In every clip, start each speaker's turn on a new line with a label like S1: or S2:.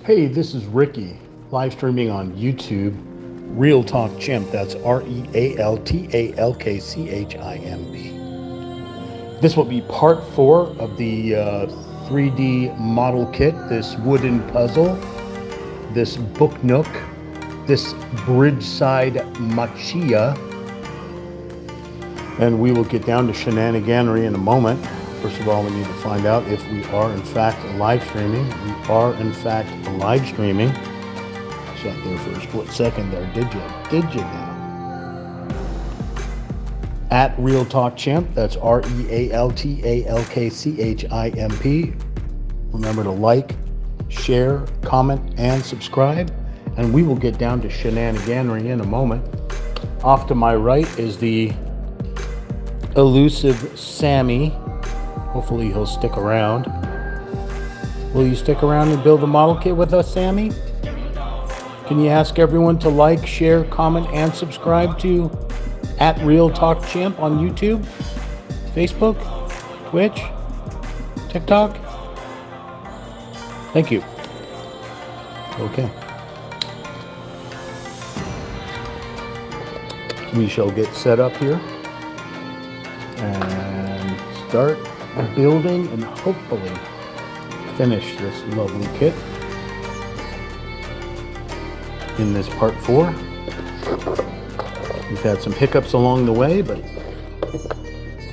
S1: Hey, this is Ricky, live streaming on YouTube. Real Talk Chimp, that's RealTalkChimp. This will be part 4 of the 3D model kit, this wooden puzzle, this book nook, this Bridgeside Machiya. And we will get down to shenaniganery in a moment. First of all, we need to find out if we are in fact live streaming. We are in fact live streaming. Sat there for a split second there, did you? Did you now? At Real Talk Chimp, that's RealTalkChimp. Remember to like, share, comment, and subscribe. And we will get down to shenaniganery in a moment. Off to my right is the elusive Sammy. Hopefully he'll stick around. Will you stick around and build the model kit with us, Sammy? Can you ask everyone to like, share, comment, and subscribe to at Real Talk Chimp on YouTube, Facebook, Twitch, TikTok? Thank you. Okay. We shall get set up here and start building and hopefully finish this lovely kit in this part 4. We've had some hiccups along the way, but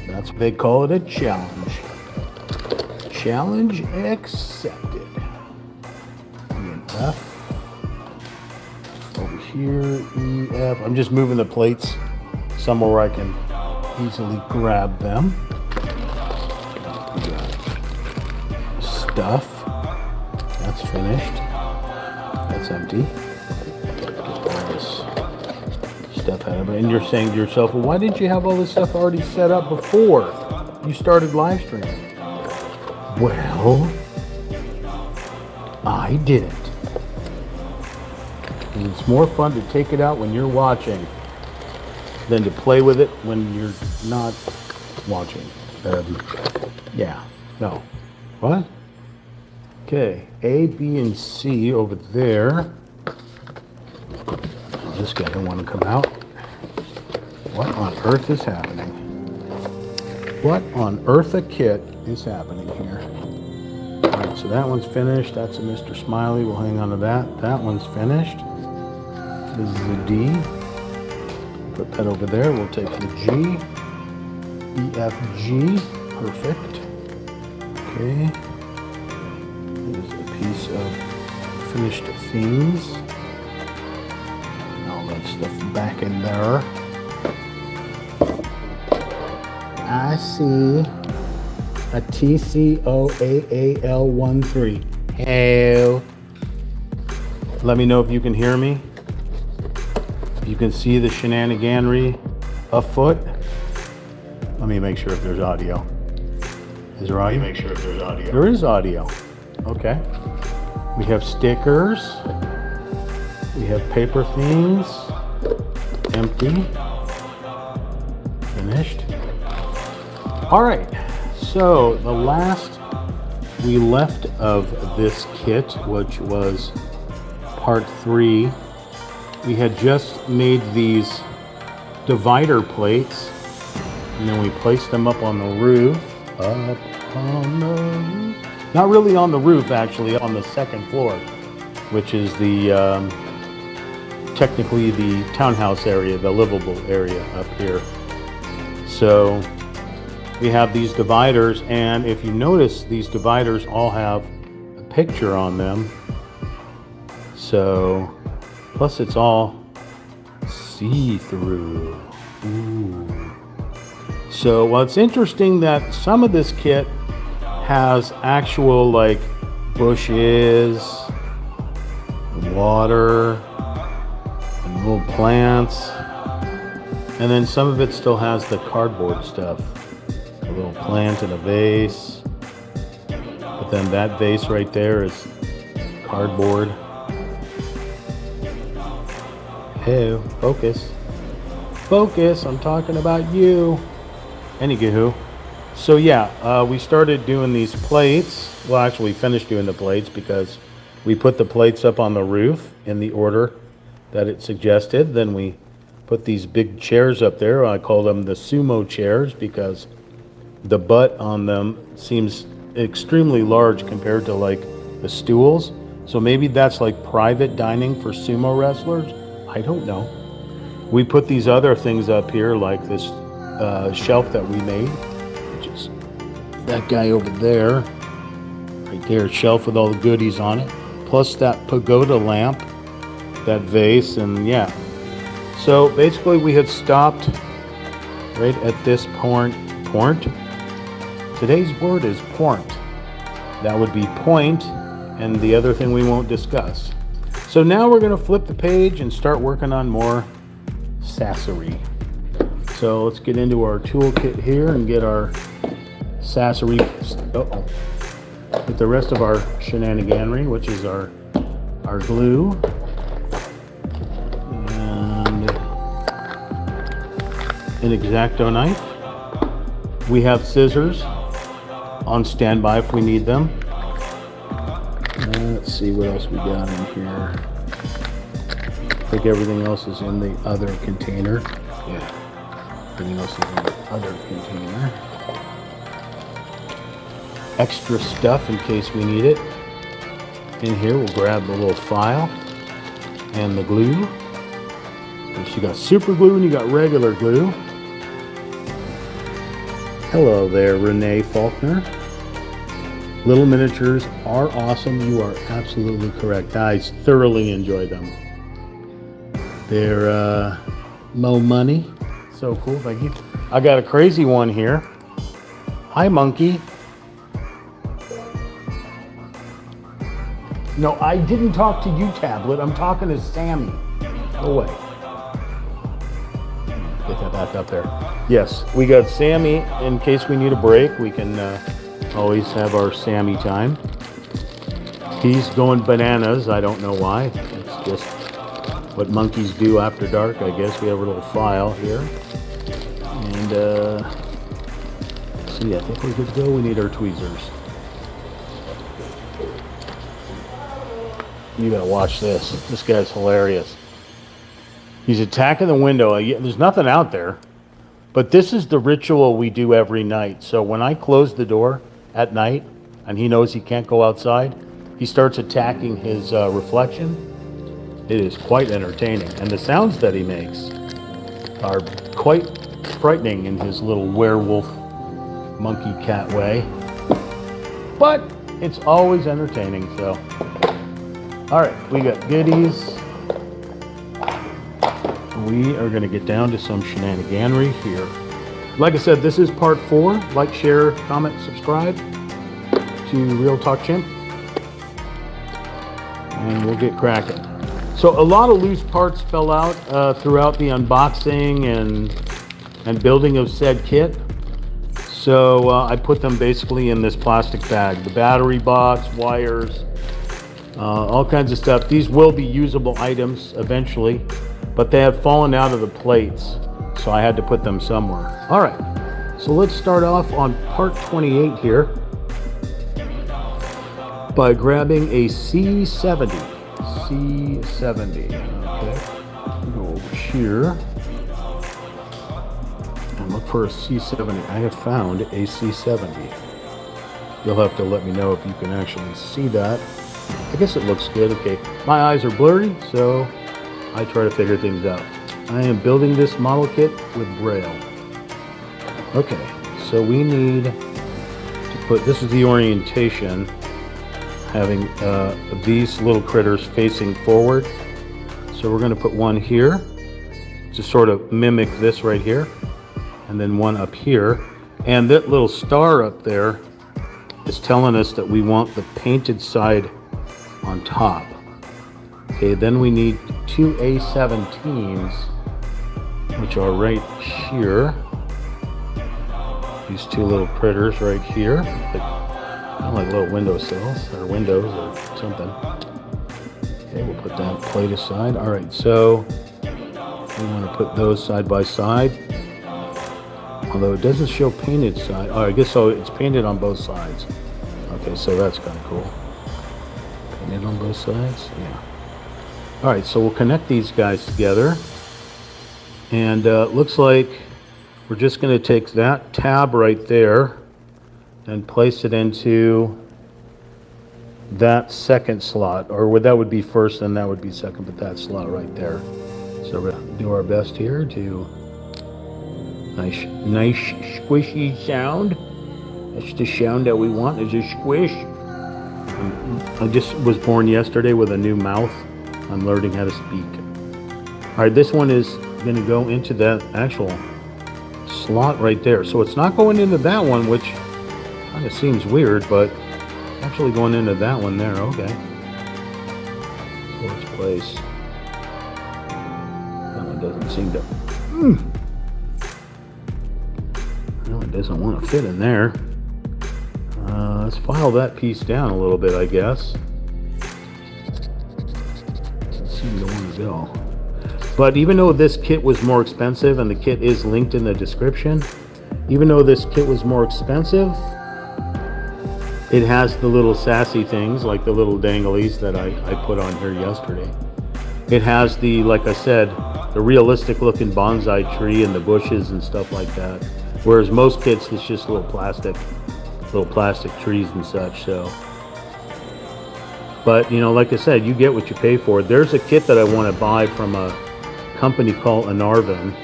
S1: that's what they call it, a challenge. Challenge accepted. F. Over here, E, F. I'm just moving the plates somewhere where I can easily grab them. Stuff. That's finished. That's empty. Get all this stuff out of it. And you're saying to yourself, well, why didn't you have all this stuff already set up before you started live streaming? Well, I didn't. And it's more fun to take it out when you're watching than to play with it when you're not watching. Yeah. No. What? Okay. A, B, and C over there. This guy don't want to come out. What on earth is happening? What on earth a kit is happening here? All right, so that one's finished. That's a Mr. Smiley. We'll hang on to that. That one's finished. This is a D. Put that over there. We'll take the G. E, F, G. Perfect. Okay. Here's a piece of finished things. And all that stuff back in there. I see a TCOAAL13. Hey. Let me know if you can hear me. You can see the shenaniganery afoot. Let me make sure if there's audio. Is there audio?
S2: Make sure if there's audio.
S1: There is audio. Okay. We have stickers. We have paper things. Empty. Finished. All right. So the last we left of this kit, which was part 3, we had just made these divider plates, and then we placed them up on the roof. Up on the roof. Not really on the roof, actually, on the second floor, which is the technically the townhouse area, the livable area up here. So we have these dividers, and if you notice, these dividers all have a picture on them. So, plus it's all see-through. Ooh. So, well, it's interesting that some of this kit has actual, like, bushes, water, and little plants. And then some of it still has the cardboard stuff. A little plant in a vase. But then that vase right there is cardboard. Hey, focus. Focus, I'm talking about you. Anywho, so yeah, we started doing these plates. Well, actually, we finished doing the plates because We put the plates up on the roof in the order that it suggested. Then we put these big chairs up there. I call them the sumo chairs because the butt on them seems extremely large compared to like the stools. So maybe that's like private dining for sumo wrestlers. I don't know. We put these other things up here like this shelf that we made, which is that guy over there. Right there, shelf with all the goodies on it. Plus that pagoda lamp, that vase, and yeah. So basically we had stopped right at this point. Today's word is point. That would be point, and the other thing we won't discuss. So now we're gonna flip the page and start working on more sassery. So let's get into our toolkit here and get our sassery. With the rest of our shenaniganery, which is our glue and an X-Acto knife. We have scissors on standby if we need them. Let's see what else we got in here. I think everything else is in the other container. Yeah, everything else is in the other container. Extra stuff in case we need it. In here, we'll grab the little file and the glue. And so you got super glue and you got regular glue. Hello there, Renee Faulkner. Little miniatures are awesome. You are absolutely correct. I thoroughly enjoy them. They're Mo Money. So cool, thank you. I got a crazy one here. Hi, monkey. No, I didn't talk to you, tablet. I'm talking to Sammy. Go away. Get that back up there. Yes, we got Sammy. In case we need a break, we can always have our Sammy time. He's going bananas. I don't know why. It's just what monkeys do after dark, I guess. We have a little file here. And, see, I think we're good to go. We need our tweezers. You gotta watch this. This guy's hilarious. He's attacking the window. There's nothing out there. But this is the ritual we do every night. So when I close the door at night and he knows he can't go outside, he starts attacking his reflection. It is quite entertaining. And the sounds that he makes are quite frightening in his little werewolf monkey cat way. But it's always entertaining, so. All right, we got goodies. We are gonna get down to some shenaniganery here. Like I said, this is part 4. Like, share, comment, subscribe to Real Talk Chimp. And we'll get cracking. So a lot of loose parts fell out throughout the unboxing and building of said kit. So I put them basically in this plastic bag. The battery box, wires, all kinds of stuff. These will be usable items eventually, but they have fallen out of the plates, so I had to put them somewhere. All right, so let's start off on part 28 here by grabbing a C70. C70, okay. Go over here and look for a C70. I have found a C70. You'll have to let me know if you can actually see that. I guess it looks good. Okay, my eyes are blurry, so I try to figure things out. I am building this model kit with Braille. Okay, so we need to put, this is the orientation, having these little critters facing forward. So we're gonna put one here to sort of mimic this right here, and then one up here. And that little star up there is telling us that we want the painted side on top. Okay, then we need 2 A17s, which are right here. These 2 little critters right here, like little windowsills or windows or something. Okay, we'll put that plate aside. All right, so we want to put those side by side. Although it doesn't show painted side. Oh, I guess so. It's painted on both sides. Okay, so that's kind of cool. Knit on both sides? Yeah. All right, so we'll connect these guys together. And looks like we're just going to take that tab right there and place it into that second slot, or that would be first and that would be second, but that slot right there. So we're going to do our best here to nice squishy sound. That's the sound that we want, is a squish. I just was born yesterday with a new mouth. I'm learning how to speak. All right, this one is going to go into that actual slot right there. So it's not going into that one, which kind of seems weird, but actually going into that one there. Okay. So let's place. That one doesn't seem to. That one doesn't want to fit in there. Let's file that piece down a little bit, I guess. Doesn't seem to want to go. But even though this kit was more expensive, and the kit is linked in the description, even though this kit was more expensive, it has the little sassy things, like the little danglies that I put on here yesterday. It has the, like I said, the realistic looking bonsai tree and the bushes and stuff like that. Whereas most kits, it's just little plastic trees and such. So, but you know, like I said, you get what you pay for. There's a kit that I want to buy from a company called Anarvin.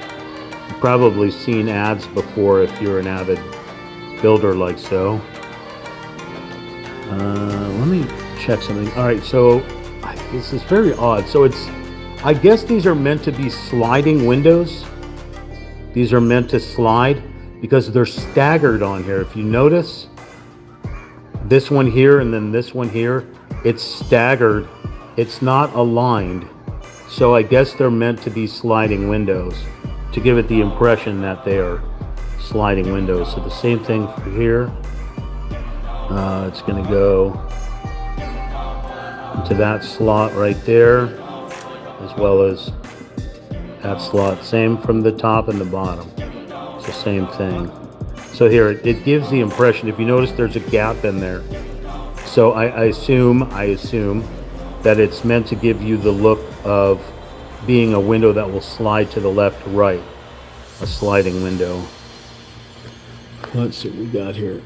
S1: You've probably seen ads before if you're an avid builder like so. Let me check something. All right, so this is very odd. So I guess these are meant to be sliding windows. These are meant to slide because they're staggered on here. If you notice, this one here and then this one here, it's staggered. It's not aligned. So I guess they're meant to be sliding windows to give it the impression that they are sliding windows. So the same thing for here. It's going to go into that slot right there, as well as that slot. Same from the top and the bottom. It's the same thing. So here, it gives the impression, if you notice there's a gap in there. So I assume that it's meant to give you the look of being a window that will slide to the left or right. A sliding window. Let's see what we got here.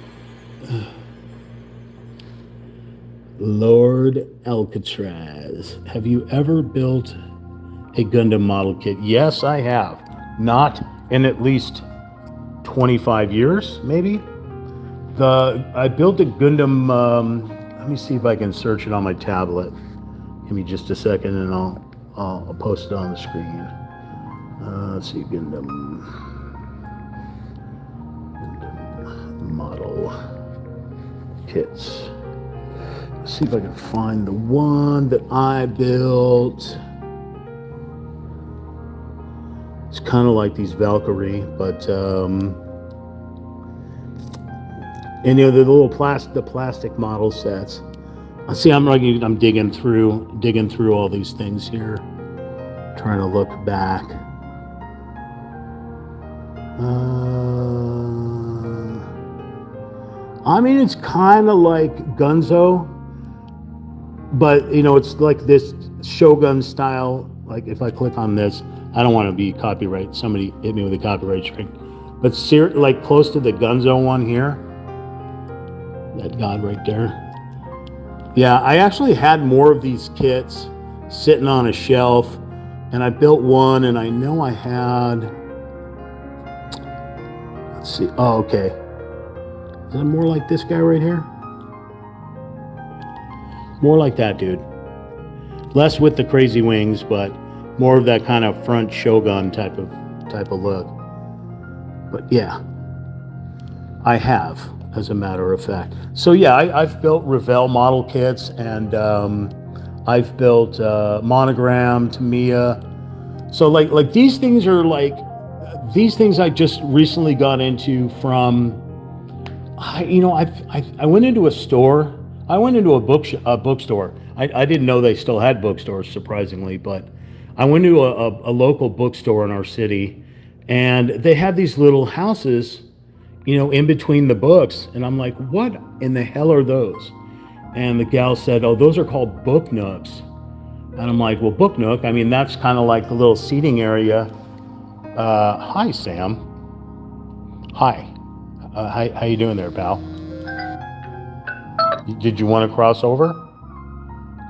S1: Lord Alcatraz. Have you ever built a Gundam model kit? Yes, I have. Not in at least 25 years, maybe. I built a Gundam, let me see if I can search it on my tablet. Give me just a second and I'll post it on the screen. Let's see, Gundam model kits. Let's see if I can find the one that I built. It's kind of like these Valkyrie, but and you know the little plastic model sets. See, I'm digging through all these things here, trying to look back. I mean, it's kind of like Gunzo, but you know, it's like this Shogun style. Like if I click on this, I don't want to be copyright. Somebody hit me with a copyright strike. But like close to the Gunzo one here, that god right there. Yeah, I actually had more of these kits sitting on a shelf, and I built one, and I know I had. Let's see. Oh, okay. Is that more like this guy right here? More like that dude. Less with the crazy wings, but more of that kind of front Shogun type of look. But yeah, I have, as a matter of fact. So yeah, I've built Revell model kits, and I've built Monogram, Tamiya. So like these things are like, these things I just recently got into from. I went into a store. I went into a bookstore. I didn't know they still had bookstores, surprisingly, but I went to a local bookstore in our city, and they had these little houses, you know, in between the books, and I'm like, what in the hell are those? And the gal said, oh, those are called book nooks. And I'm like, well, book nook, I mean, that's kind of like a little seating area. Hi, Sam. Hi. How you doing there, pal? Did you want to cross over?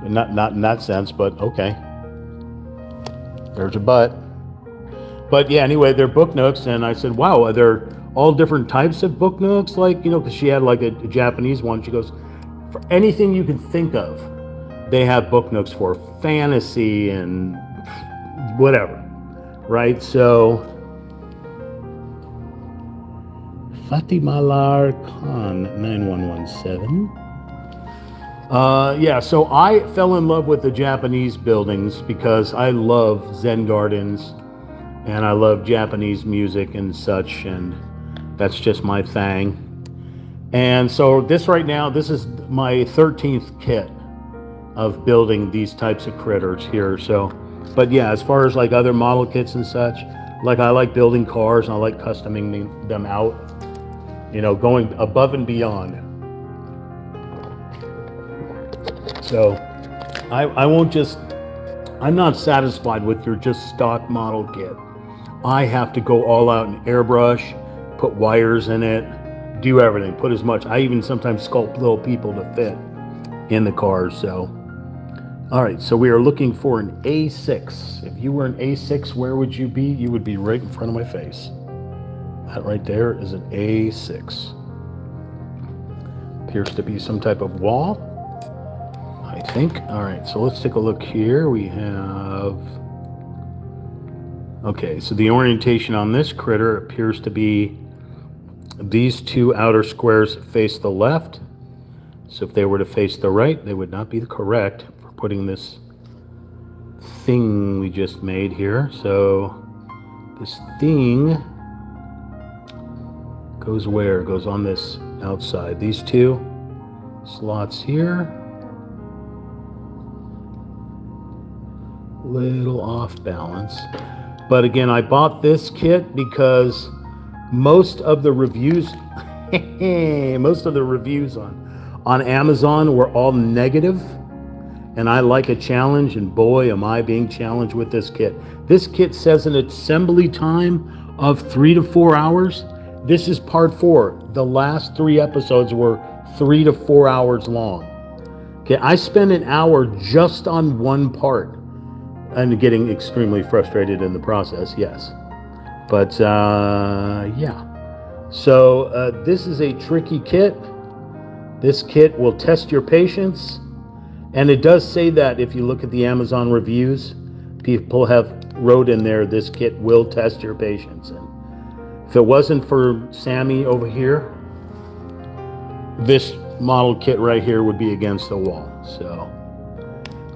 S1: Not in that sense, but okay. There's a but. But yeah, anyway, they're book nooks, and I said, wow, are there all different types of book nooks? Like, you know, because she had like a Japanese one. She goes, for anything you can think of, they have book nooks for fantasy and whatever, right? So, Fatimalar Khan 9117. Yeah, so I fell in love with the Japanese buildings because I love Zen gardens and I love Japanese music and such, and that's just my thing. And so this right now, this is my 13th kit of building these types of critters here. So, but yeah, as far as like other model kits and such, like I like building cars and I like customing them out, you know, going above and beyond. So I won't just, I'm not satisfied with your just stock model kit. I have to go all out and airbrush, put wires in it, do everything, put as much. I even sometimes sculpt little people to fit in the cars. So, all right, so we are looking for an A6. If you were an A6, where would you be? You would be right in front of my face. That right there is an A6. Appears to be some type of wall, I think. All right, so let's take a look here. We have, okay, so the orientation on this critter appears to be these two outer squares face the left. So if they were to face the right, they would not be correct for putting this thing we just made here. So this thing goes where? Goes on this outside. These two slots here. Little off balance. But again, I bought this kit because most of the reviews on Amazon were all negative, and I like a challenge, and boy am I being challenged with this kit. This kit says an assembly time of 3 to 4 hours. This is part 4. The last 3 episodes were 3 to 4 hours long. Okay, I spent an hour just on one part and getting extremely frustrated in the process, yes. But yeah, so this is a tricky kit. This kit will test your patience, and it does say that if you look at the Amazon reviews, people have wrote in there, this kit will test your patience. And if it wasn't for Sammy over here, this model kit right here would be against the wall. So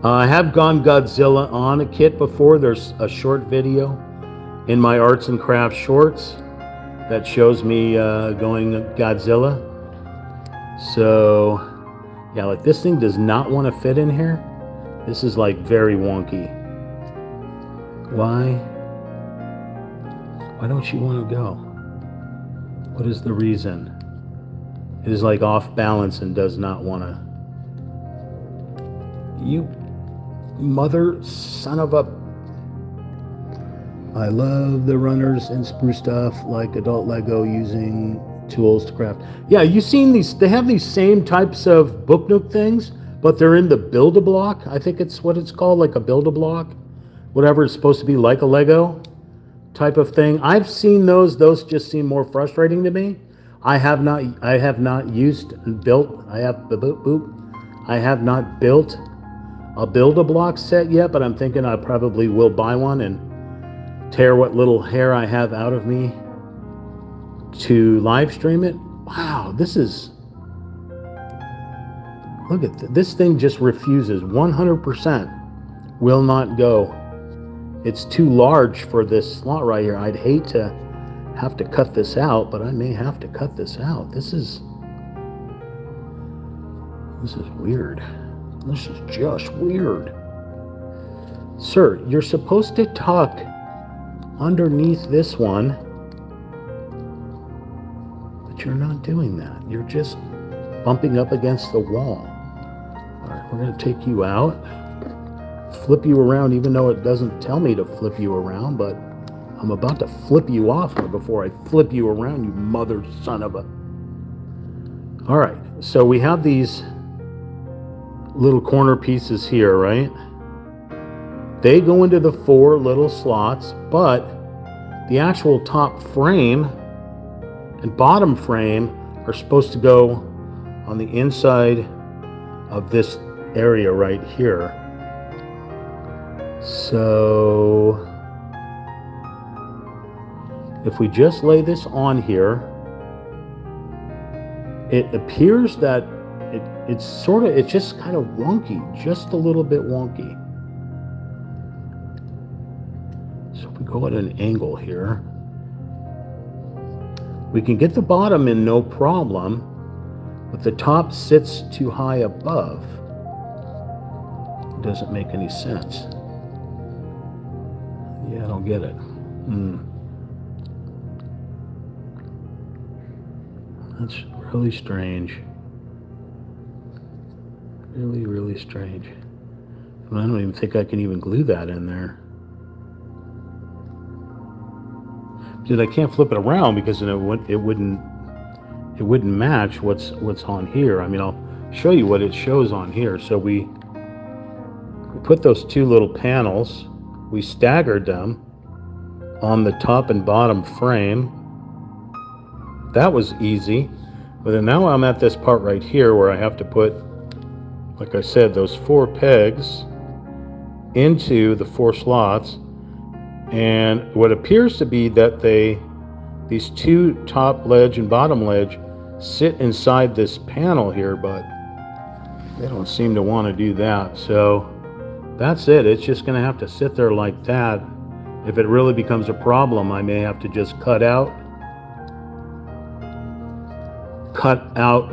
S1: I have gone Godzilla on a kit before. There's a short video in my arts and crafts shorts that shows me going Godzilla. So yeah, like this thing does not want to fit in here. This is like very wonky. Why don't you want to go? What is the reason? It is like off balance and does not want to. You mother son of a. I love the runners and sprue stuff like adult Lego using tools to craft. Yeah, you've seen these, they have these same types of book nook things, but they're in the build-a-block. I think it's what it's called, like a build-a-block. Whatever it's supposed to be, like a Lego type of thing. I've seen those just seem more frustrating to me. I have not used and built, I have not built a build-a-block set yet, but I'm thinking I probably will buy one and tear what little hair I have out of me to live stream it. Wow, this is, look at this thing just refuses 100%, will not go. It's too large for this slot right here. I'd hate to have to cut this out, but I may have to cut this out. This is weird. This is just weird. Sir, you're supposed to tuck underneath this one, but you're not doing that. You're just bumping up against the wall. All right, we're going to take you out, flip you around, even though it doesn't tell me to flip you around, but I'm about to flip you off before I flip you around, you mother son of a... All right, so we have these little corner pieces here, right? They go into the 4 little slots, but the actual top frame and bottom frame are supposed to go on the inside of this area right here. So if we just lay this on here, it appears that it's just kind of wonky, just a little bit wonky. So if we go at an angle here, we can get the bottom in no problem, but the top sits too high above. It doesn't make any sense. Yeah, I don't get it. That's really strange. Really, really strange. I don't even think I can even glue that in there. Because I can't flip it around because then it wouldn't match what's on here. I mean, I'll show you what it shows on here. So we put those 2 little panels, we staggered them on the top and bottom frame. That was easy. But then now I'm at this part right here where I have to put, like I said, those 4 pegs into the 4 slots. And what appears to be that these 2 top ledge and bottom ledge sit inside this panel here, but they don't seem to want to do that. So that's it. It's just going to have to sit there like that. If it really becomes a problem, I may have to just cut out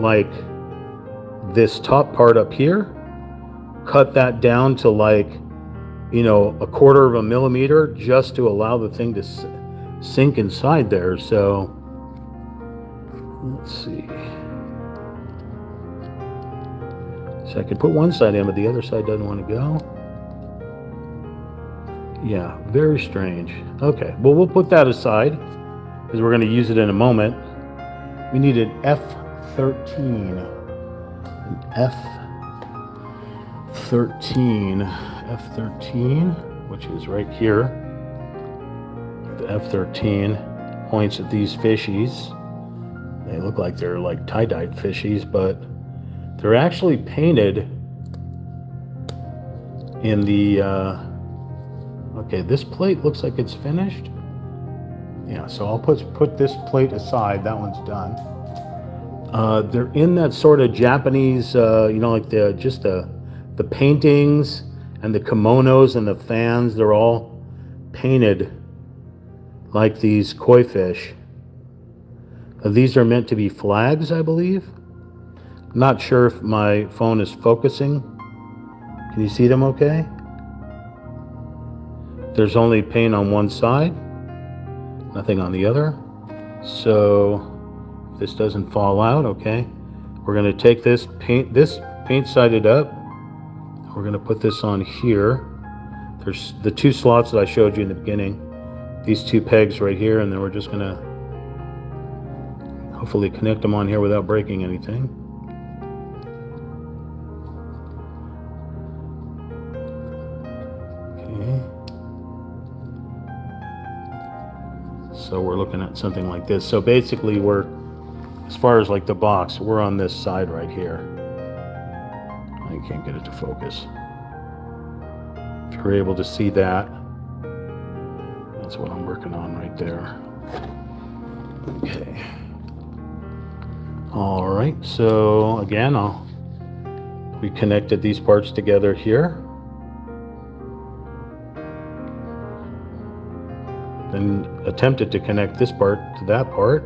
S1: like this top part up here, cut that down to like, you know, 1/4 of a millimeter just to allow the thing to sink inside there. So let's see. So I could put one side in, but the other side doesn't want to go. Yeah, very strange. Okay, well, we'll put that aside because we're going to use it in a moment. We need an F13. An F13, which is right here. The F13 points at these fishies. They look like they're like tie-dyed fishies, but they're actually painted in the, okay, this plate looks like it's finished. Yeah, so I'll put this plate aside. That one's done. They're in that sort of Japanese, you know, like the paintings and the kimonos and the fans. They're all painted like these koi fish. These are meant to be flags, I believe. Not sure if my phone is focusing. Can you see them okay? There's only paint on one side, nothing on the other. So if this doesn't fall out, okay, we're going to take this paint sided up. We're going to put this on here. There's the 2 slots that I showed you in the beginning. These 2 pegs right here, and then we're just going to hopefully connect them on here without breaking anything. Okay. So we're looking at something like this. So basically we're, as far as like the box, we're on this side right here. I can't get it to focus. If you're able to see that, that's what I'm working on right there. Okay. All right, so again, we connected these parts together here. Then attempted to connect this part to that part.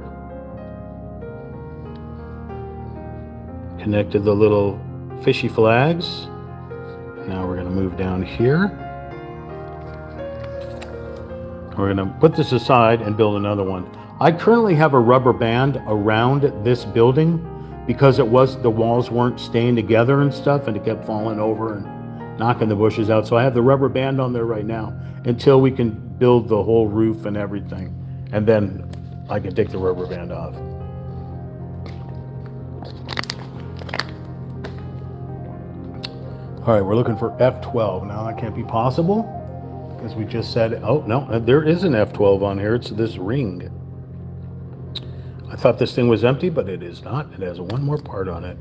S1: Connected the little fishy flags. Now we're going to move down here. We're going to put this aside and build another one. I currently have a rubber band around this building because the walls weren't staying together and stuff, and it kept falling over and knocking the bushes out. So I have the rubber band on there right now until we can build the whole roof and everything, and then I can take the rubber band off. All right, we're looking for F12. Now that can't be possible because we just said, oh no, there is an F12 on here. It's this ring. I thought this thing was empty, but it is not. It has one more part on it.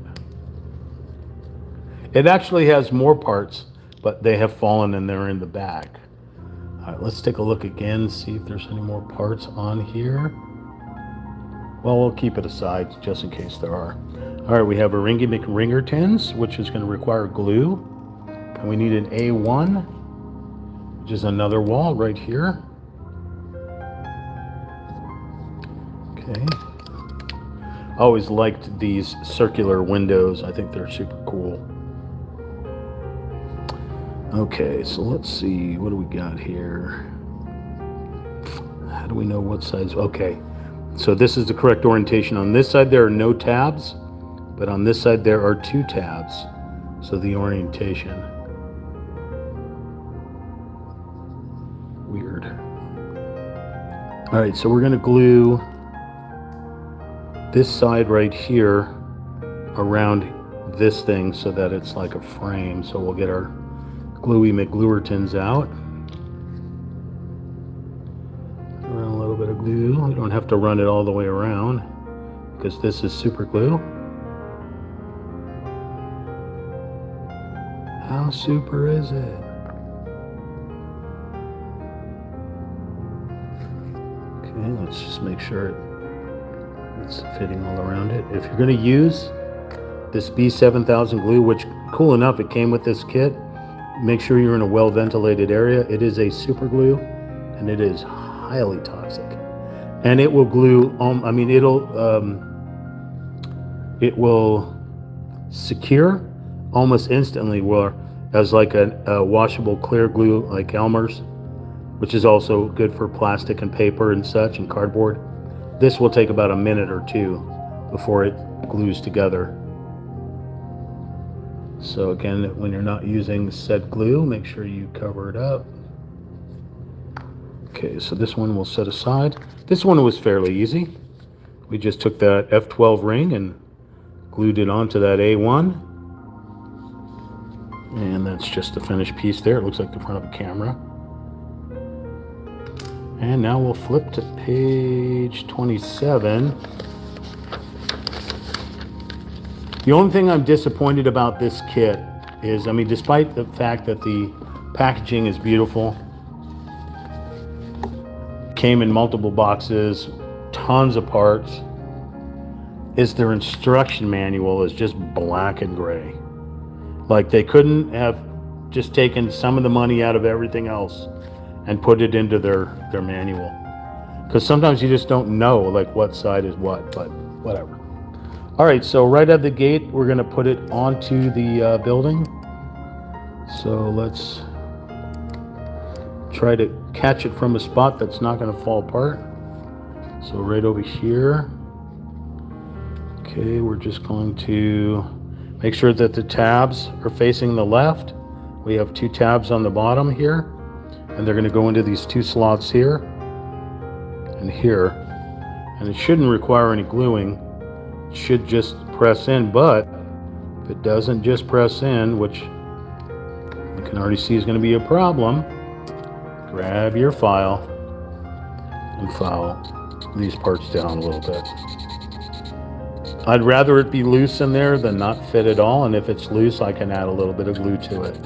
S1: It actually has more parts, but they have fallen and they're in the back. All right, let's take a look again, see if there's any more parts on here. Well, we'll keep it aside just in case there are. All right, we have a Ringy McRinger tins, which is going to require glue. And we need an A1, which is another wall right here. Okay. I always liked these circular windows. I think they're super cool. Okay, so let's see. What do we got here? How do we know what size? Okay, so this is the correct orientation. On this side, there are no tabs, but on this side, there are 2 tabs. So the orientation. Weird. All right, so we're going to glue this side right here around this thing so that it's like a frame. So we'll get our gluey McGluertons out. Run a little bit of glue. You don't have to run it all the way around because this is super glue. How super is it? Okay, let's just make sure it's fitting all around it. If you're going to use this B7000 glue, which cool enough, it came with this kit, make sure you're in a well ventilated area. It is a super glue and it is highly toxic. And it will glue, it will secure almost instantly, as like a washable clear glue like Elmer's, which is also good for plastic and paper and such and cardboard. This will take about a minute or 2 before it glues together. So again, when you're not using said glue, make sure you cover it up. Okay, so this one we'll set aside. This one was fairly easy. We just took that F12 ring and glued it onto that A1. And that's just the finished piece there. It looks like the front of a camera. And now we'll flip to page 27. The only thing I'm disappointed about this kit is, despite the fact that the packaging is beautiful, came in multiple boxes, tons of parts, is their instruction manual is just black and gray. Like they couldn't have just taken some of the money out of everything else and put it into their manual. Because sometimes you just don't know like what side is what, but whatever. All right, so right out the gate, we're gonna put it onto the building. So let's try to catch it from a spot that's not gonna fall apart. So right over here. Okay, we're just going to make sure that the tabs are facing the left. We have 2 tabs on the bottom here, and they're gonna go into these 2 slots here and here. And it shouldn't require any gluing. It should just press in, but if it doesn't just press in, which you can already see is gonna be a problem, grab your file and file these parts down a little bit. I'd rather it be loose in there than not fit at all, and if it's loose, I can add a little bit of glue to it.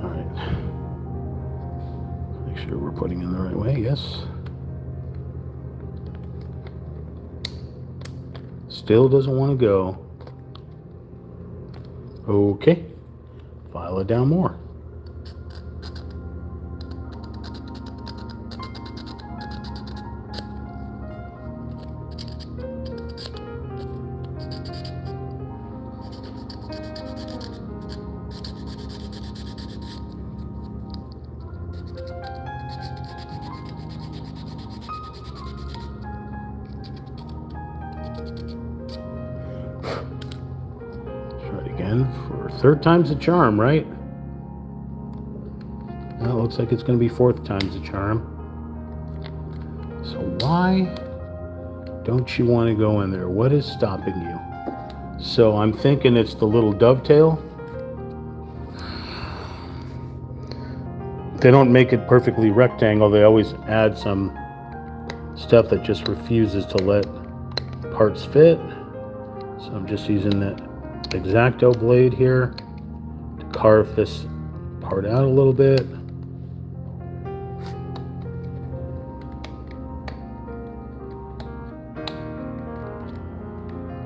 S1: All right. Make sure we're putting in the right way, yes. Still doesn't want to go. Okay, file it down more. Try it again for third time's the charm, right? Well, it looks like it's going to be fourth time's the charm. So why don't you want to go in there? What is stopping you? So I'm thinking it's the little dovetail. They don't make it perfectly rectangle. They always add some stuff that just refuses to let parts fit. So I'm just using the xacto blade here to carve this part out a little bit.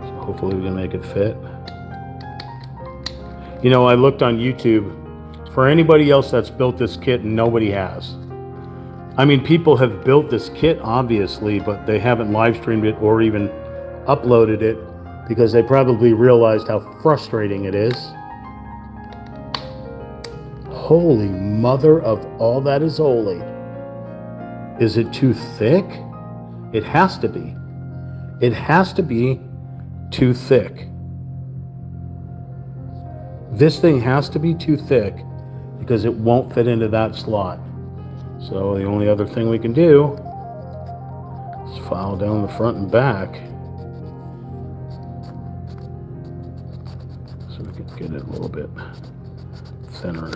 S1: So hopefully we can make it fit. You know, I looked on YouTube for anybody else that's built this kit and nobody has. I mean, people have built this kit, obviously, but they haven't live streamed it or even uploaded it because they probably realized how frustrating it is. Holy mother of all that is holy. Is it too thick? It has to be. It has to be too thick. This thing has to be too thick because it won't fit into that slot. So the only other thing we can do is file down the front and back so we can get it a little bit thinner.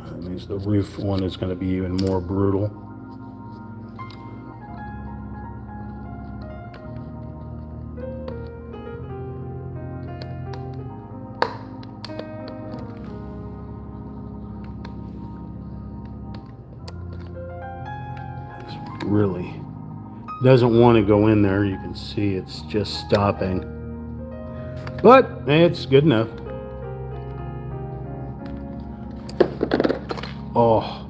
S1: That means the roof one is going to be even more brutal. Really doesn't want to go in there. You can see it's just stopping, but it's good enough. Oh,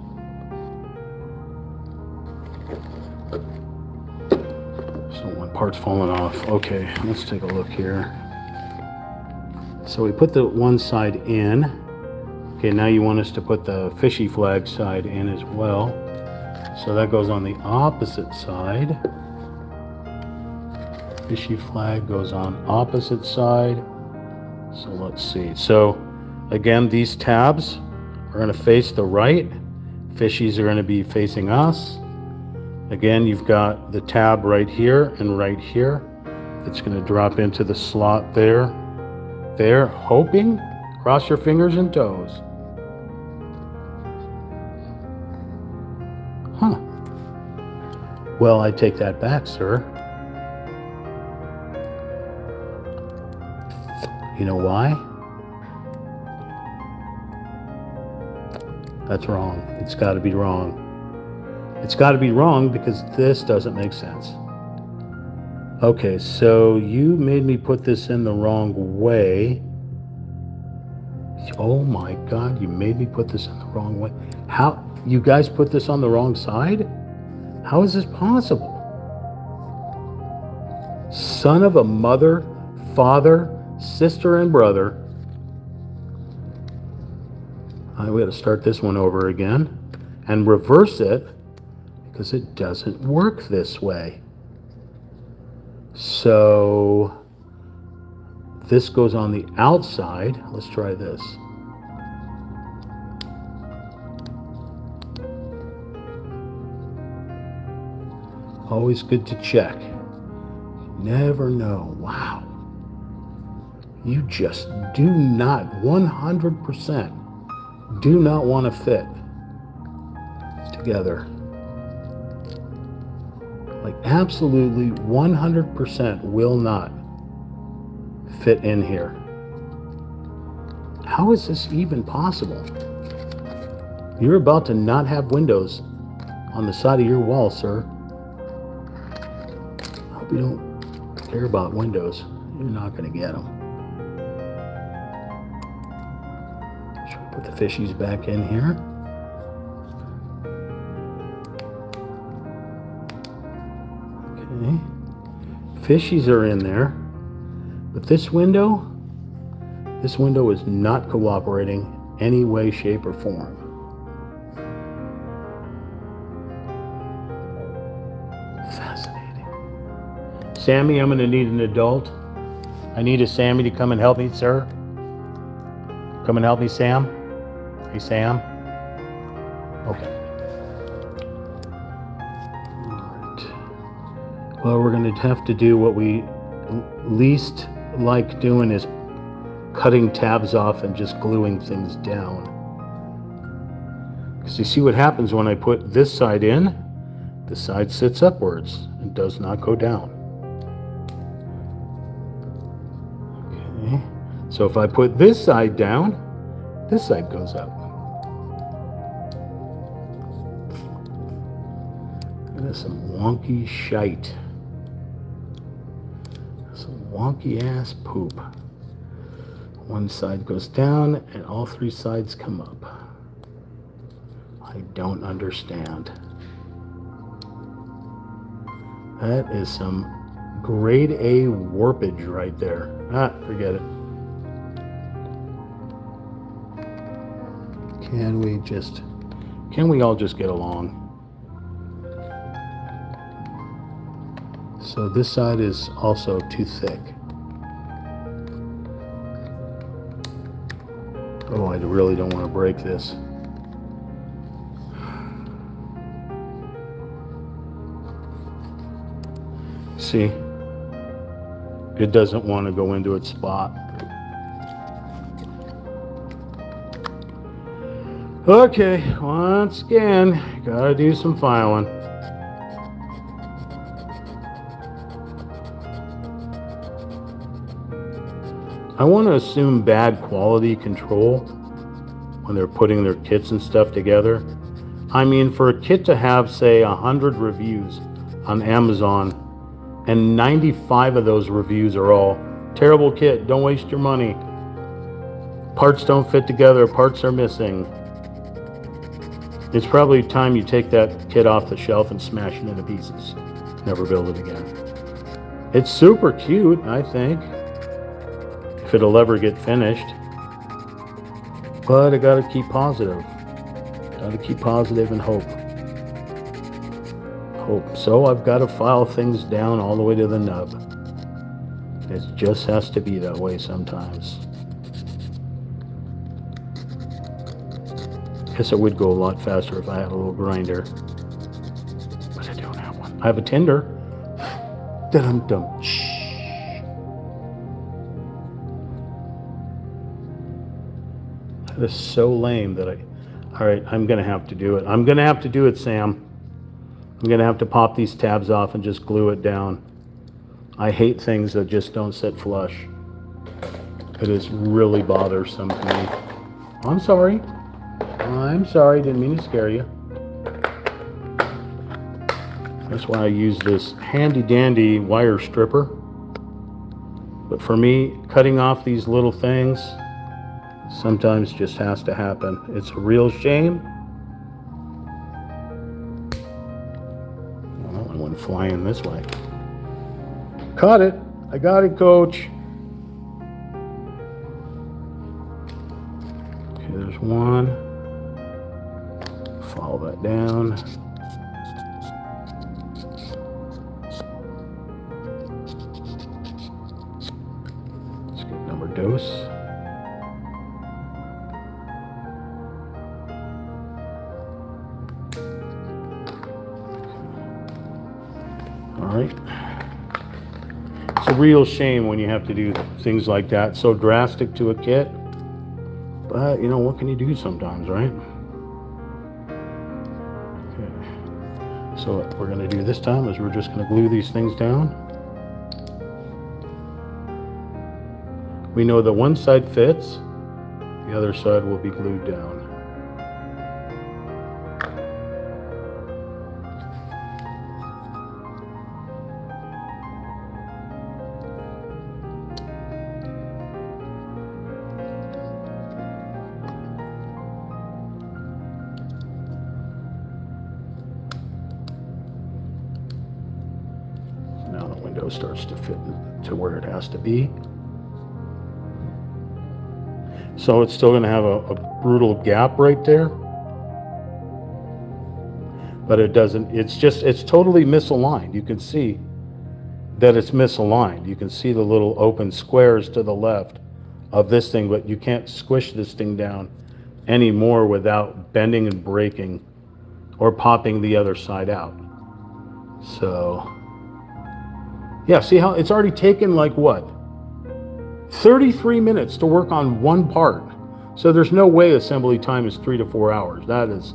S1: so one part's falling off. Okay, let's take a look here. So we put the one side in. Okay, now you want us to put the fishy flag side in as well. So that goes on the opposite side. Fishy flag goes on opposite side. So let's see. So again, these tabs are going to face the right. Fishies are going to be facing us. Again, you've got the tab right here and right here. It's going to drop into the slot there. There, hoping. Cross your fingers and toes. Huh. Well, I take that back, sir. You know why? That's wrong. It's got to be wrong. It's got to be wrong because this doesn't make sense. Okay, so you made me put this in the wrong way. Oh my God, you made me put this in the wrong way. How? You guys put this on the wrong side? How is this possible? Son of a mother, father, sister, and brother. We got to start this one over again and reverse it because it doesn't work this way. So this goes on the outside. Let's try this. Always good to check. Never know. Wow. You just do not 100% do not want to fit together. Like absolutely 100% will not fit in here. How is this even possible? You're about to not have windows on the side of your wall, sir. I hope you don't care about windows. You're not going to get them. Put the fishies back in here. Okay. Fishies are in there. But this window is not cooperating any way, shape, or form. Sammy, I'm going to need an adult. I need a Sammy to come and help me, sir. Come and help me, Sam. Hey, Sam. Okay. All right. Well, we're going to have to do what we least like doing is cutting tabs off and just gluing things down. Because you see what happens when I put this side in, the side sits upwards and does not go down. Okay, so if I put this side down, this side goes up. That is some wonky shite. Some wonky ass poop. One side goes down and all three sides come up. I don't understand. That is some grade A warpage right there. Forget it. Can we all just get along? So this side is also too thick. Oh, I really don't want to break this. See, it doesn't want to go into its spot. Okay, once again, gotta do some filing. I want to assume bad quality control when they're putting their kits and stuff together. I mean, for a kit to have, say, 100 reviews on Amazon, and 95 of those reviews are all, terrible kit, don't waste your money. Parts don't fit together, parts are missing. It's probably time you take that kit off the shelf and smash it into pieces. Never build it again. It's super cute, I think, if it'll ever get finished. But I gotta keep positive. Gotta keep positive and hope. So I've got to file things down all the way to the nub. It just has to be that way sometimes. Guess it would go a lot faster if I had a little grinder. But I don't have one. I have a tinder. Dum-dum. Shh. That is so lame that all right, I'm going to have to do it. I'm going to have to do it, Sam. I'm going to have to pop these tabs off and just glue it down. I hate things that just don't sit flush. It is really bothersome to me. I'm sorry. Didn't mean to scare you. That's why I use this handy dandy wire stripper. But for me, cutting off these little things sometimes just has to happen. It's a real shame. Well, I went flying this way. Caught it. I got it, coach. Okay, there's one. Follow that down. Let's get number dose. All right. It's a real shame when you have to do things like that, so drastic to a kit. But, you know, what can you do sometimes, right? Okay. So what we're going to do this time is we're just going to glue these things down. We know that one side fits, the other side will be glued down. Now the window starts to fit to where it has to be. So it's still going to have a brutal gap right there. But it doesn't, it's totally misaligned. You can see that it's misaligned. You can see the little open squares to the left of this thing, but you can't squish this thing down anymore without bending and breaking or popping the other side out. So, yeah, see how it's already taken like what? 33 minutes to work on one part. So there's no way assembly time is 3 to 4 hours. That is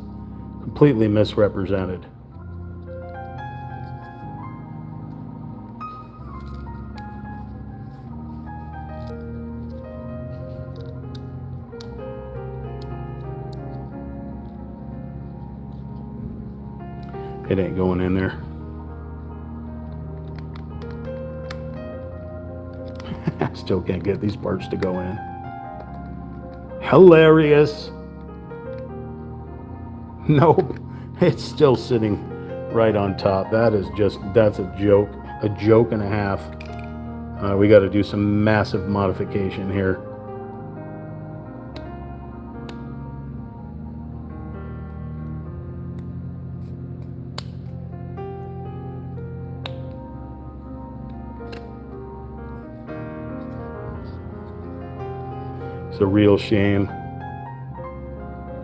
S1: completely misrepresented. It ain't going in there. I still can't get these parts to go in. Hilarious. Nope. It's still sitting right on top. That's a joke and a half. We got to do some massive modification here. It's a real shame.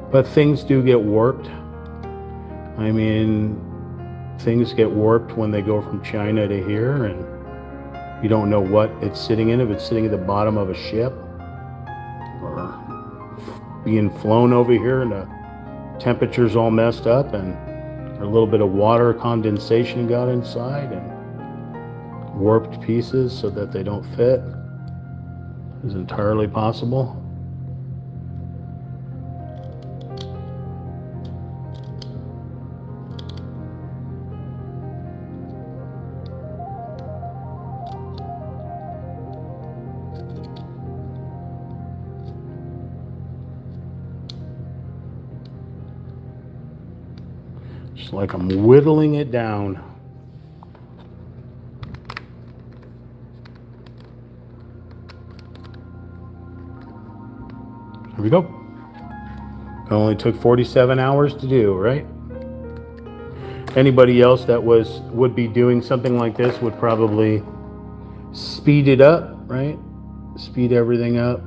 S1: But things do get warped. I mean, things get warped when they go from China to here, and you don't know what it's sitting in, if it's sitting at the bottom of a ship or being flown over here and the temperature's all messed up and a little bit of water condensation got inside and warped pieces so that they don't fit is entirely possible. Just like I'm whittling it down. There we go. It only took 47 hours to do, right? Anybody else that would be doing something like this would probably speed it up, right? Speed everything up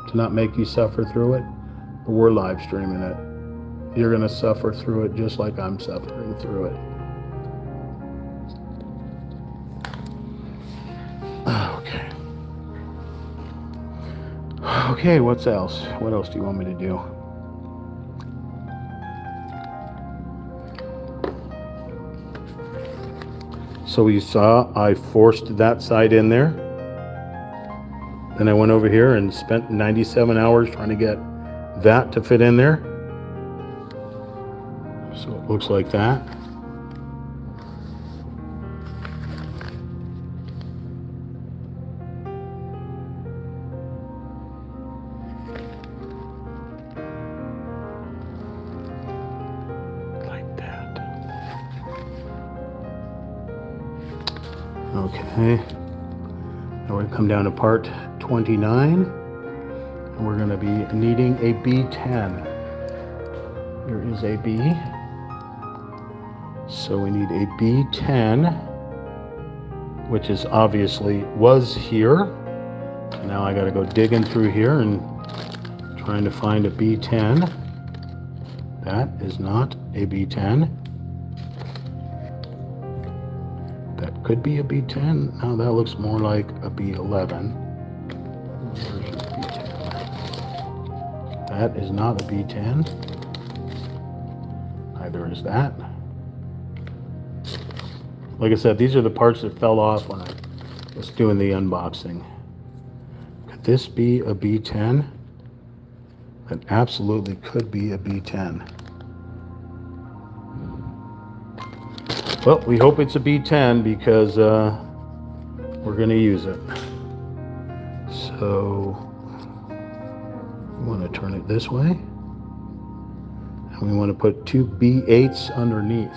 S1: to not make you suffer through it. But we're live streaming it. You're going to suffer through it just like I'm suffering through it. Okay. Okay, what else? What else do you want me to do? So you saw I forced that side in there. Then I went over here and spent 97 hours trying to get that to fit in there. So it looks like that. Like that. Okay. Now we come down to part 29. And we're going to be needing a B10. Here is a B. So we need a B10, which is obviously was here. So now I got to go digging through here and trying to find a B10. That is not a B10. That could be a B10. No, that looks more like a B11. That is not a B10. Neither is that. Like I said, these are the parts that fell off when I was doing the unboxing. Could this be a B10? That absolutely could be a B10. Well, we hope it's a B10 because we're going to use it. So we want to turn it this way. And we want to put two B8s underneath.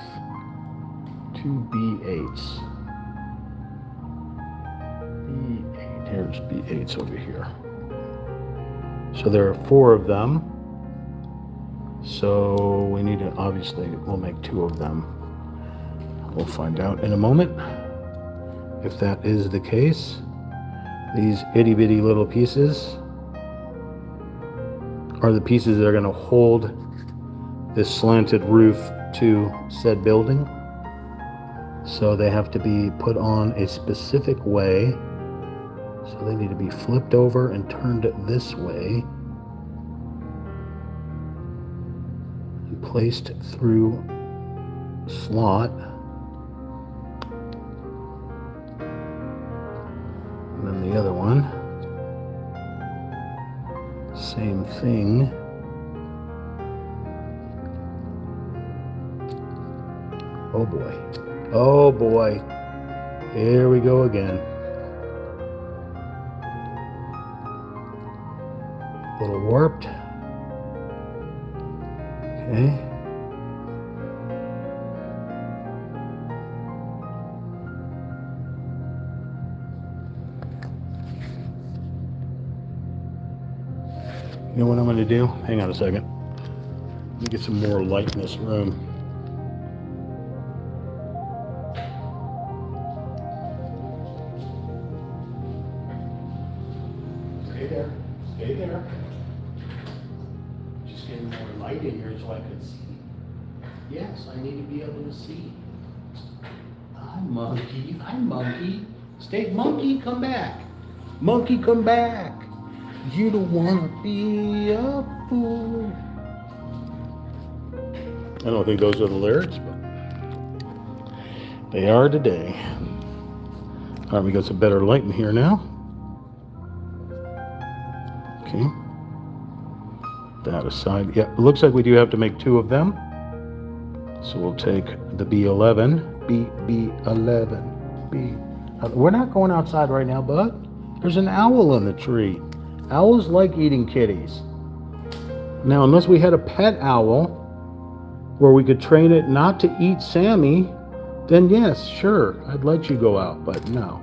S1: Two B8s. B8. Here's B8s over here. So there are 4 of them. So we need to, obviously, we'll make 2 of them. We'll find out in a moment if that is the case. These itty bitty little pieces are the pieces that are going to hold this slanted roof to said building. So they have to be put on a specific way. So they need to be flipped over and turned this way and placed through slot. And then the other one, same thing. Oh boy. Oh boy. Here we go again. A little warped. Okay. You know what I'm going to do? Hang on a second. Let me get some more light in this room. Stay there. Stay there. Just getting more light in here so I can see. Yes, I need to be able to see. Hi, monkey. Hi, monkey. Stay, monkey, come back. Monkey, come back. You don't want to be a fool. I don't think those are the lyrics, but they are today. All right, we got some better light in here now. Okay. That aside, yeah, it looks like we do have to make 2 of them. So we'll take the B11, B11, B. We're not going outside right now, bud. There's an owl in the tree. Owls like eating kitties. Now, unless we had a pet owl where we could train it not to eat Sammy, then yes, sure, I'd let you go out, but no.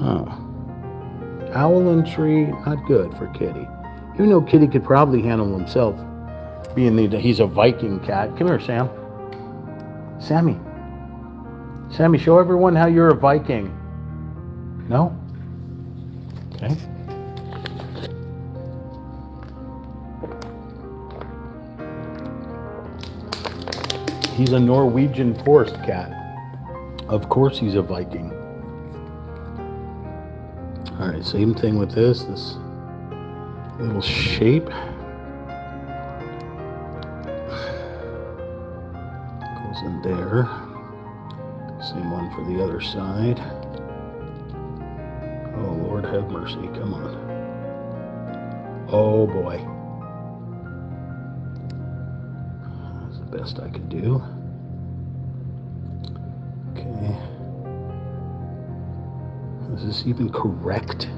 S1: Oh. Owl in tree, not good for Kitty. Even though Kitty could probably handle himself, being that he's a Viking cat. Come here, Sam. Sammy. Sammy, show everyone how you're a Viking. No? Okay. He's a Norwegian forest cat. Of course he's a Viking. All right, same thing with this little shape. Goes in there. Same one for the other side. Oh, Lord have mercy, come on. Oh boy. That's the best I could do. Okay. Is this even correct?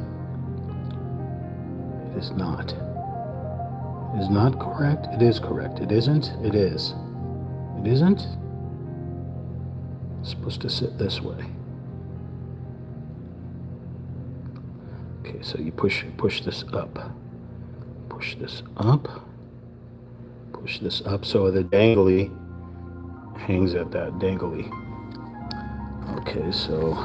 S1: It is not. It is not correct. It is correct. It isn't. It is. It isn't. It's supposed to sit this way. Okay, so you push this up. Push this up. Push this up so the dangly hangs at that dangly. Okay, so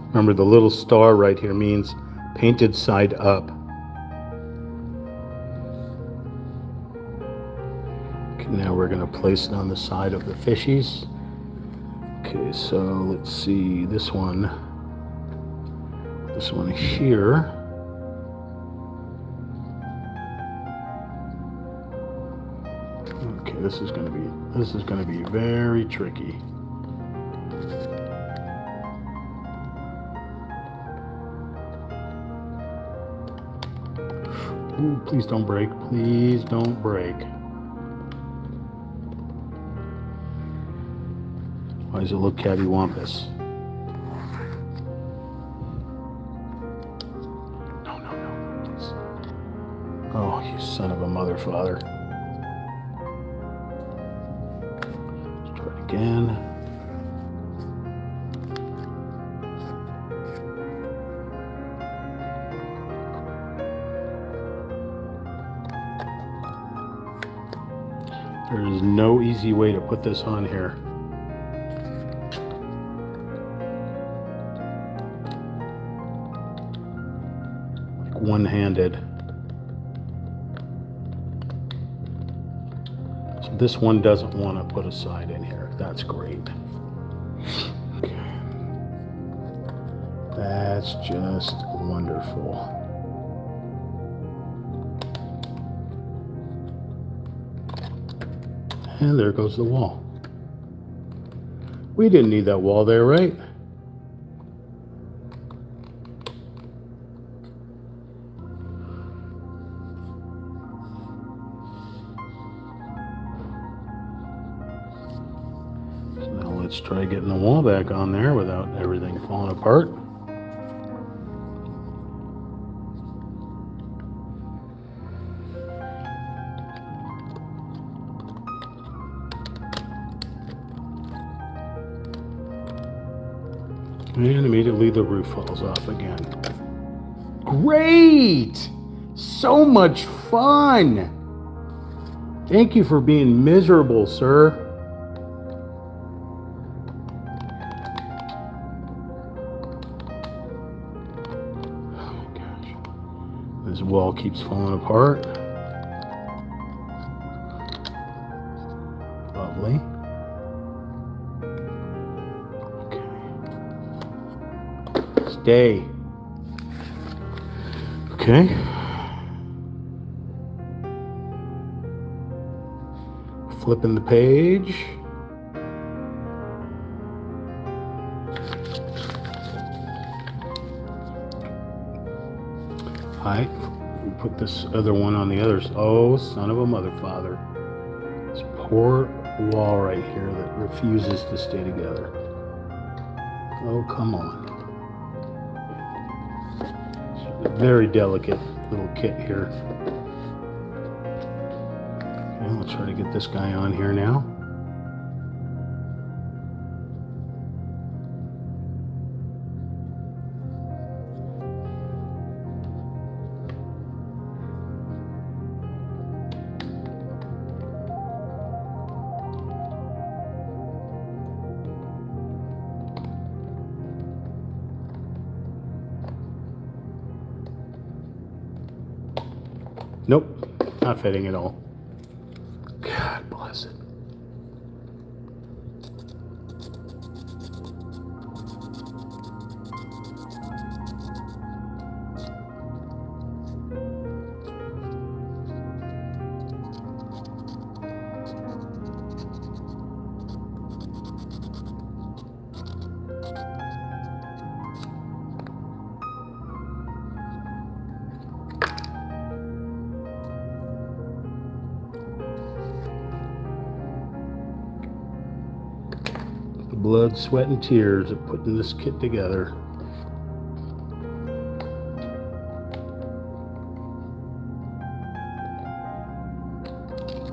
S1: remember, the little star right here means painted side up. Okay, now we're going to place it on the side of the fishies. Okay, so let's see this one here. Okay, this is going to be very tricky. Ooh, please don't break. Please don't break. Why does it look cattywampus? No, please. Oh, you son of a mother, father. Let's try it again. There is no easy way to put this on here. Like one-handed. So this one doesn't want to put a side in here. That's great. Okay. That's just wonderful. And there goes the wall. We didn't need that wall there, right? So now let's try getting the wall back on there without everything falling apart. And immediately the roof falls off again. Great! So much fun! Thank you for being miserable, sir. Oh gosh. This wall keeps falling apart. Lovely. Stay. Okay. Flipping the page. Alright, we'll put this other one on the other side. Oh, son of a mother father. This poor wall right here that refuses to stay together. Oh, come on. Very delicate little kit here. Okay, let's try to get this guy on here now. Nope, not fitting at all. God bless it. Blood, sweat, and tears of putting this kit together.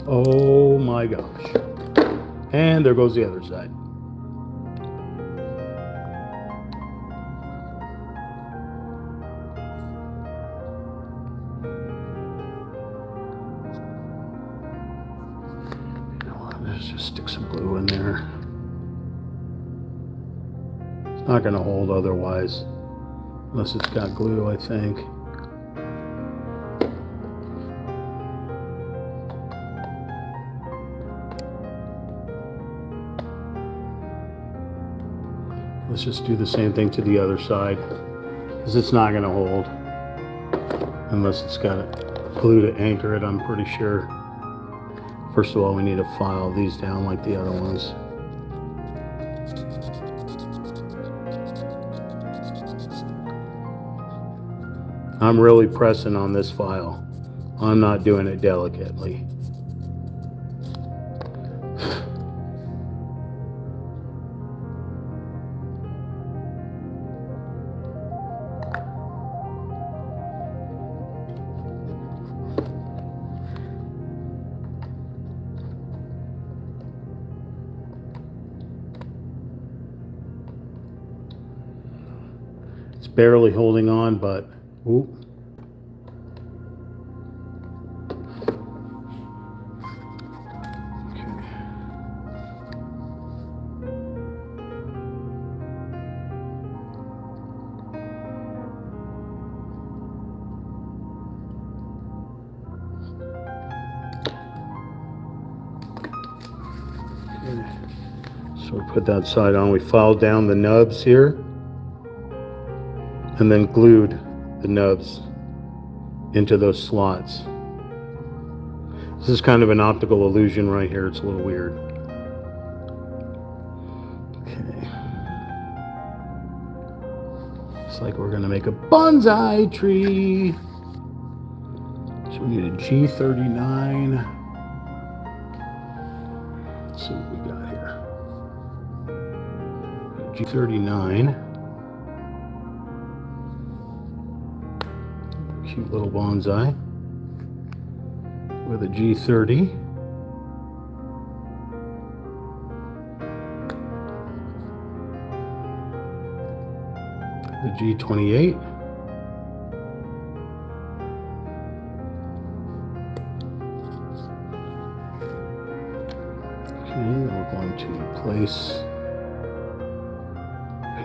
S1: Oh my gosh. And there goes the other side. You know what? Let's just stick some glue in there. Not going to hold otherwise, unless it's got glue, I think. Let's just do the same thing to the other side, because it's not going to hold unless it's got glue to anchor it, I'm pretty sure. First of all, we need to file these down like the other ones. I'm really pressing on this file. I'm not doing it delicately. It's barely holding on, but ooh. So we put that side on. We filed down the nubs here and then glued the nubs into those slots. This is kind of an optical illusion right here. It's a little weird. Okay. It's like we're gonna make a bonsai tree. So we need a G39. Let's see what we got here. G39. Cute little bonsai. With a G30. The G28. Okay, then we're going to place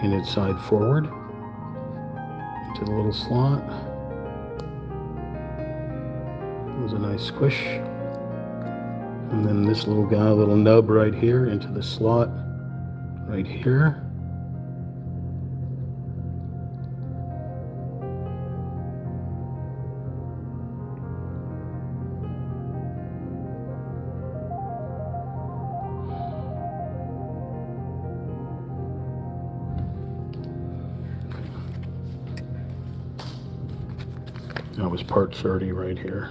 S1: painted side forward into the little slot. A nice squish, and then this little guy, a little nub right here into the slot right here. That was part 30 right here.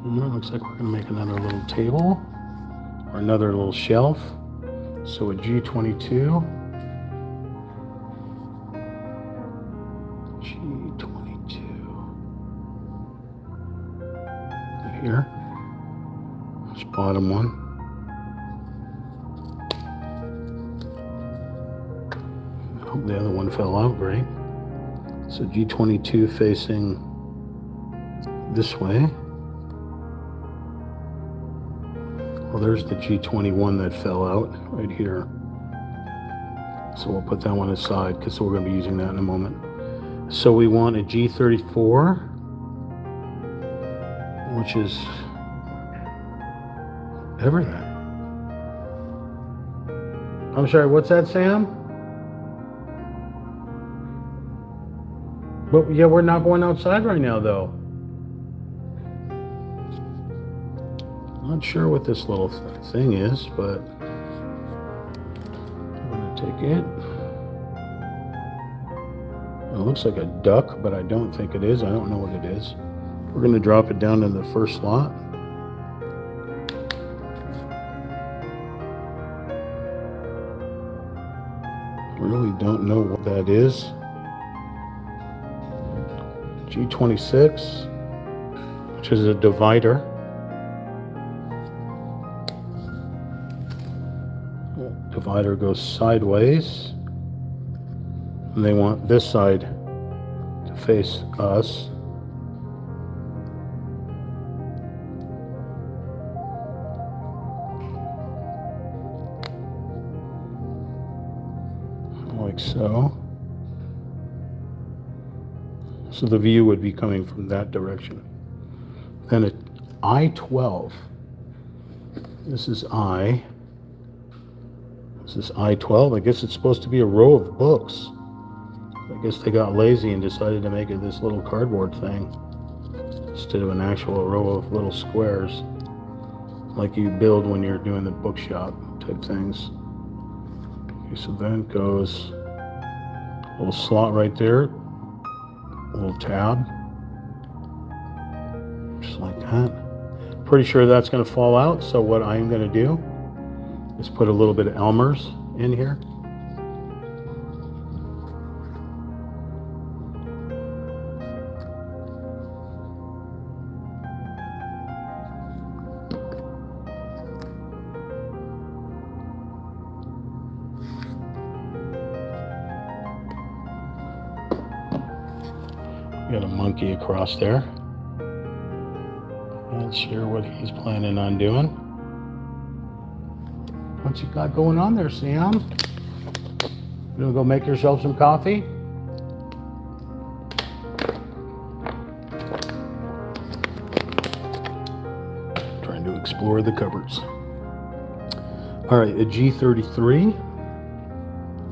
S1: Looks like we're going to make another little table or another little shelf. So a G22. G22. Right here. This bottom one. Oh, the other one fell out, great. So G22 facing this way. Well, there's the G21 that fell out right here. So we'll put that one aside because we're going to be using that in a moment. So we want a G34, which is everything. I'm sorry, what's that, Sam? But yeah, we're not going outside right now, though. Not sure what this little thing is, but I'm going to take it. It looks like a duck, but I don't think it is. I don't know what it is. We're going to drop it down in the first slot. Really don't know what that is. G26, which is a divider. Divider goes sideways, and they want this side to face us. Like so. So the view would be coming from that direction. Then at I-12, this is I. This is I-12. I guess it's supposed to be a row of books. I guess they got lazy and decided to make it this little cardboard thing instead of an actual row of little squares like you build when you're doing the bookshop type things. Okay, so then it goes a little slot right there, a little tab, just like that. Pretty sure that's going to fall out, so what I'm going to do is put a little bit of Elmer's in here. Got a monkey across there. Not sure what he's planning on doing. What you got going on there, Sam? You gonna go make yourself some coffee? explore the cupboards. All right, a G33,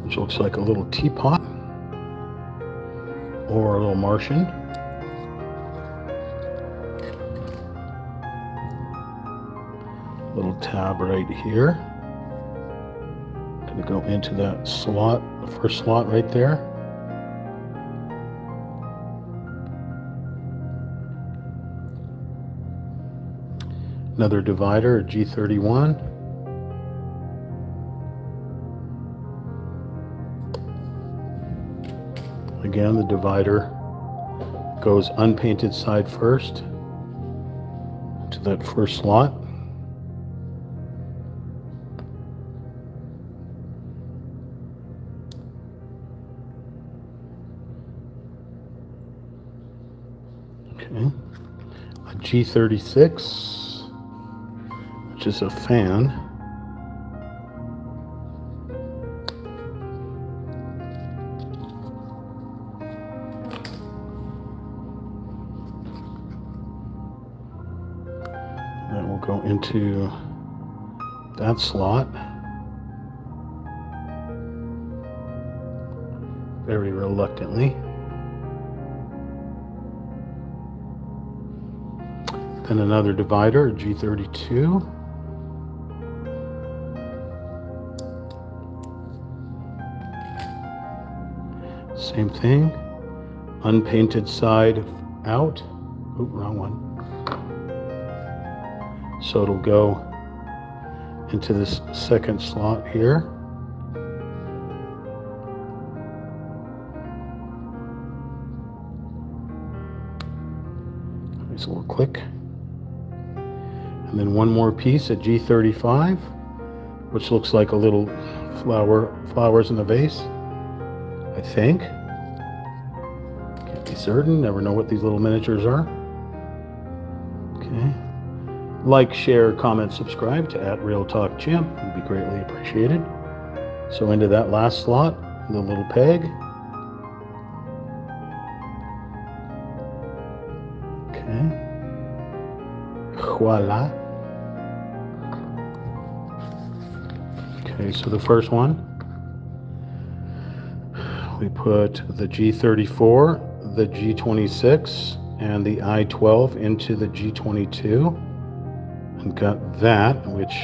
S1: which looks like a little teapot or a little Martian. Little tab right here. Gonna go into that slot, the first slot right there. Another divider, a G31. Again, the divider goes unpainted side first to that first slot. Okay, a G36, which is a fan. That will go into that slot very reluctantly. Then another divider, a G32. Same thing, unpainted side out. Oop, wrong one. So it'll go into this second slot here. Nice little click. And then one more piece, a G35, which looks like a little flowers in a vase, I think. Can't be certain, never know what these little miniatures are. Okay. Like, share, comment, subscribe to @RealTalkChamp would be greatly appreciated. So into that last slot, the little peg. Okay. Voila. Okay, so the first one, we put the G34, the G26, and the I12 into the G22, and got that, which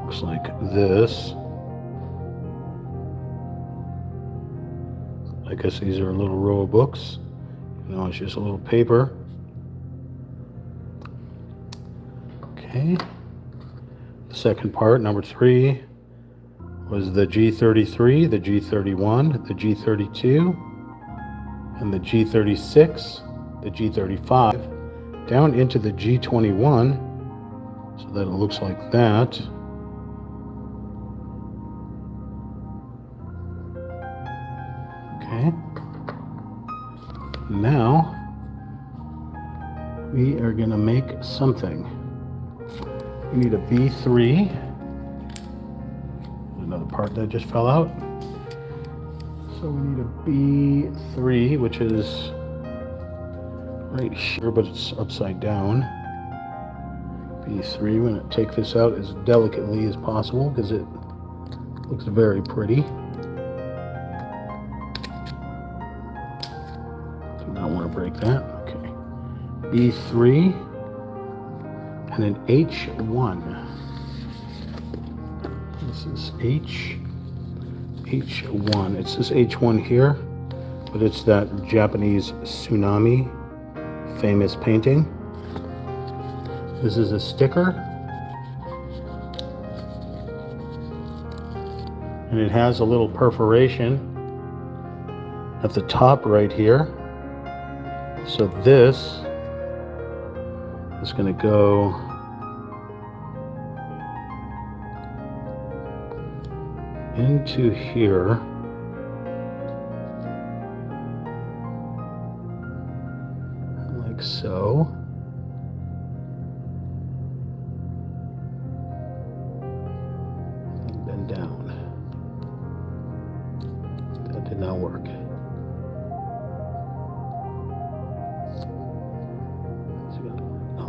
S1: looks like this. I guess these are a little row of books. No, it's just a little paper. Okay. The second part, number 3, was the G33, the G31, the G32, and the G36, the G35, down into the G21, so that it looks like that. Okay. Now, we are going to make something. We need a B3. Another part that just fell out. So we need a B3, which is right here, but it's upside down. B3, we're going to take this out as delicately as possible because it looks very pretty. Do not want to break that. Okay. B3 and an H1. This is H1. It says H1 here, but it's that Japanese tsunami famous painting. This is a sticker, and it has a little perforation at the top right here. So this is going to go into here. Like so. And then down. That did not work.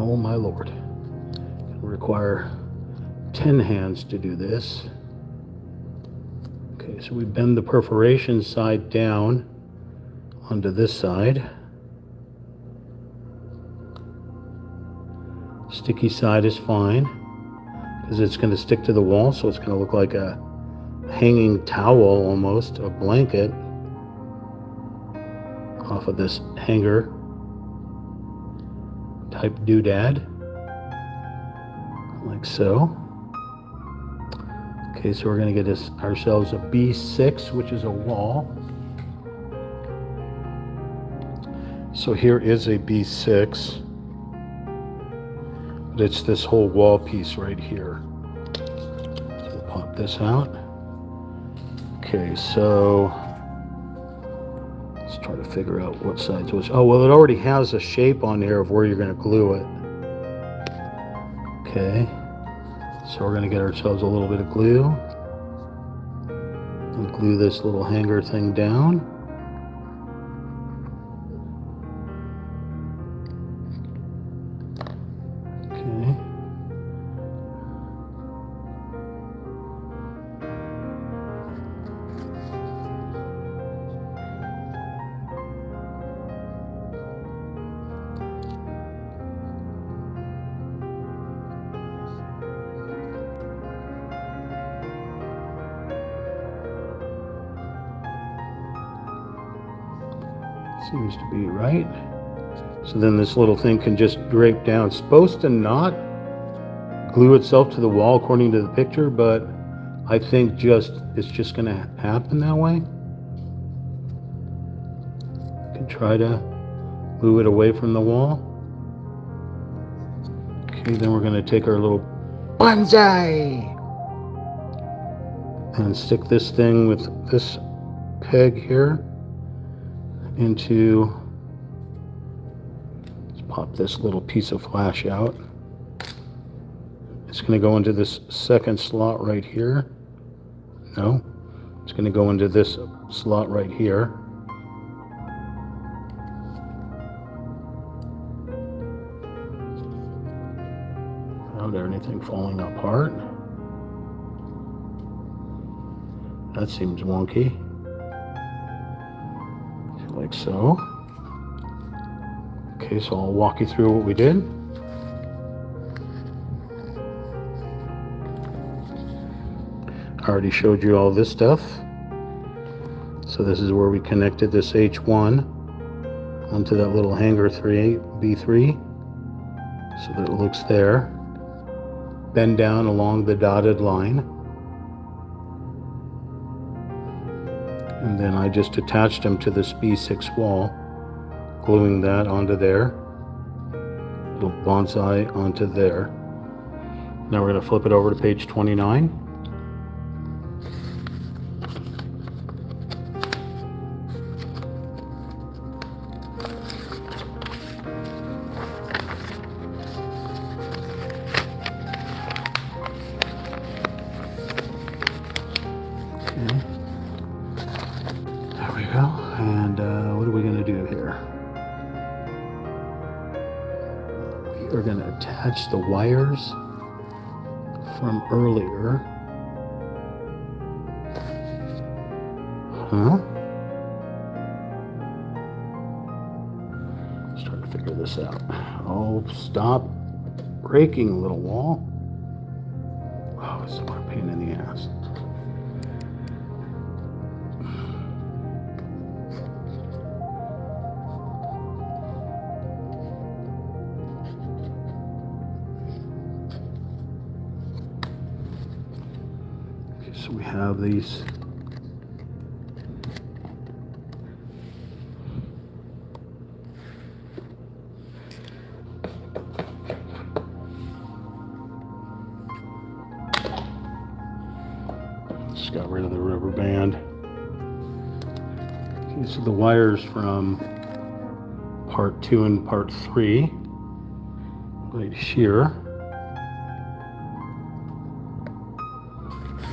S1: Oh my Lord. require 10 hands to do this. Okay, so we bend the perforation side down onto this side. Sticky side is fine because it's going to stick to the wall, so it's going to look like a hanging towel almost, a blanket off of this hanger type doodad, like so. Okay, so we're going to get ourselves a B6, which is a wall. So here is a B6, but it's this whole wall piece right here. So we'll pop this out. Okay, so let's try to figure out what sides which. Oh, well, it already has a shape on here of where you're going to glue it. Okay, so we're going to get ourselves a little bit of glue and glue this little hanger thing down. Okay. Seems to be right. So then this little thing can just drape down. It's supposed to not glue itself to the wall according to the picture, but I think it's just going to happen that way. I can try to move it away from the wall. Okay, then we're going to take our little bonsai and stick this thing with this peg here into, let's pop this little piece of flash out. It's going to go into this second slot right here. No, it's going to go into this slot right here. Without anything falling apart. That seems wonky. Like so. Okay, so I'll walk you through what we did. I already showed you all this stuff. So this is where we connected this H1 onto that little hanger B3 so that it looks there. Bend down along the dotted line. And then I just attached them to this B6 wall, gluing that onto there, little bonsai onto there. Now we're going to flip it over to page 29. Okay. There we go. And what are we going to do here? We are going to attach the wires from earlier. Let's try to figure this out. Oh, stop breaking, little wall. Oh, it's what a pain in the ass. So we have these just got rid of the rubber band. Okay, so the wires from part 2 and part 3 right here.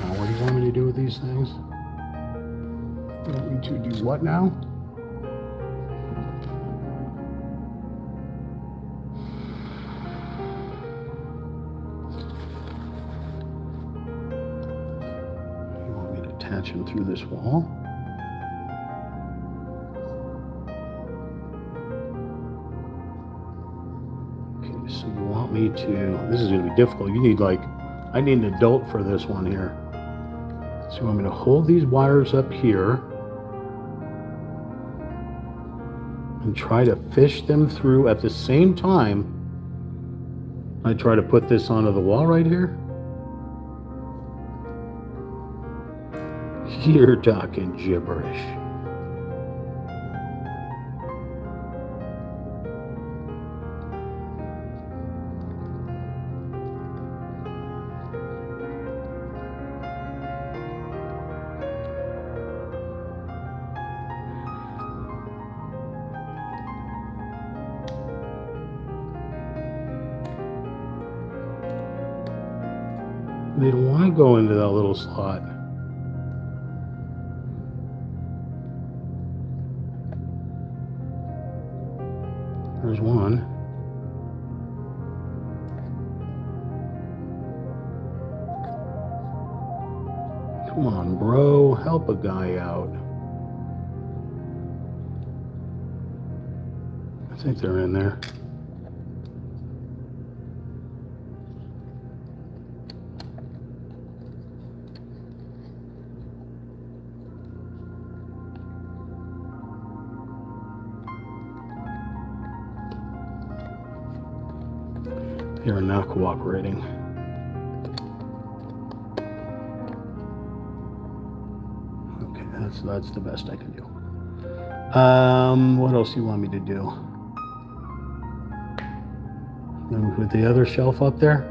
S1: What do you want me to do with these things? You want me to do what now? matching through this wall. Okay, so you want me to, this is going to be difficult. You need like, I need an adult for this one here. So you want me to hold these wires up here and try to fish them through at the same time. I try to put this onto the wall right here. You're talking gibberish. They don't want to go into that little slot. There's one. Come on, bro. Help a guy out. I think they're in there. They are not cooperating. Okay, that's the best I can do. What else do you want me to do? Then we put the other shelf up there.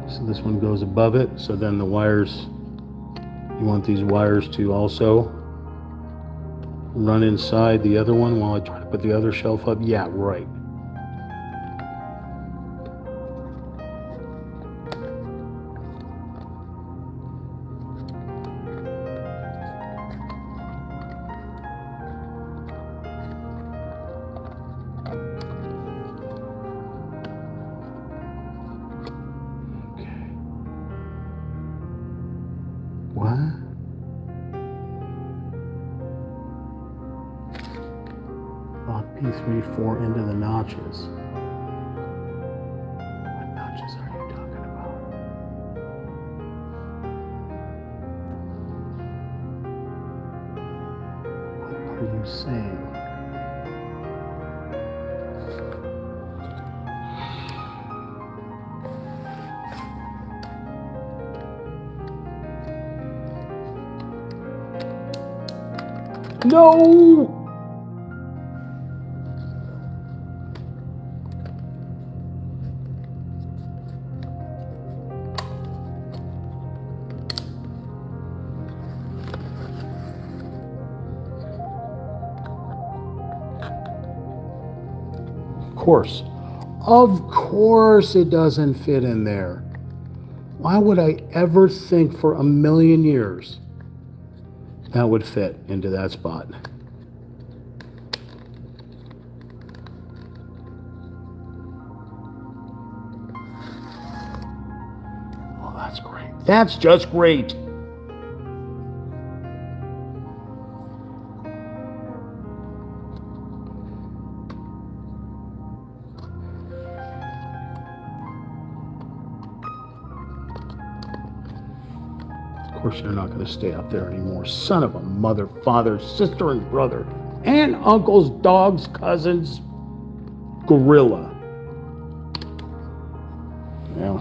S1: So this one goes above it. So then the wires, you want these wires to also run inside the other one while I try to put the other shelf up? Yeah, right. Okay. What? P3-4 into the notches. What notches are you talking about? What are you saying? No! Of course it doesn't fit in there. Why would I ever think for a million years that would fit into that spot? Oh, that's great. That's just great. Of course, they're not going to stay up there anymore. Son of a mother, father, sister, and brother, aunt, uncles, dogs, cousins, gorilla. Yeah.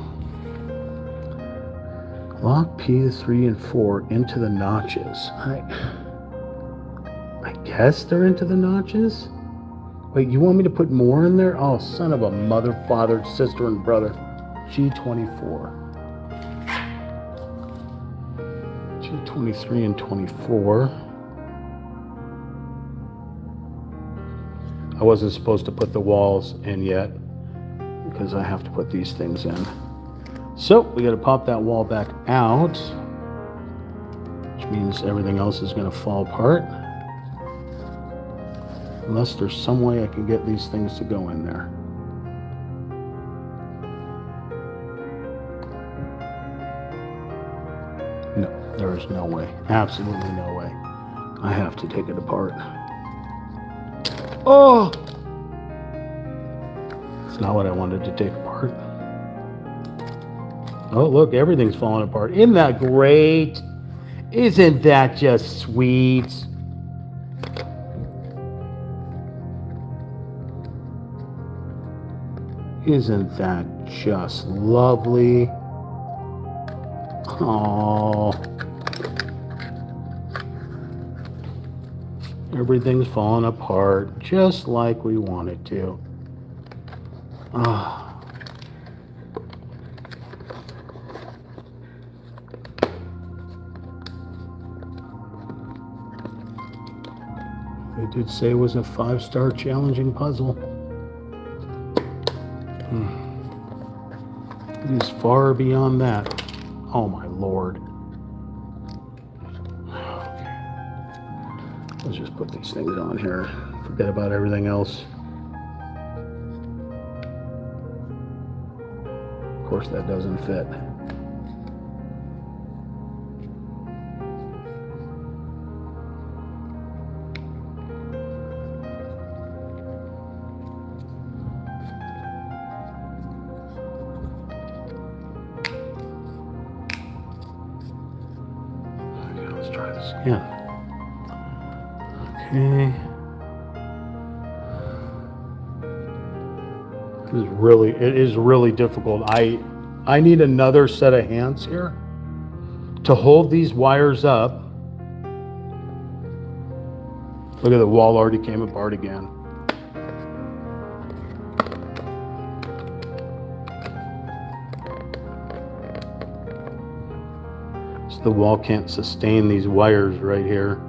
S1: Lock P3 and 4 into the notches. I guess they're into the notches? Wait, you want me to put more in there? Oh, son of a mother, father, sister, and brother. G24. G23 and 24. I wasn't supposed to put the walls in yet because I have to put these things in. So we got to pop that wall back out, which means everything else is going to fall apart. Unless there's some way I can get these things to go in there. There is no way. Absolutely no way. I have to take it apart. Oh! It's not what I wanted to take apart. Oh, look, everything's falling apart. Isn't that great? Isn't that just sweet? Isn't that just lovely? Oh, everything's falling apart just like we want it to. Ah. They did say it was a 5-star challenging puzzle. It is far beyond that. Oh my Lord. Okay. Let's just put these things on here. Forget about everything else. Of course that doesn't fit. Try this again. Okay. It is really difficult. I need another set of hands here to hold these wires up. Look at the wall already came apart again. The wall can't sustain these wires right here.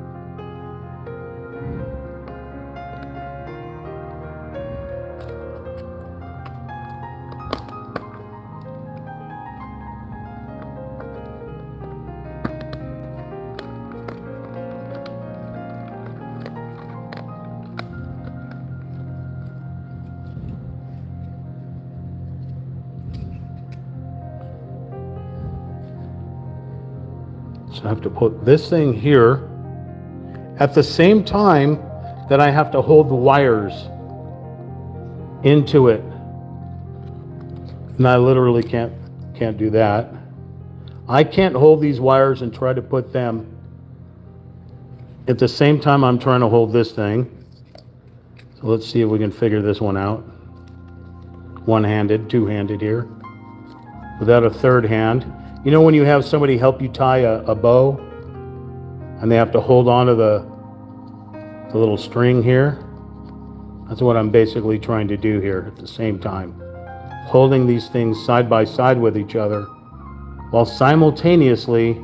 S1: So I have to put this thing here at the same time that I have to hold the wires into it. And I literally can't do that. I can't hold these wires and try to put them at the same time I'm trying to hold this thing. So let's see if we can figure this one out. One-handed, two-handed here. Without a third hand. You know when you have somebody help you tie a bow and they have to hold on to the little string here? That's what I'm basically trying to do here at the same time. Holding these things side by side with each other while simultaneously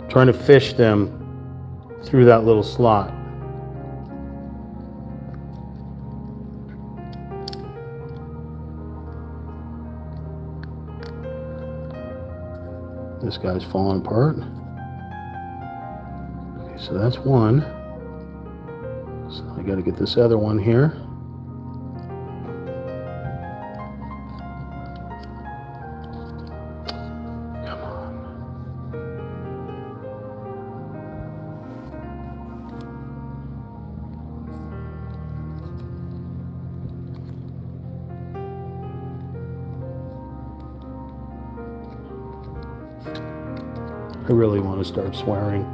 S1: trying to fish them through that little slot. This guy's falling apart. Okay, so that's one. So I got to get this other one here. Come on. I really want to start swearing.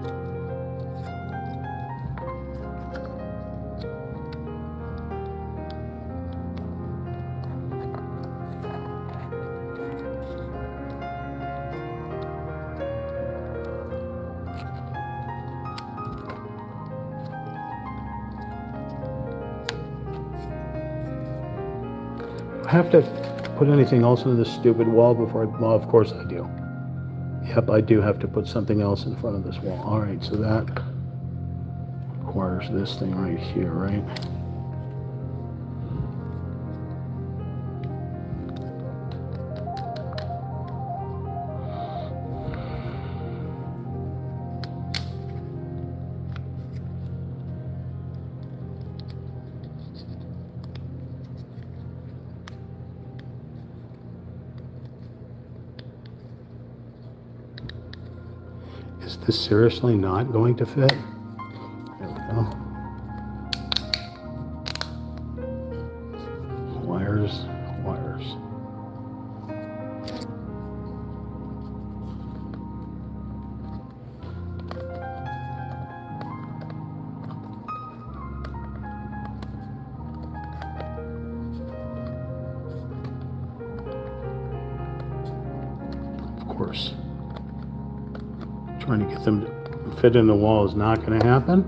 S1: I have to put anything else into this stupid wall before well, of course I do. Yep, I do have to put something else in front of this wall. All right, so that requires this thing right here, right? Is this seriously not going to fit? There we go. Wires, wires. Of course, trying to get them to fit in the wall is not going to happen.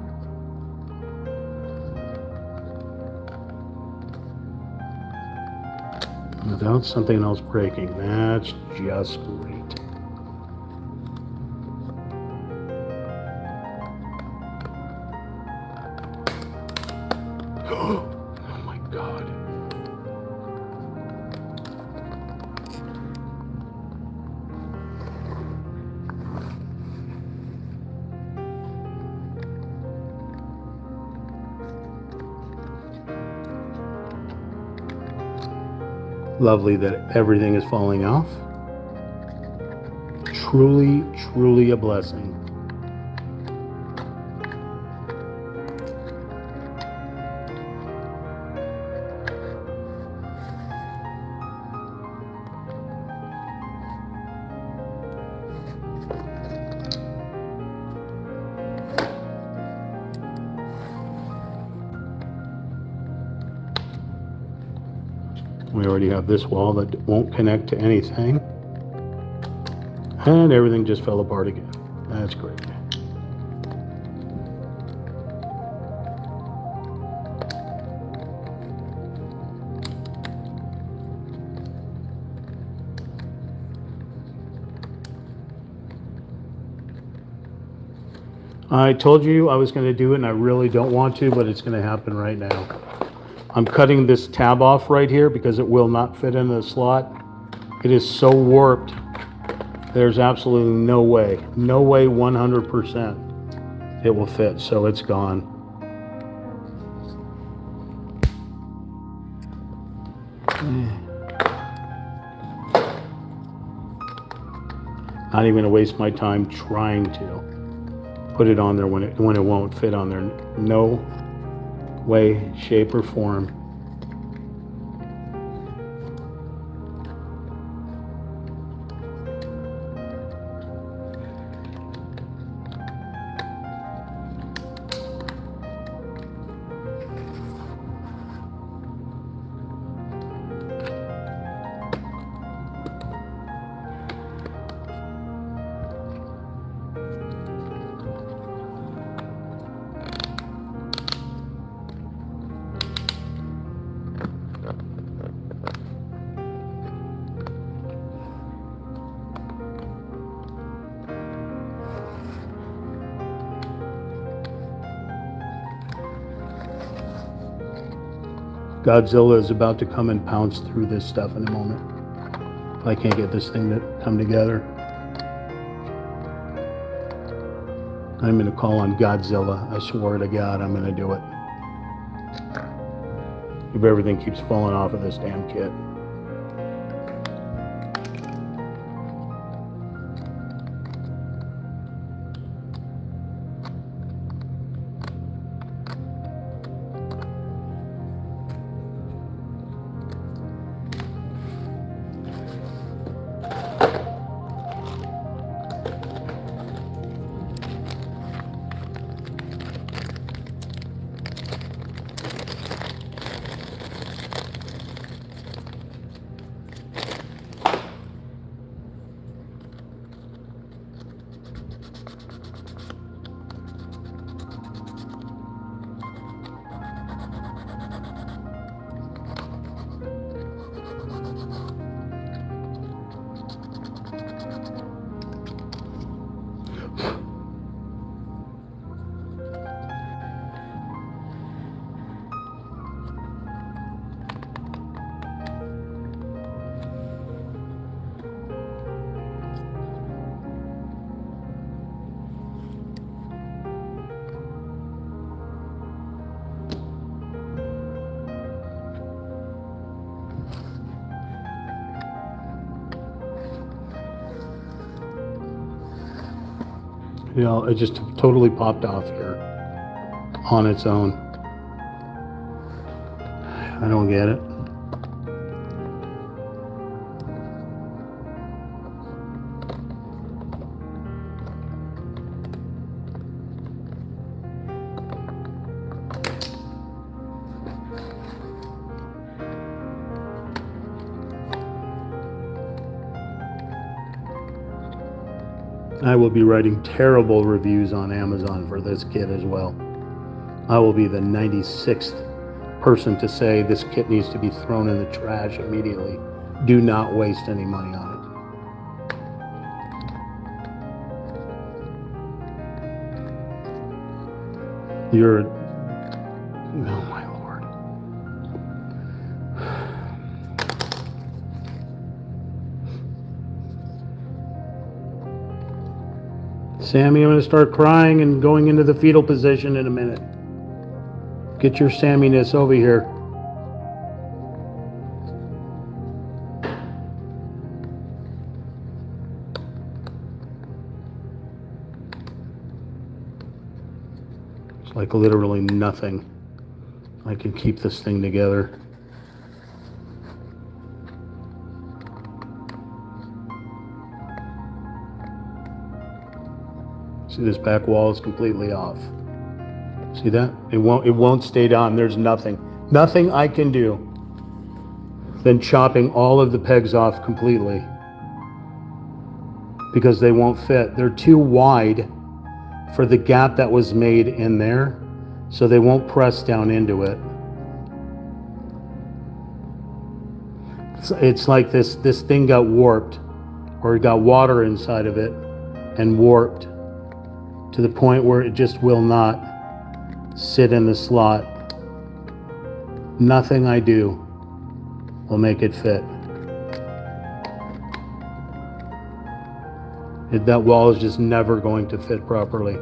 S1: Without something else breaking. That's just great. Oh my God. Lovely that everything is falling off. Truly, truly a blessing. We already have this wall that won't connect to anything. And everything just fell apart again. That's great. I told you I was going to do it, and I really don't want to, but it's going to happen right now. I'm cutting this tab off right here because it will not fit in the slot. It is so warped. There's absolutely no way 100% it will fit, so it's gone. Not even gonna waste my time trying to put it on there when it won't fit on there. No way, shape, or form. Godzilla is about to come and pounce through this stuff in a moment. If I can't get this thing to come together, I'm going to call on Godzilla. I swear to God, I'm going to do it. If everything keeps falling off of this damn kit. You know, it just totally popped off here on its own. I don't get it. I will be writing terrible reviews on Amazon for this kit as well. I will be the 96th person to say this kit needs to be thrown in the trash immediately. Do not waste any money on it. You're, oh my Lord. Sammy, I'm going to start crying and going into the fetal position in a minute. Get your Samminess over here. It's like literally nothing. I can keep this thing together. See, this back wall is completely off. See that? It won't stay down. There's nothing I can do than chopping all of the pegs off completely because they won't fit. They're too wide for the gap that was made in there, so they won't press down into it. It's like this thing got warped, or it got water inside of it and warped to the point where it just will not sit in the slot. Nothing I do will make it fit. That wall is just never going to fit properly.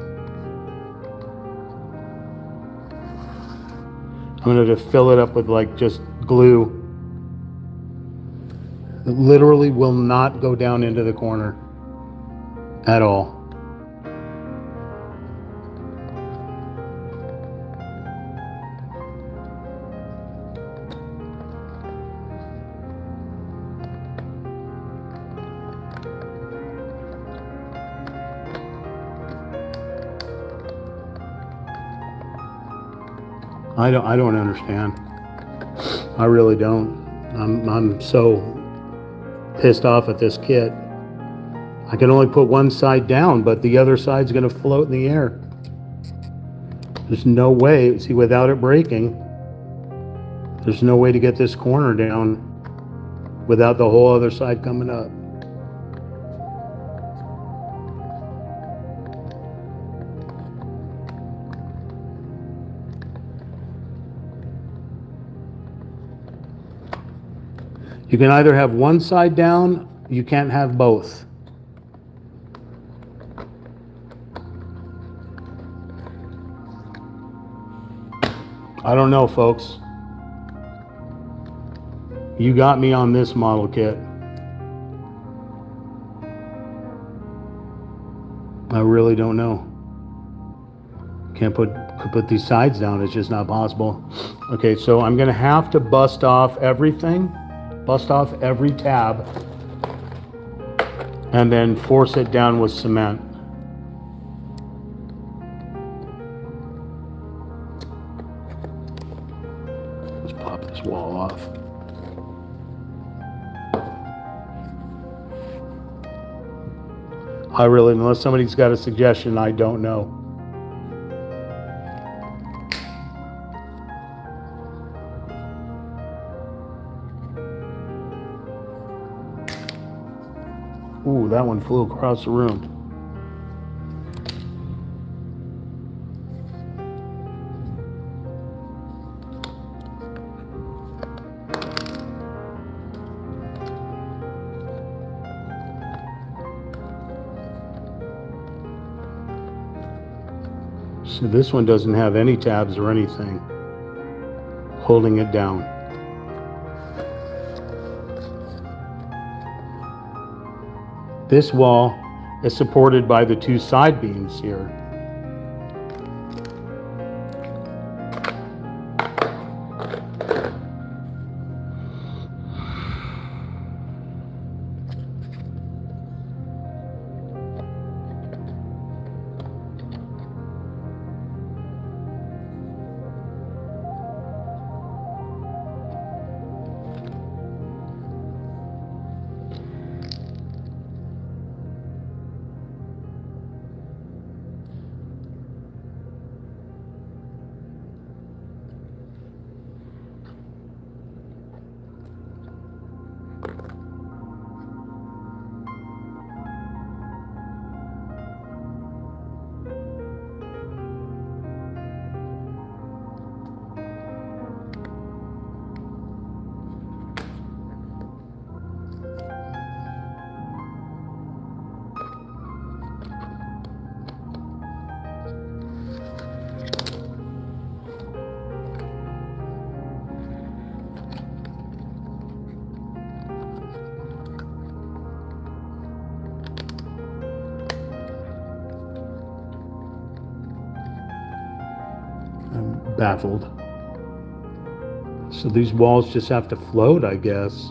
S1: I'm going to fill it up with like just glue. It literally will not go down into the corner at all. I don't understand. I really don't. I'm so pissed off at this kit. I can only put one side down, but the other side's going to float in the air. There's no way. See, without it breaking, there's no way to get this corner down without the whole other side coming up. You can either have one side down, you can't have both. I don't know, folks. You got me on this model kit. I really don't know. Can't put these sides down, it's just not possible. Okay, so I'm gonna have to bust off everything. Bust off every tab and then force it down with cement. Let's pop this wall off. I really, unless somebody's got a suggestion, I don't know. Ooh, that one flew across the room. So this one doesn't have any tabs or anything holding it down. This wall is supported by the two side beams here. I'm baffled. So these walls just have to float, I guess.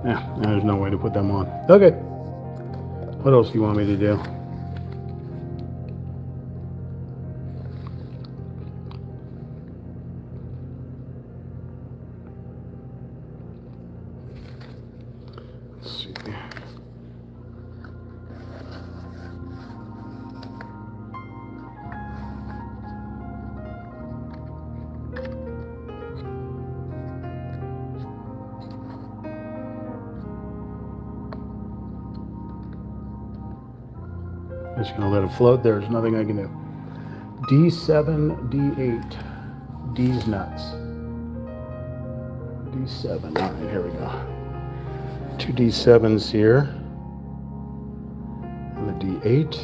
S1: Yeah, there's no way to put them on. Okay. What else do you want me to do? Let's see. Just gonna let it float. There's nothing I can do. D7, D8. D's nuts. D7. All right, here we go. Two D7s here. And the D8.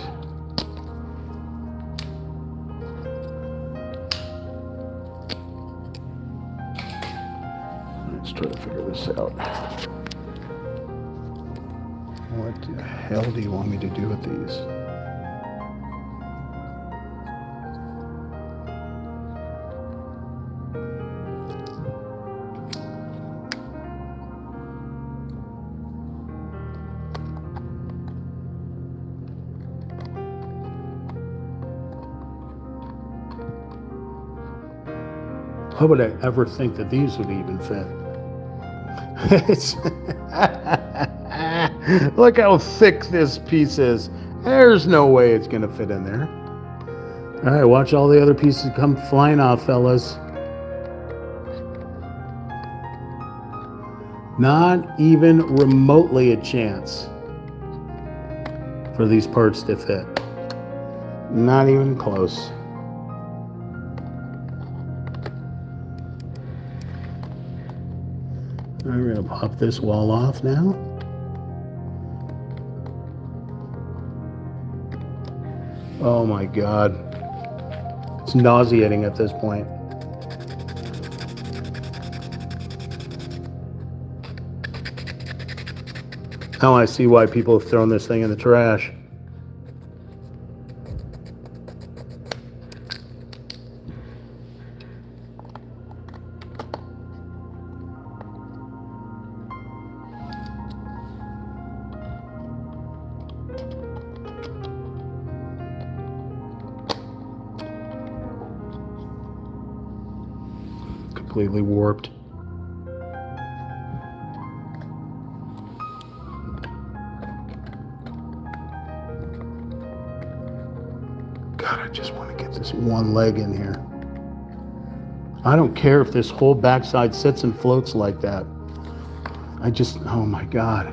S1: Let's try to figure this out. What the hell do you want me to do with these? How would I ever think that these would even fit? It's look how thick this piece is. There's no way it's gonna fit in there. All right, watch all the other pieces come flying off, fellas. Not even remotely a chance for these parts to fit. Not even close. I'm going to pop this wall off now. Oh my God. It's nauseating at this point. Now I see why people have thrown this thing in the trash. completely warped. God, I just want to get this one leg in here. I don't care if this whole backside sits and floats like that. Oh my God.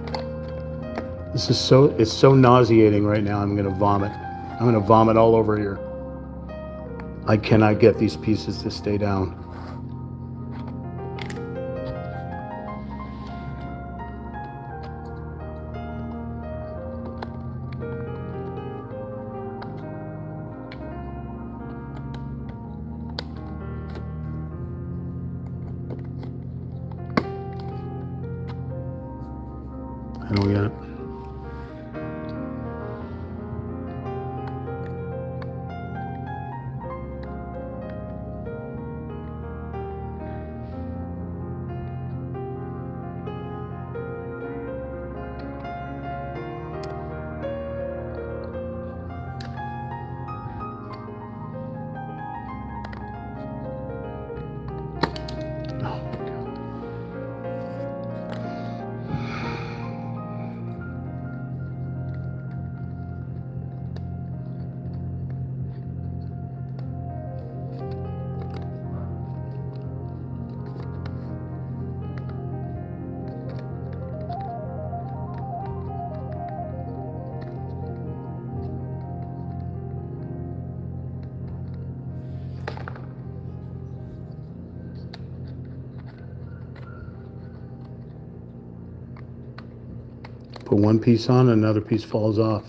S1: This is it's so nauseating right now. I'm gonna vomit. I'm gonna vomit all over here. I cannot get these pieces to stay down. I don't get it. Put one piece on, another piece falls off.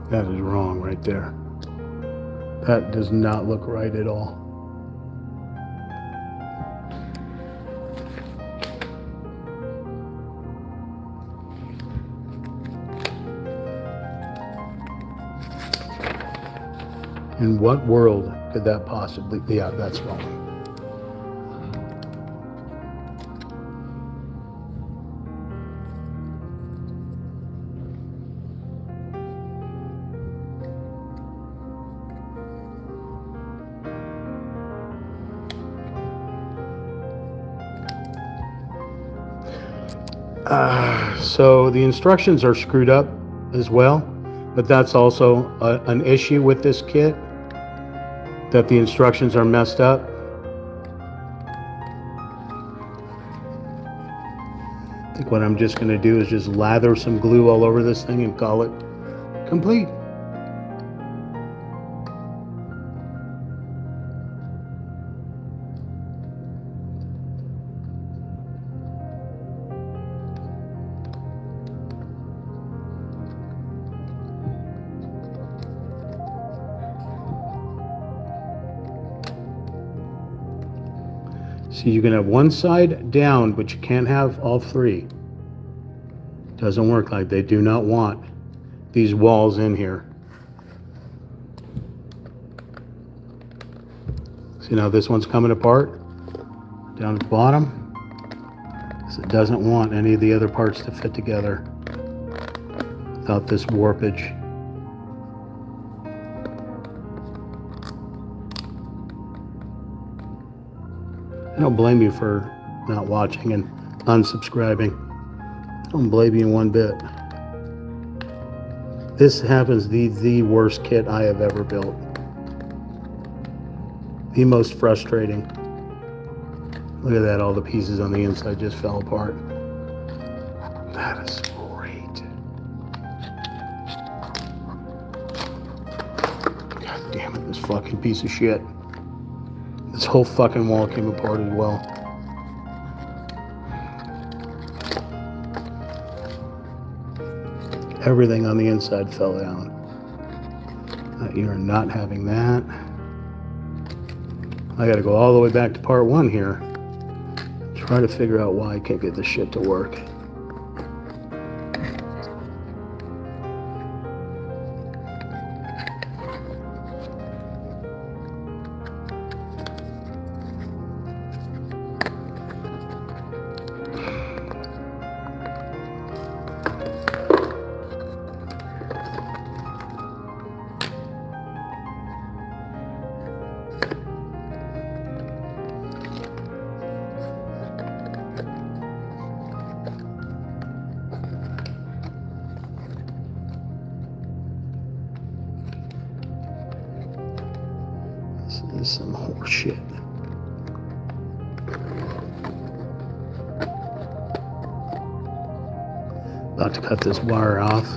S1: That is wrong right there. That does not look right at all. In what world could that possibly be? Yeah, that's wrong. So the instructions are screwed up as well, but that's also an issue with this kit, that the instructions are messed up. I think what I'm just going to do is just lather some glue all over this thing and call it complete. So you can have one side down, but you can't have all three. Doesn't work like they do not want these walls in here. See now this one's coming apart down at the bottom. So it doesn't want any of the other parts to fit together without this warpage. I don't blame you for not watching and unsubscribing. I don't blame you one bit. This happens the worst kit I have ever built. The most frustrating. Look at that, all the pieces on the inside just fell apart. That is great. God damn it, this fucking piece of shit. This whole fucking wall came apart as well. Everything on the inside fell down. You are not having that. I gotta go all the way back to part 1 here. Try to figure out why I can't get this shit to work. This is some horse shit. About to cut this wire off.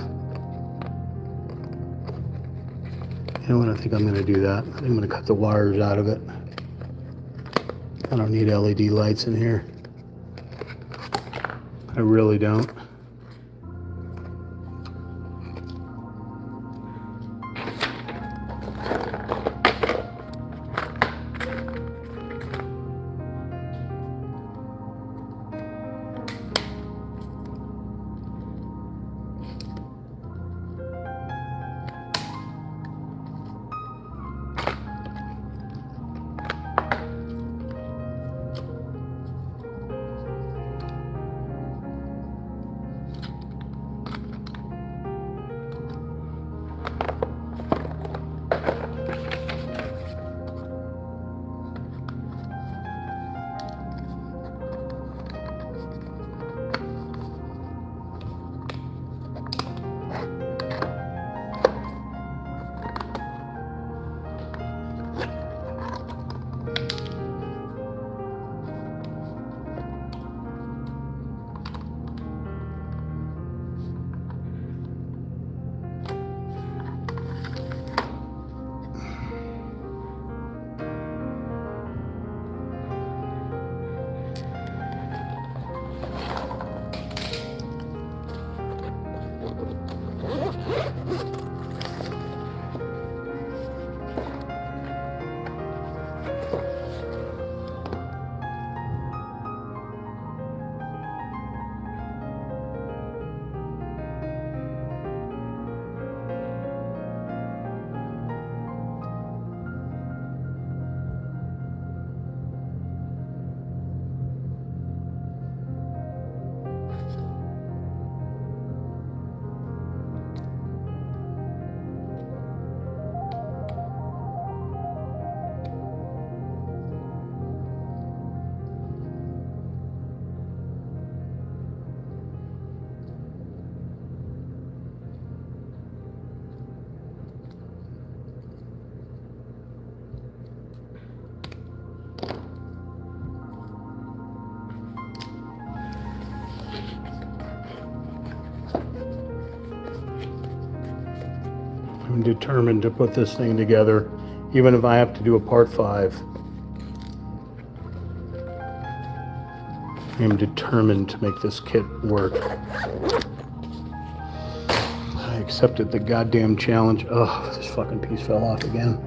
S1: You know what? I think I'm going to do that. I think I'm going to cut the wires out of it. I don't need LED lights in here. I really don't. I'm determined to put this thing together, even if I have to do a part 5. I'm determined to make this kit work. I accepted the goddamn challenge. Oh, this fucking piece fell off again.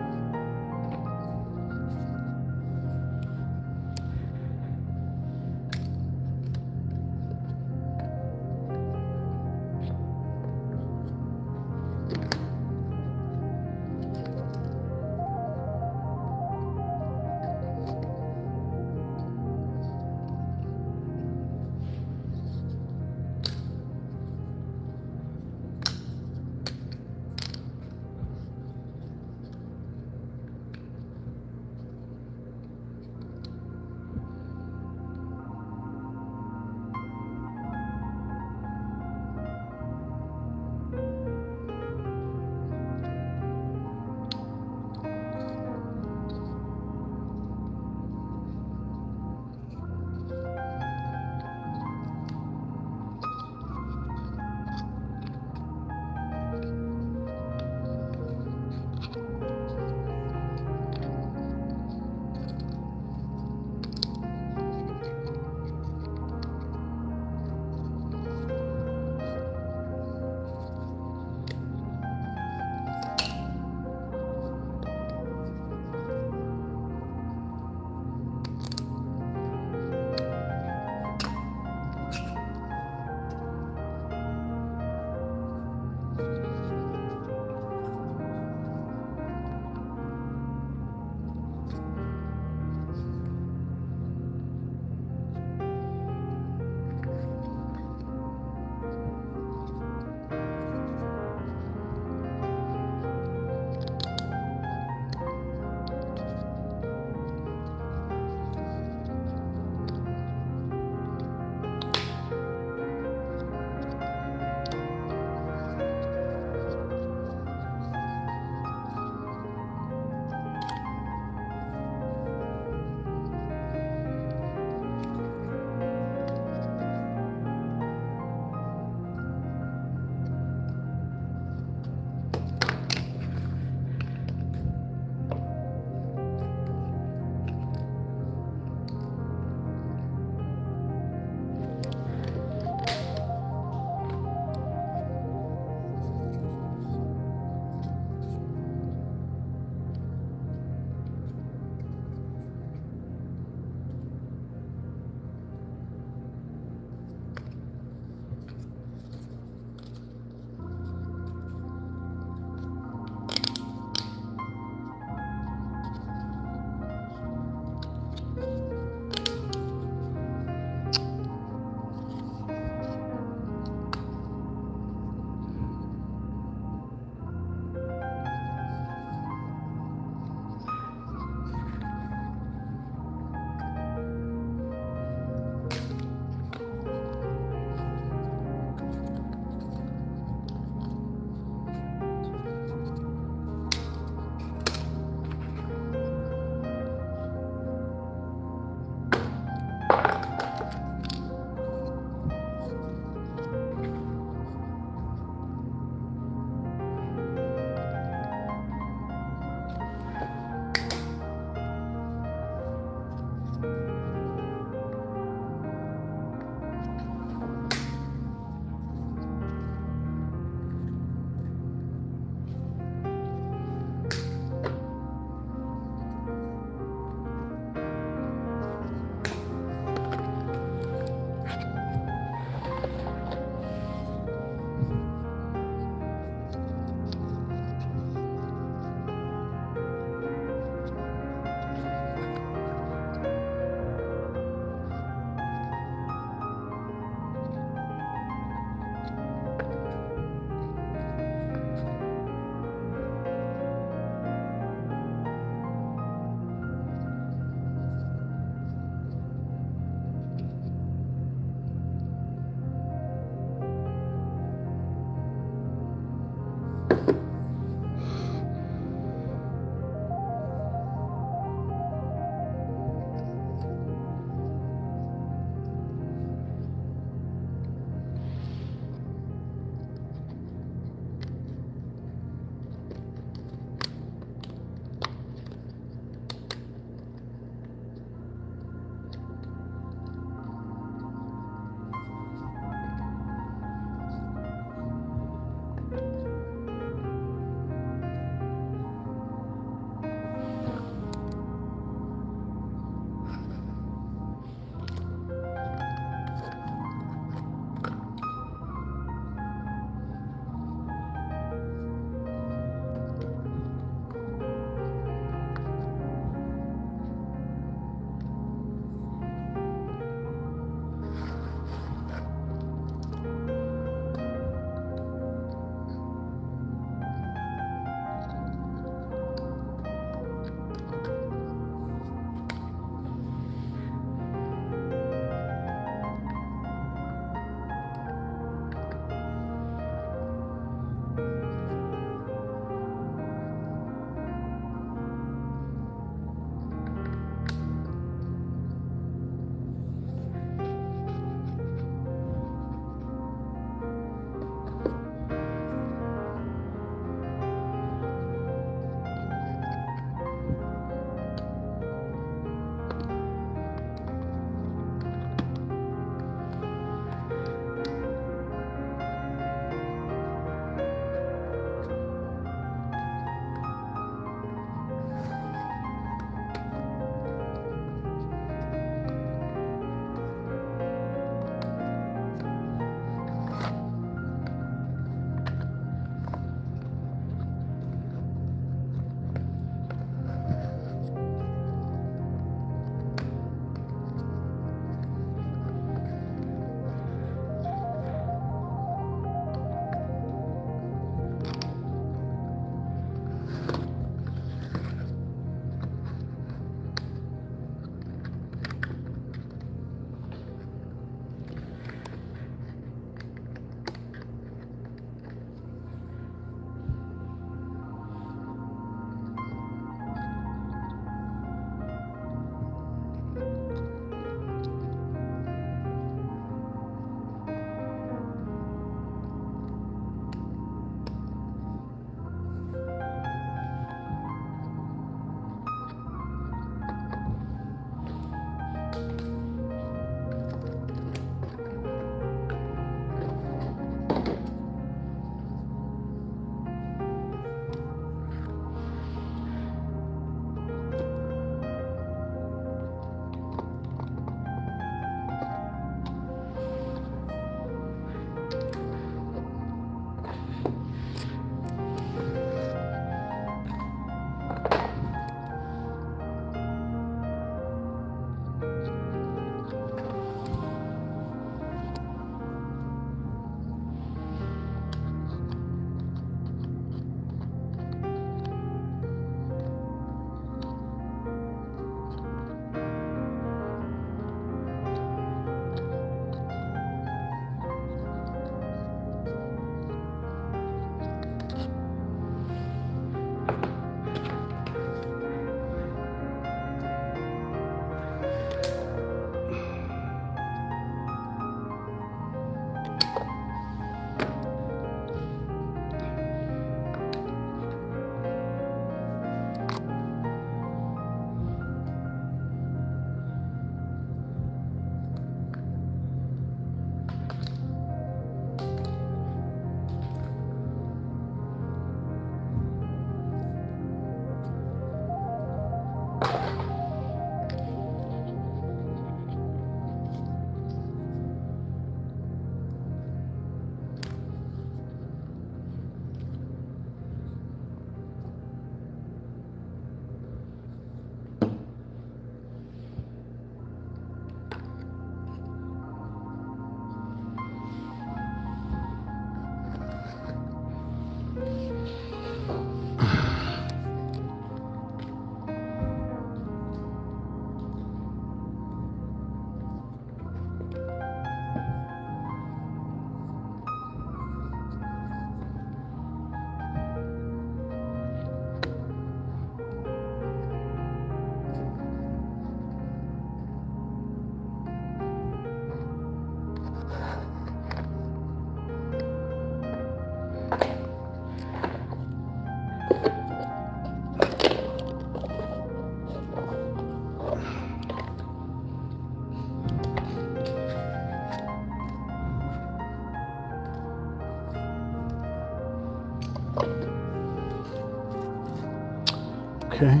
S1: Okay.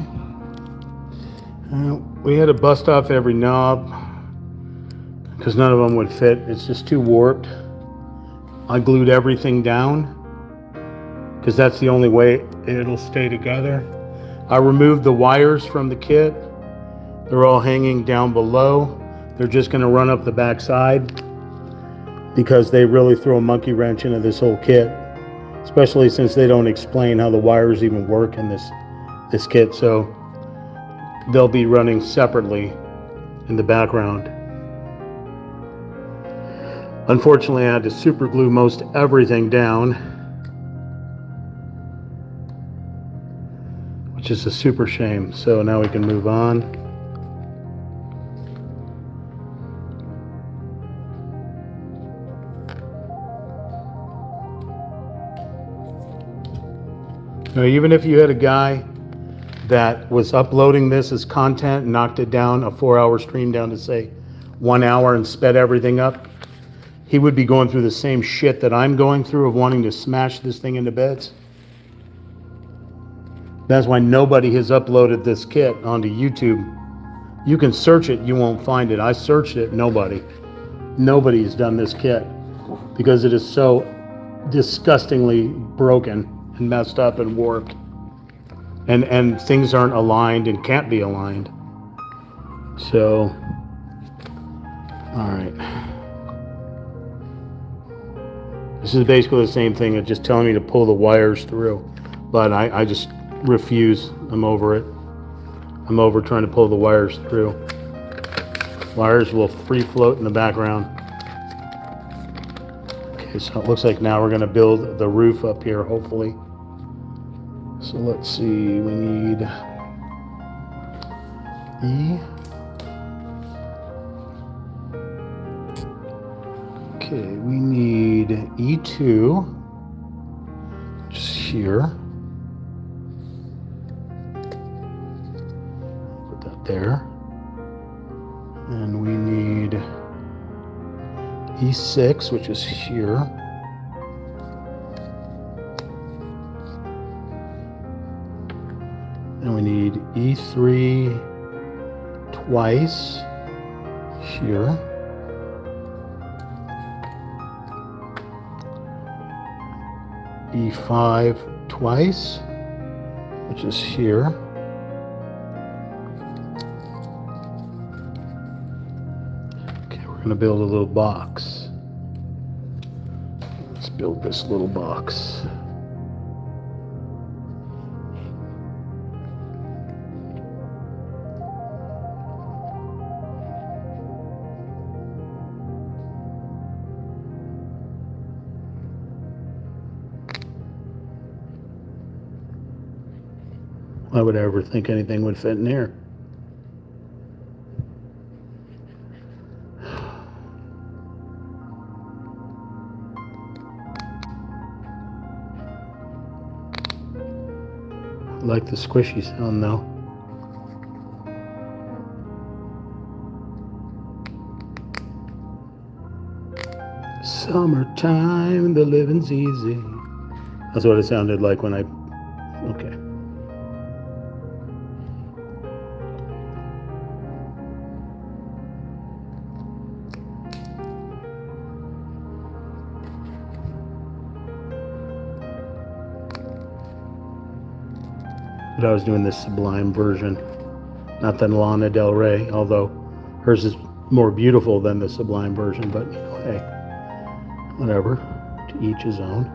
S1: We had to bust off every knob because none of them would fit. It's just too warped. I glued everything down because that's the only way it'll stay together. I removed the wires from the kit. They're all hanging down below. They're just going to run up the back side because they really throw a monkey wrench into this whole kit, especially since they don't explain how the wires even work in this kit. So they'll be running separately in the background. Unfortunately, I had to super glue most everything down, which is a super shame. So now we can move on. Now, even if you had a guy that was uploading this as content and knocked it down, a 4-hour stream down to say 1 hour and sped everything up, he would be going through the same shit that I'm going through of wanting to smash this thing into bits. That's why nobody has uploaded this kit onto YouTube. You can search it, you won't find it. I searched it, nobody. Nobody has done this kit because it is so disgustingly broken and messed up and warped. And things aren't aligned and can't be aligned. So, all right. This is basically the same thing. It's just telling me to pull the wires through. But I just refuse. I'm over it. I'm over trying to pull the wires through. Wires will free float in the background. Okay, so it looks like now we're going to build the roof up here, hopefully. So let's see, we need E. Okay, we need E2, just here. Put that there. And we need E6, which is here. And we need E3 twice here. E5 twice, which is here. Okay, we're going to build a little box. Let's build this little box. Why would I ever think anything would fit in here? I like the squishy sound though. Summertime, the living's easy. That's what it sounded like when I... Okay. But I was doing this Sublime version, not the Lana Del Rey, although hers is more beautiful than the Sublime version, but you know, hey, whatever, to each his own.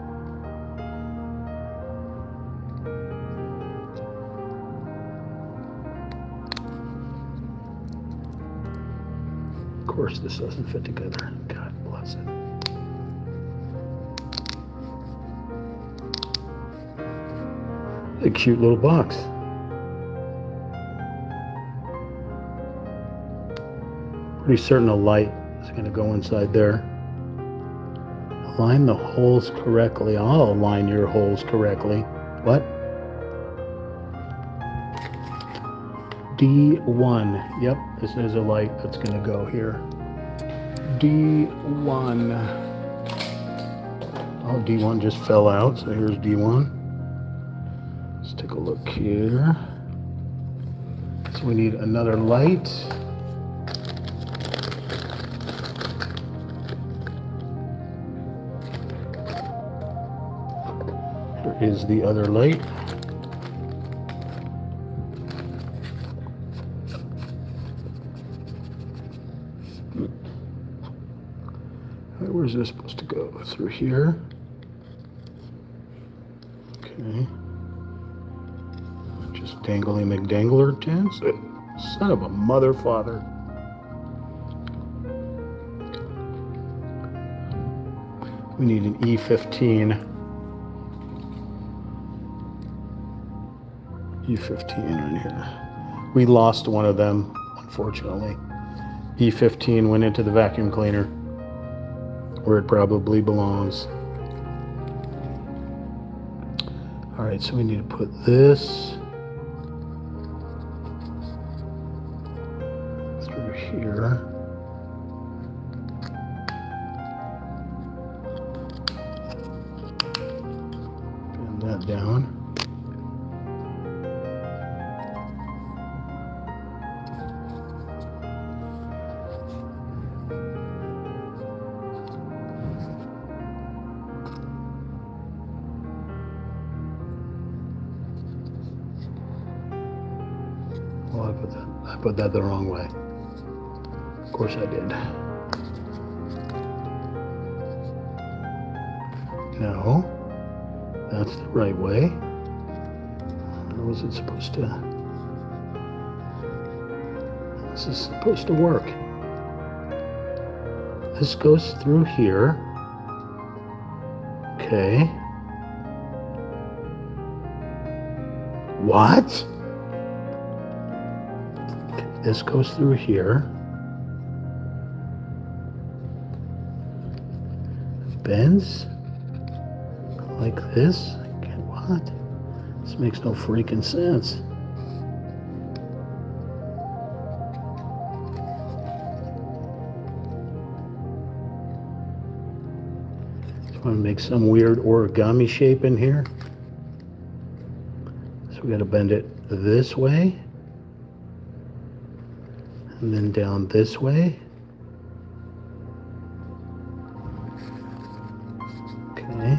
S1: Of course this doesn't fit together, God bless it. A cute little box. Pretty certain a light is going to go inside there. Align the holes correctly. I'll align your holes correctly. What? D1. Yep, this is a light that's going to go here. D1. Oh, D1 just fell out, so here's D1. a look here. So we need another light. Here is the other light. Where's this supposed to go? Through here? Okay. Just dangly McDangler tents. Son of a mother father. We need an E15. E15 in here. We lost one of them, unfortunately. E15 went into the vacuum cleaner, where it probably belongs. All right, so we need to put this through here. Bend that down. Well, I put that the wrong way. Of course I did. No, that's the right way. How was it supposed to? This is supposed to work. This goes through here. Okay. What? This goes through here. Bends like this. What? This makes no freaking sense. Just want to make some weird origami shape in here. So we got to bend it this way. And then down this way. Okay.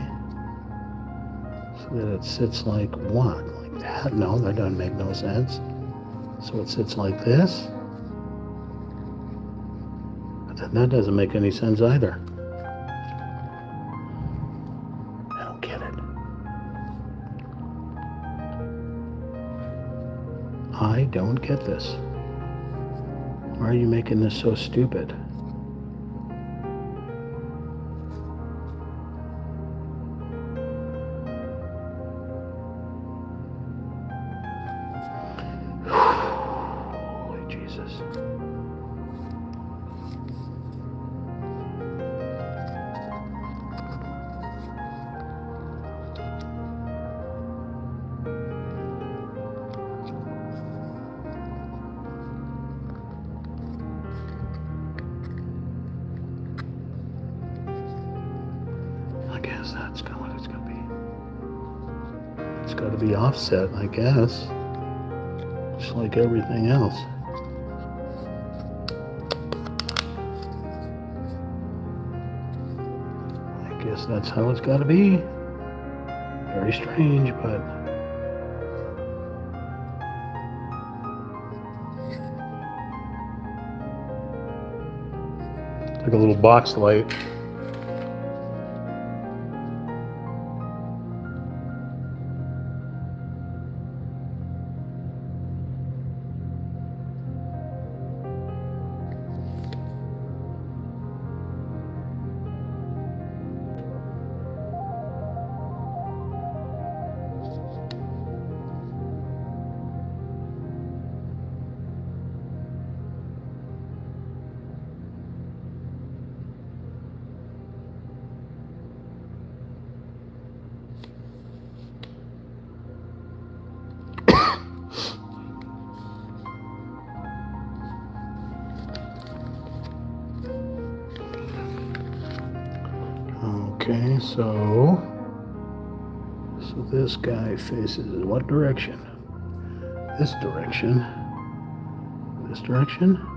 S1: So that it sits like what? Like that? No, that doesn't make no sense. So it sits like this. But then that doesn't make any sense either. I don't get it. I don't get this. Why are you making this so stupid? Holy Jesus. I guess that's what it's going to be. It's got to be offset, I guess. Just like everything else. I guess that's how it's got to be. Very strange, but... like a little box light. Okay, so So this guy faces what direction? This direction. This direction.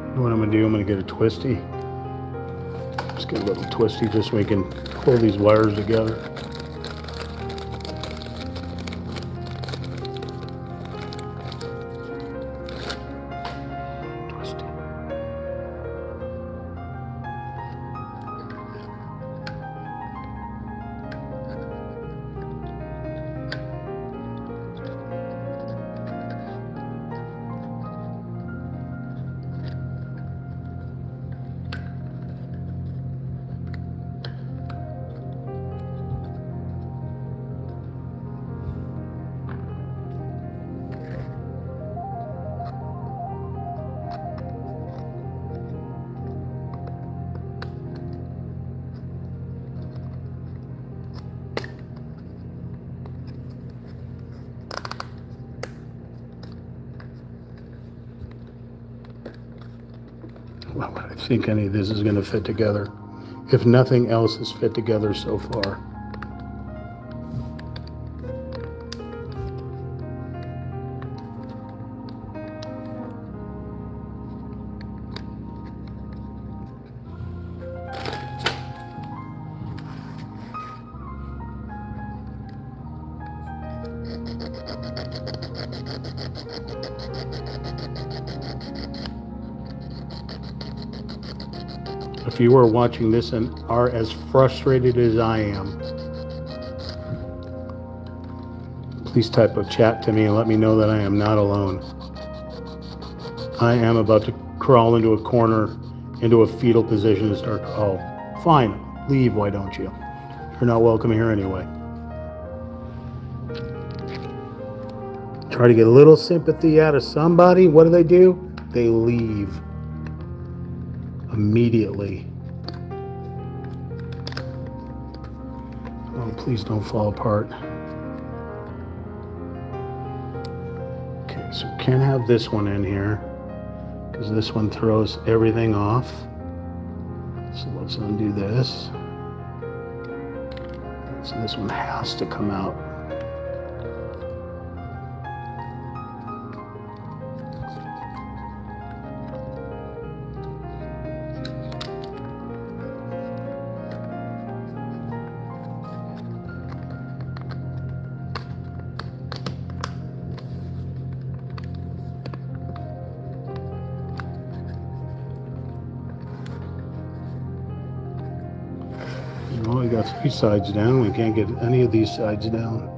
S1: You know what I'm going to do? I'm going to get a twisty. Just get a little twisty just so we can pull these wires together. Twisty. Well, I think any of this is going to fit together. If nothing else has fit together so far. If you are watching this and are as frustrated as I am, please type a chat to me and let me know that I am not alone. I am about to crawl into a corner, into a fetal position and start, oh, fine, leave, why don't you? You're not welcome here anyway. Try to get a little sympathy out of somebody. What do? They leave immediately. Oh, please don't fall apart. Okay, so we can't have this one in here because this one throws everything off. So let's undo this. So this one has to come out. Well, we got 3 sides down. We can't get any of these sides down.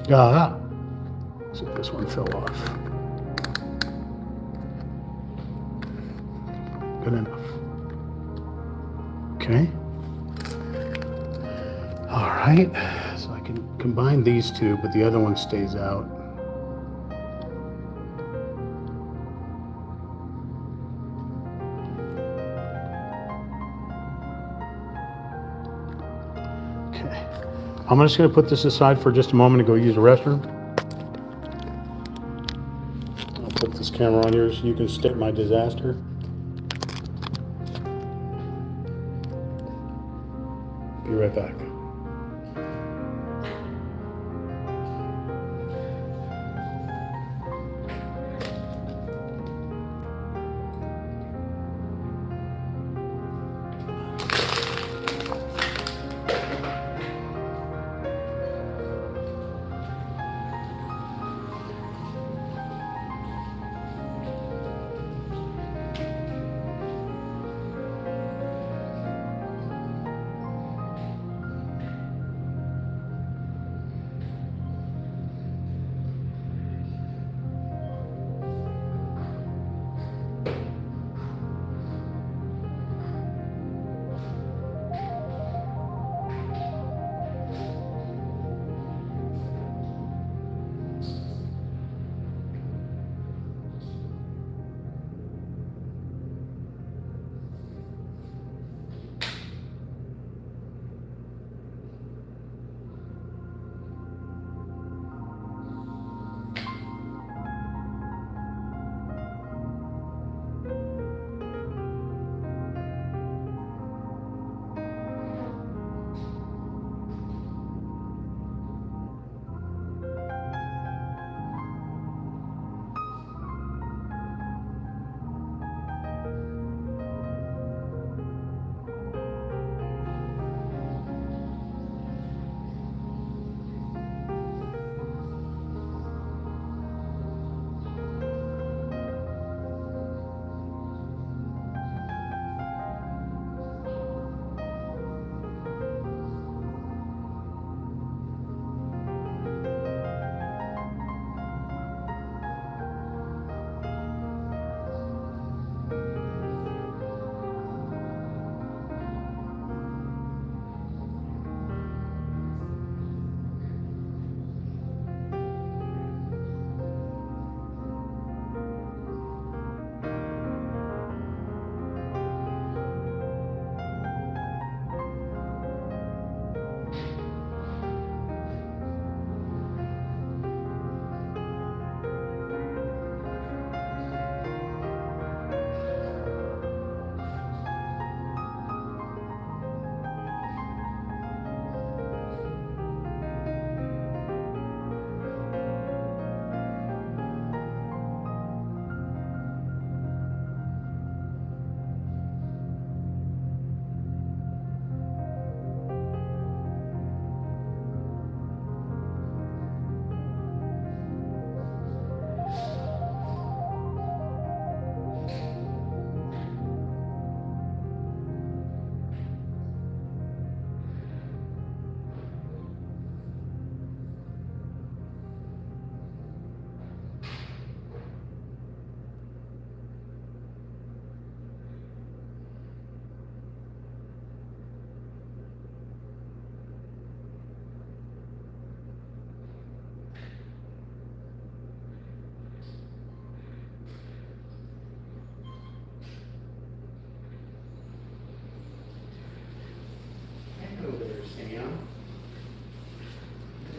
S1: Ah, so this one fell off. Good enough. Okay. All right, so I can combine these two, but the other one stays out. Okay. I'm just going to put this aside for just a moment and go use the restroom. Put this camera on yours so you can stare at my disaster. Be right back.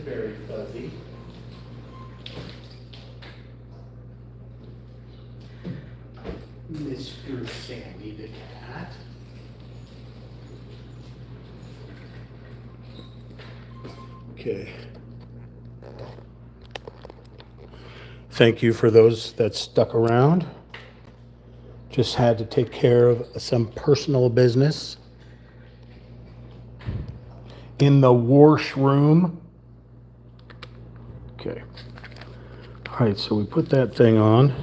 S1: Very fuzzy. Mr. Sandy the cat. Okay. Thank you for those that stuck around. Just had to take care of some personal business in the washroom. Okay. All right, so we put that thing on.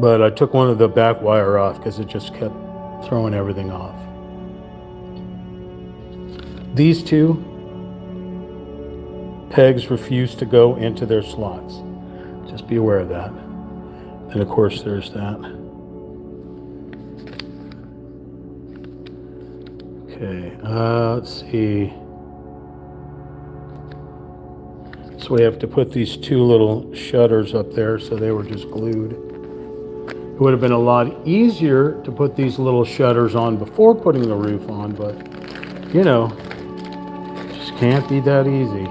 S1: But I took one of the back wire off because it just kept throwing everything off. These two pegs refuse to go into their slots. Just be aware of that. And of course there's that. Okay, let's see. So we have to put these two little shutters up there, so they were just glued. It would have been a lot easier to put these little shutters on before putting the roof on, but you know, just can't be that easy.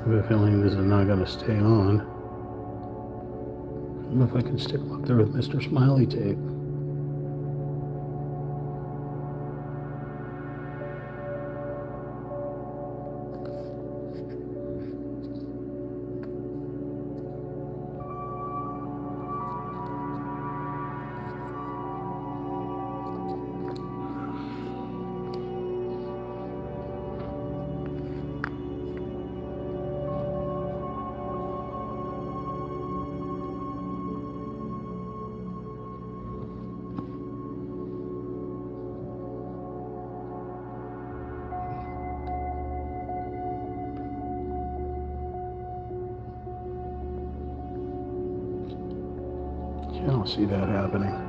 S1: I have a feeling this is not going to stay on. I don't know if I can stick them up there with Mr. Smiley tape. I don't see that happening.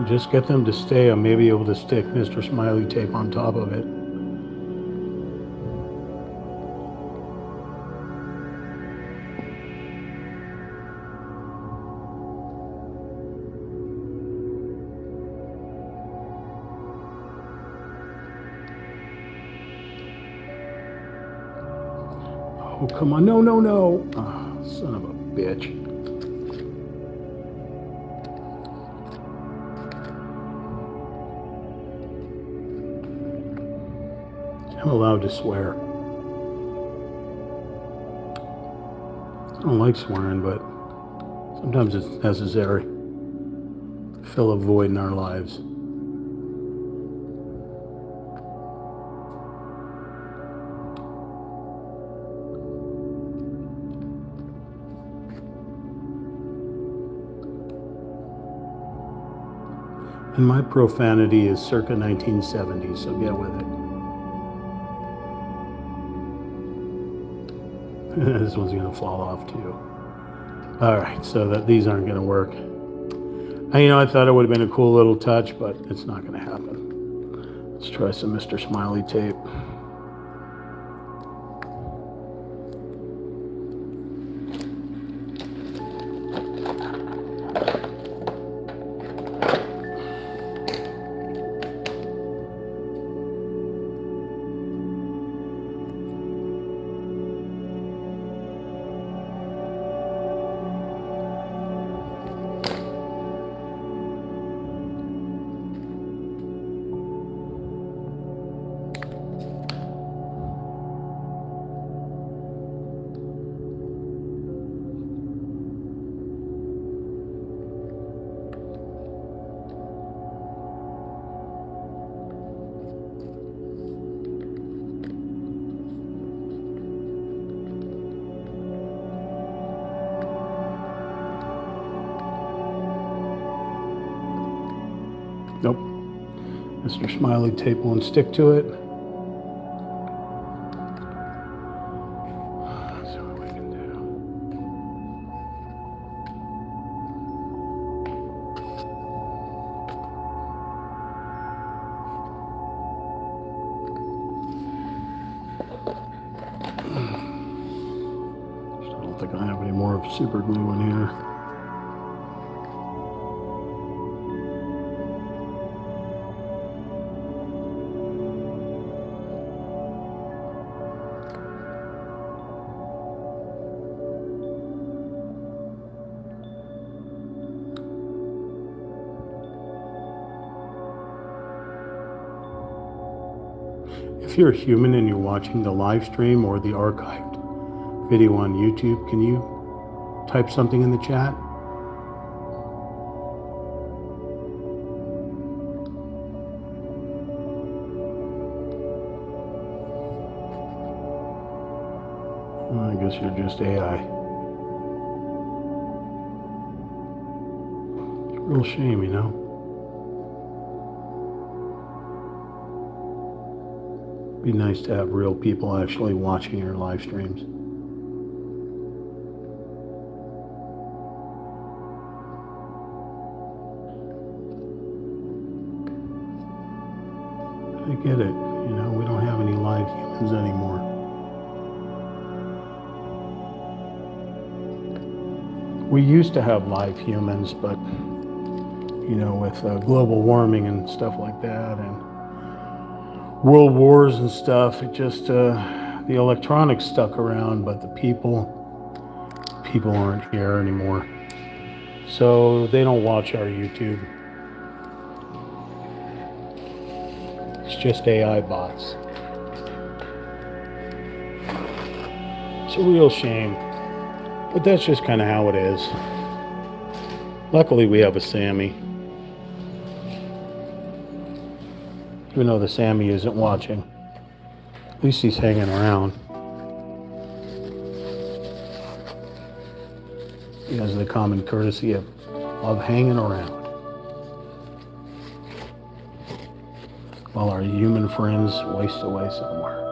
S1: Just get them to stay. I may be able to stick Mr. Smiley tape on top of it. Oh, come on. No, no, no. Oh, son of a bitch. I'm allowed to swear. I don't like swearing, but sometimes it's necessary to fill a void in our lives. And my profanity is circa 1970, so get with it. This one's going to fall off too. All right, so that these aren't going to work. And, I thought it would have been a cool little touch, but it's not going to happen. Let's try some Mr. Smiley tape. Nope. Mr. Smiley tape won't stick to it. Let's see what we can do. I don't think I have any more super glue in here. If you're a human and you're watching the live stream or the archived video on YouTube, can you type something in the chat? Well, I guess you're just AI. Real shame, you know. Be nice to have real people actually watching your live streams. I get it. You know, we don't have any live humans anymore. We used to have live humans, but, you know, with global warming and stuff like that and world wars and stuff, it just, the electronics stuck around, but the people aren't here anymore. So they don't watch our YouTube. It's just AI bots. It's a real shame, but that's just kind of how it is. Luckily, we have a Sammy. Even though the Sammy isn't watching, at least he's hanging around. He has the common courtesy of hanging around. While our human friends waste away somewhere.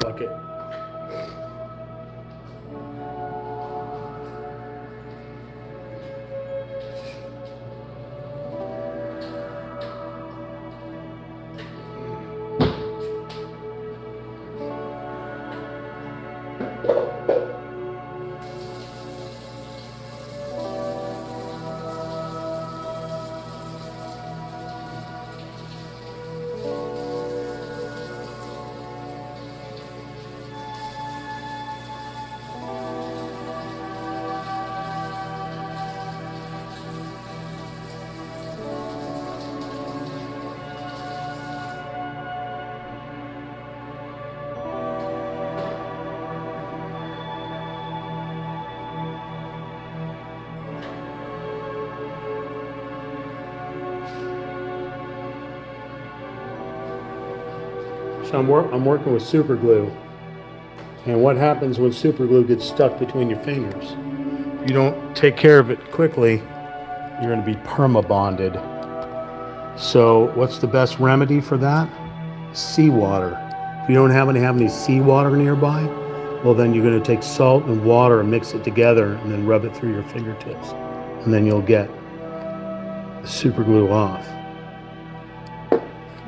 S1: Fuck it. So I'm working with super glue. And what happens when super glue gets stuck between your fingers? If you don't take care of it quickly, you're going to be perma-bonded. So what's the best remedy for that? Seawater. If you don't happen to have any seawater nearby, well then you're going to take salt and water and mix it together and then rub it through your fingertips. And then you'll get the super glue off.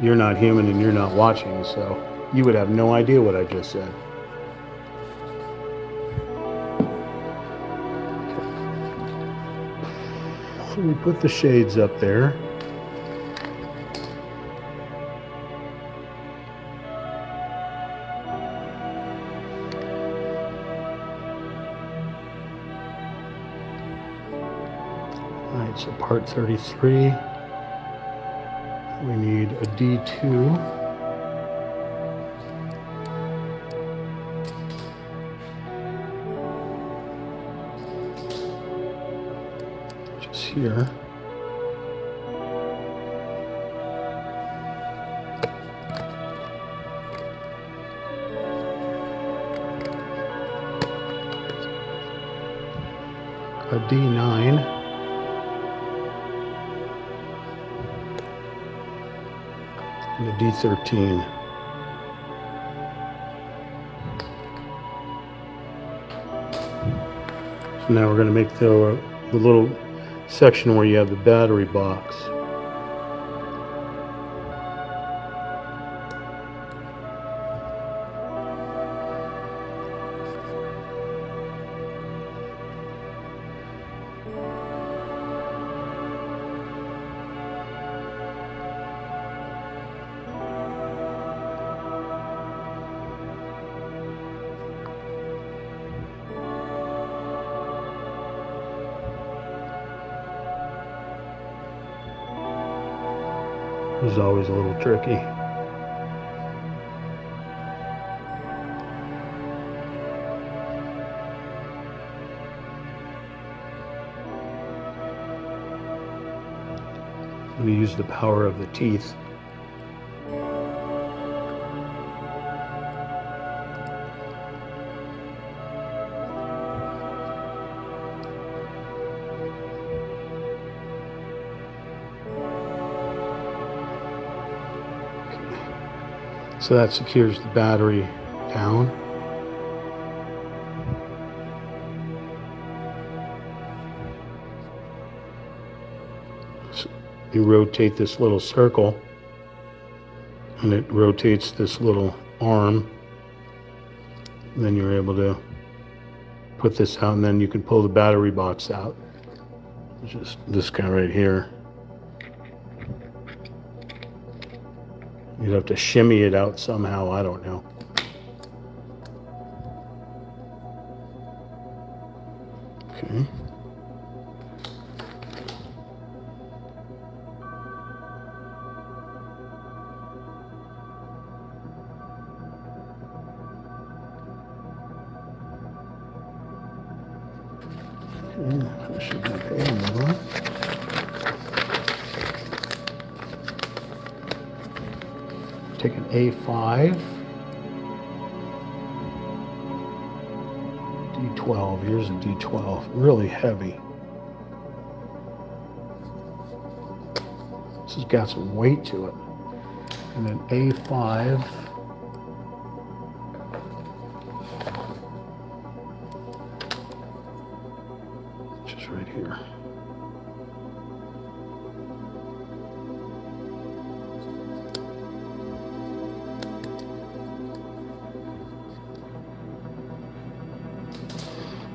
S1: You're not human and you're not watching, so you would have no idea what I just said. So we put the shades up there. All right, so part 33. We need a D2. Just here. A D9. And a D13. So now we're going to make the little section where you have the battery box. Is always a little tricky. I'm going to use the power of the teeth. So that secures the battery down. So you rotate this little circle, and it rotates this little arm. And then you're able to put this out, and then you can pull the battery box out. Just this guy right here. You'd have to shimmy it out somehow, I don't know. Okay. Finish that page, move on. Take an A5, D12, here's a D12, really heavy. This has got some weight to it. And an A5, which is right here.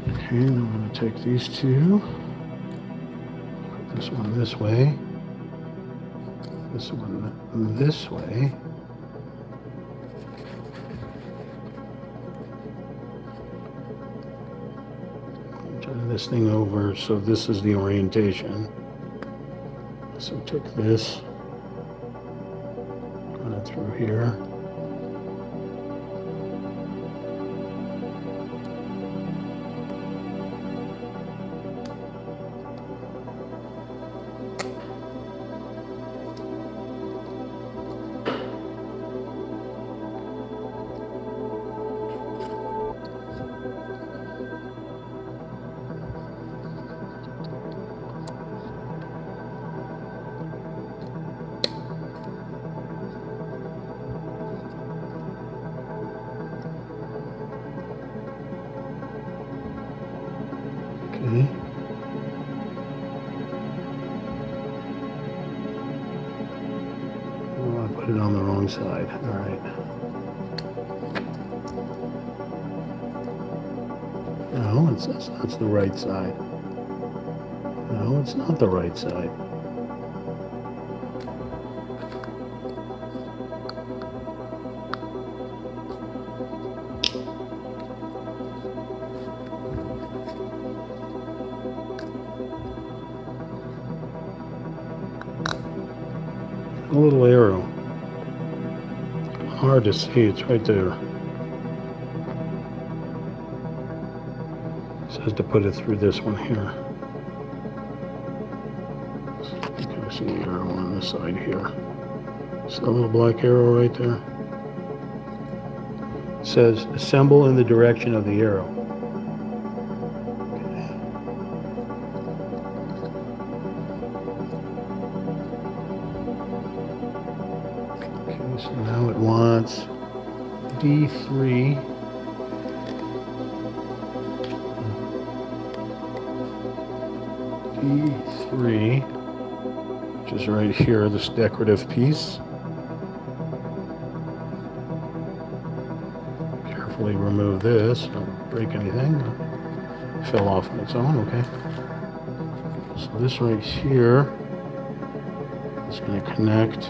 S1: Okay, then I'm going to take these two, put this one this way, this one this way, turn this thing over so this is the orientation. So take this, run it through here. Okay. Oh, I put it on the wrong side. All right. No, that's the right side. No, it's not the right side. A little arrow. Hard to see, it's right there. It says to put it through this one here. You can see the arrow on this side here. See that little black arrow right there? It says assemble in the direction of the arrow. So now it wants D3. D3, which is right here, this decorative piece. Carefully remove this, don't break anything. It fell off on its own, okay. So this right here is going to connect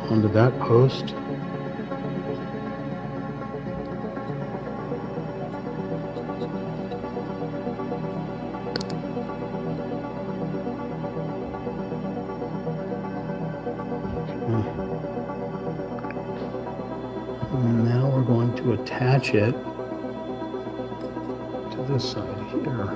S1: onto that post. Okay. And now we're going to attach it to this side here.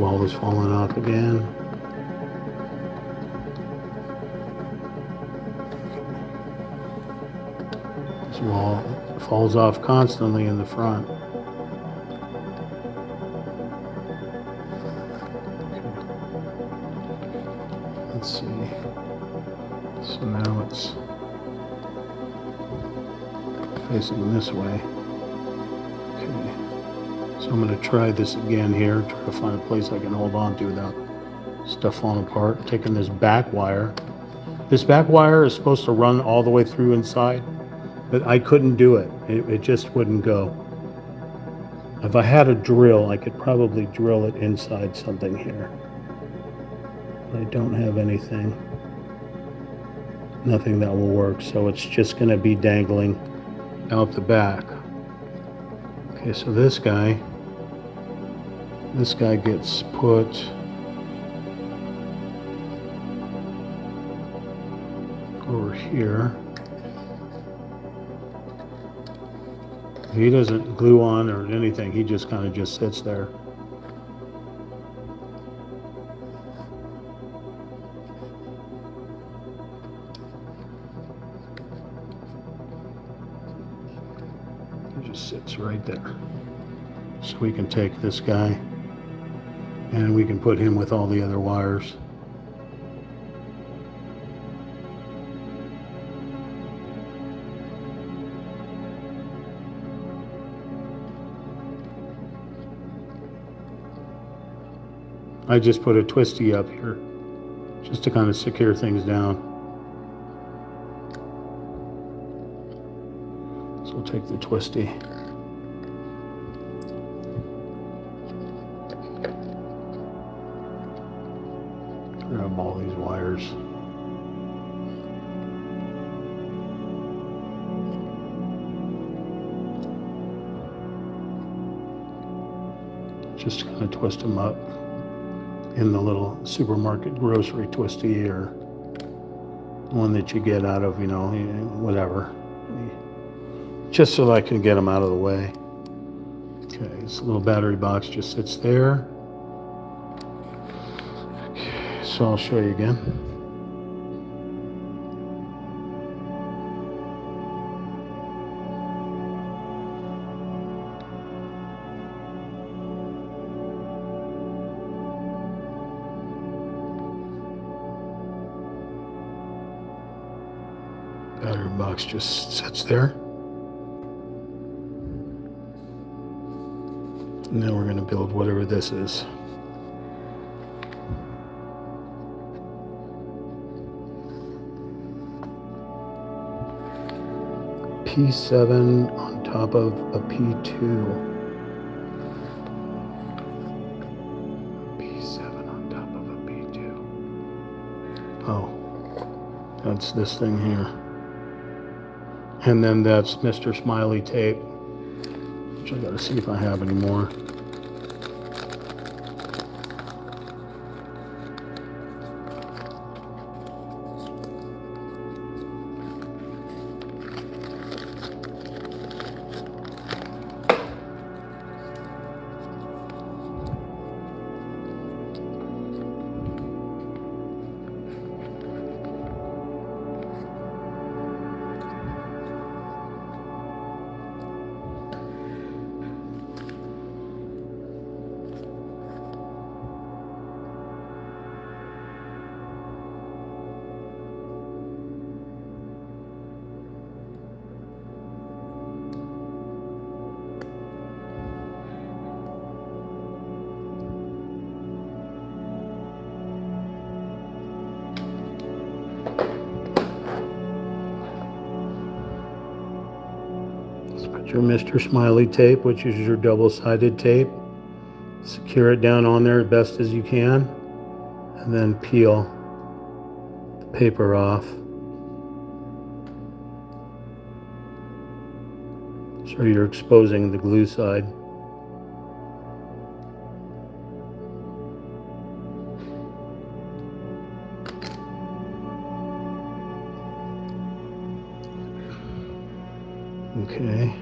S1: wall was falling off again. This wall falls off constantly in the front. Let's see. So now it's facing this way. Okay. So I'm going to try this again here. Try to find a place I can hold on to without stuff falling apart. Taking this back wire. This back wire is supposed to run all the way through inside, but I couldn't do it. It just wouldn't go. If I had a drill, I could probably drill it inside something here. But I don't have anything. Nothing that will work, so it's just going to be dangling out the back. Okay, so this guy gets put over here. He doesn't glue on or anything, he just kind of just sits there. He just sits right there. So we can take this guy and we can put him with all the other wires. I just put a twisty up here just to kind of secure things down. So we'll take the twisty. Grab all these wires. Just kind of twist them up in the little supermarket grocery twisty, or one that you get out of, whatever. Just so that I can get them out of the way. Okay, this little battery box just sits there. Okay, so I'll show you again. Battery box just sits there. Now we're going to build whatever this is. P7 on top of a P2. P7 on top of a P2. Oh, that's this thing here. And then that's Mr. Smiley tape, which I gotta see if I have any more. Put your Mr. Smiley tape, which is your double-sided tape. Secure it down on there as best as you can, and then peel the paper off. So you're exposing the glue side. Okay,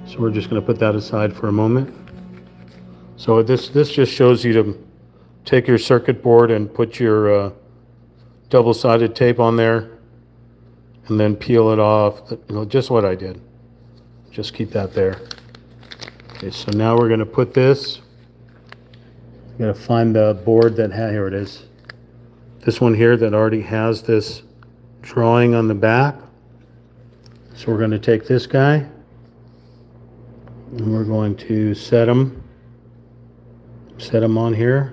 S1: so we're just going to put that aside for a moment. So this just shows you to take your circuit board and put your double-sided tape on there, and then peel it off. Just what I did. Just keep that there. Okay, so now we're going to put this. I'm going to find the board that here it is. This one here that already has this drawing on the back. So we're going to take this guy and we're going to set him on here.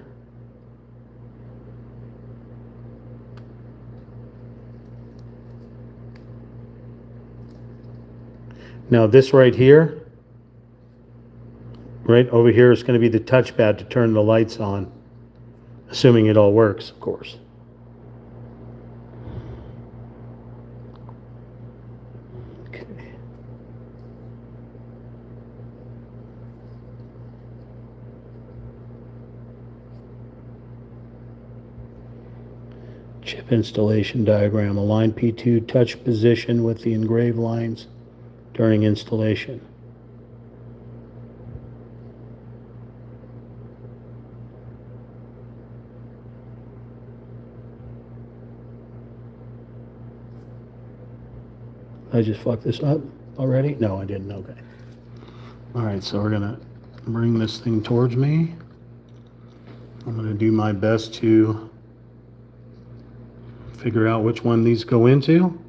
S1: Now this right here, right over here, is going to be the touchpad to turn the lights on, assuming it all works, of course. Okay. Chip installation diagram. Align P2 touch position with the engraved lines during installation. I just fucked this up already? No, I didn't. Okay. All right, so we're gonna bring this thing towards me. I'm gonna do my best to figure out which one these go into.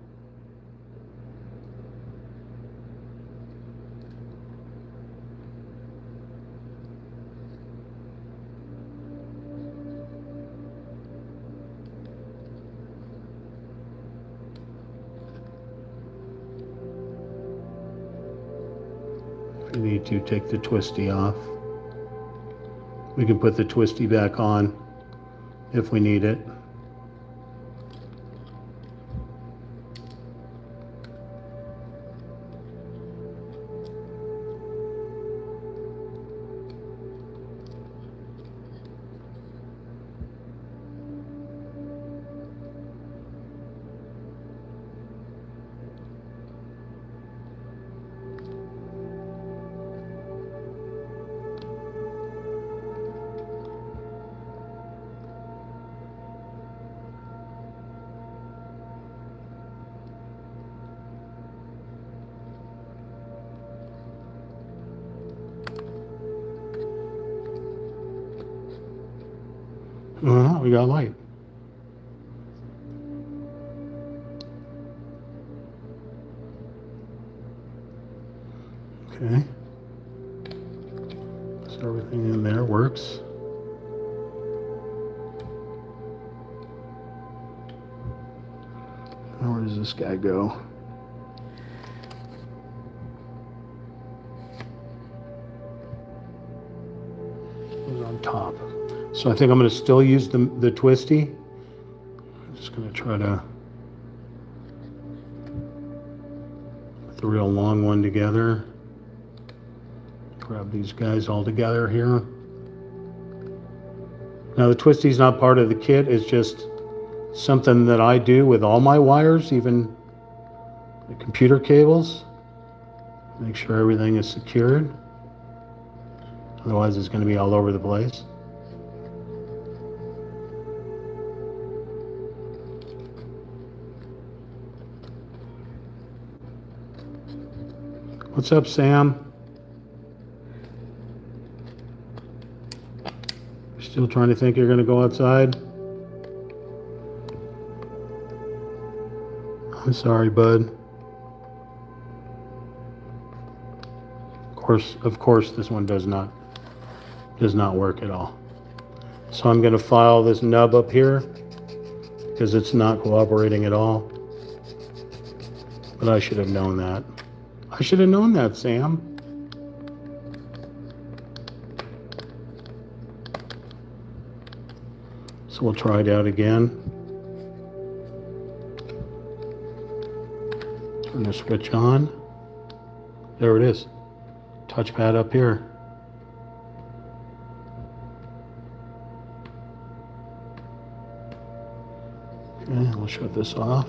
S1: If you need to, take the twisty off. We can put the twisty back on if we need it. We got light. Okay. So everything in there works. Now where does this guy go? He's on top. So I think I'm going to still use the twisty. I'm just going to try to put the real long one together. Grab these guys all together here. Now the twisty's not part of the kit. It's just something that I do with all my wires, even the computer cables. Make sure everything is secured. Otherwise it's going to be all over the place. What's up, Sam? Still trying to think you're going to go outside? I'm sorry, bud. Of course, this one does not work at all. So I'm going to file this nub up here because it's not cooperating at all. But I should have known that. I should have known that, Sam. So we'll try it out again. Turn the switch on. There it is. Touchpad up here. Okay, we'll shut this off.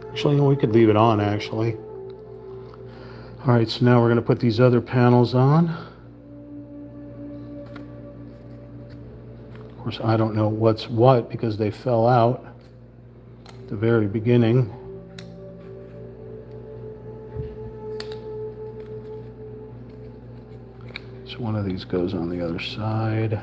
S1: Actually, we could leave it on, actually. All right, so now we're going to put these other panels on. Of course, course, I don't know what's what because they fell out at the very beginning. So one of these goes on the other side.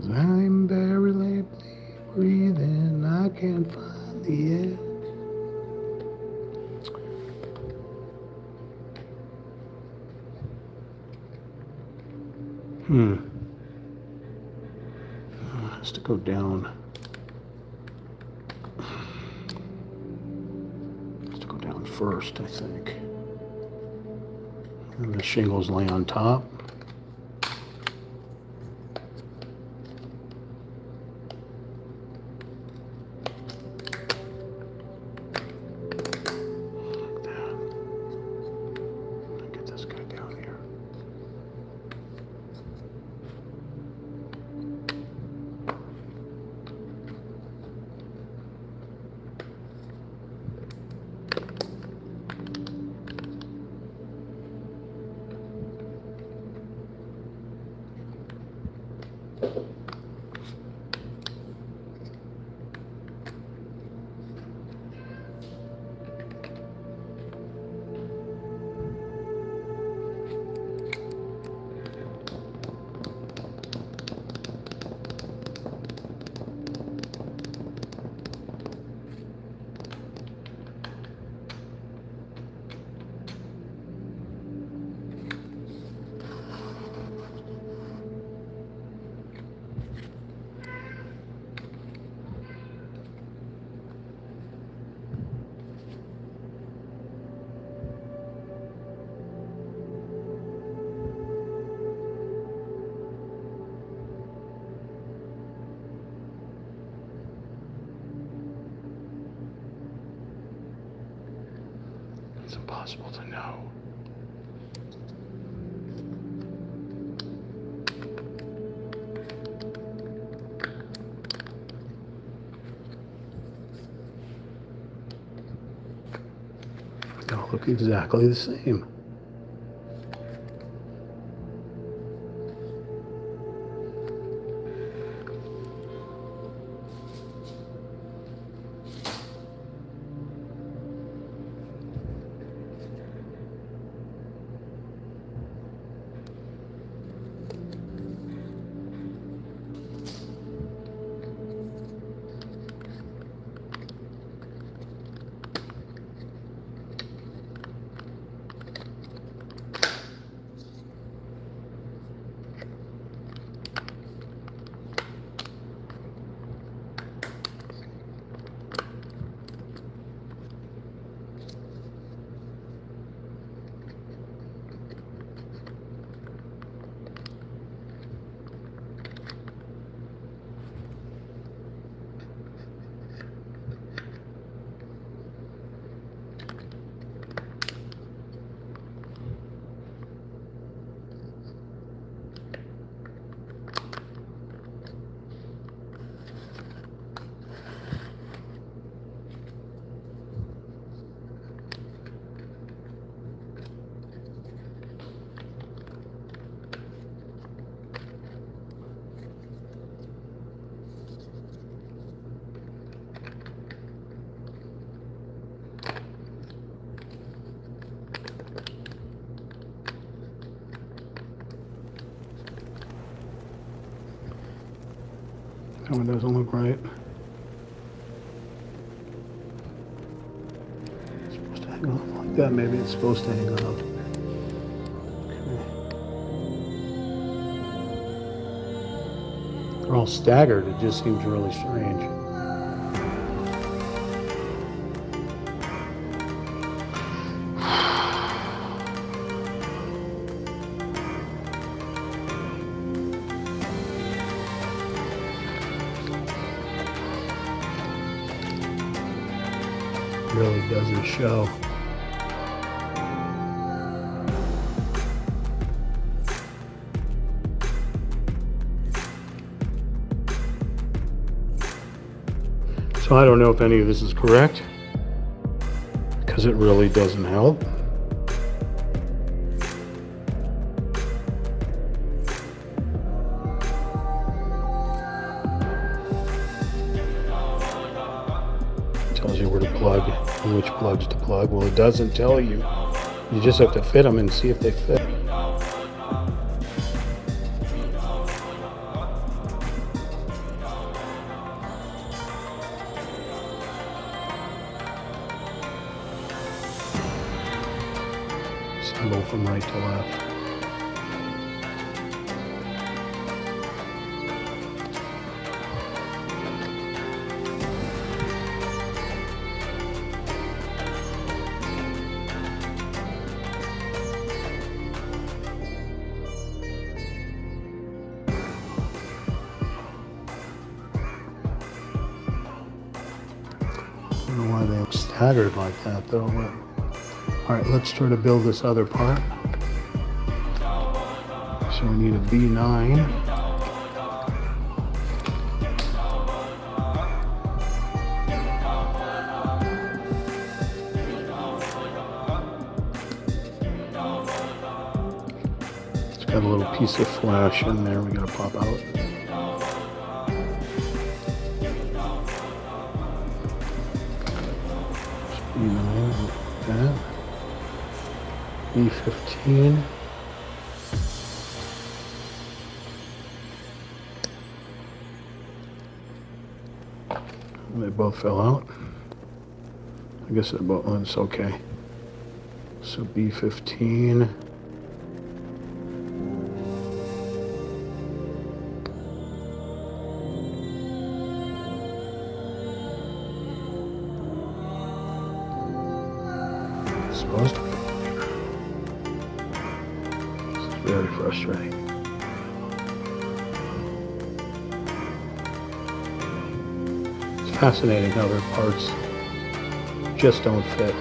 S1: I'm very lately breathing, I can't find the air. It has to go down. It has to go down first, I think. And the shingles lay on top. It's impossible to know. They all look exactly the same. That one doesn't look right. It's supposed to hang off like that. Maybe it's supposed to hang off. Okay. They're all staggered. It just seems really strange. really doesn't show. So I don't know if any of this is correct, because it really doesn't help. Tells you where to plug and which plugs to plug. Well, it doesn't tell you. You just have to fit them and see if they fit. Symbol from right to left. I don't know why they look staggered like that though, but all right, let's try to build this other part. So we need a B9. It's got a little piece of flash in there we gotta pop out. B9, like that. B15. They both fell out. I guess they're both, it's okay. So B15. It's supposed to fit here. This is very frustrating. Fascinating how their parts just don't fit.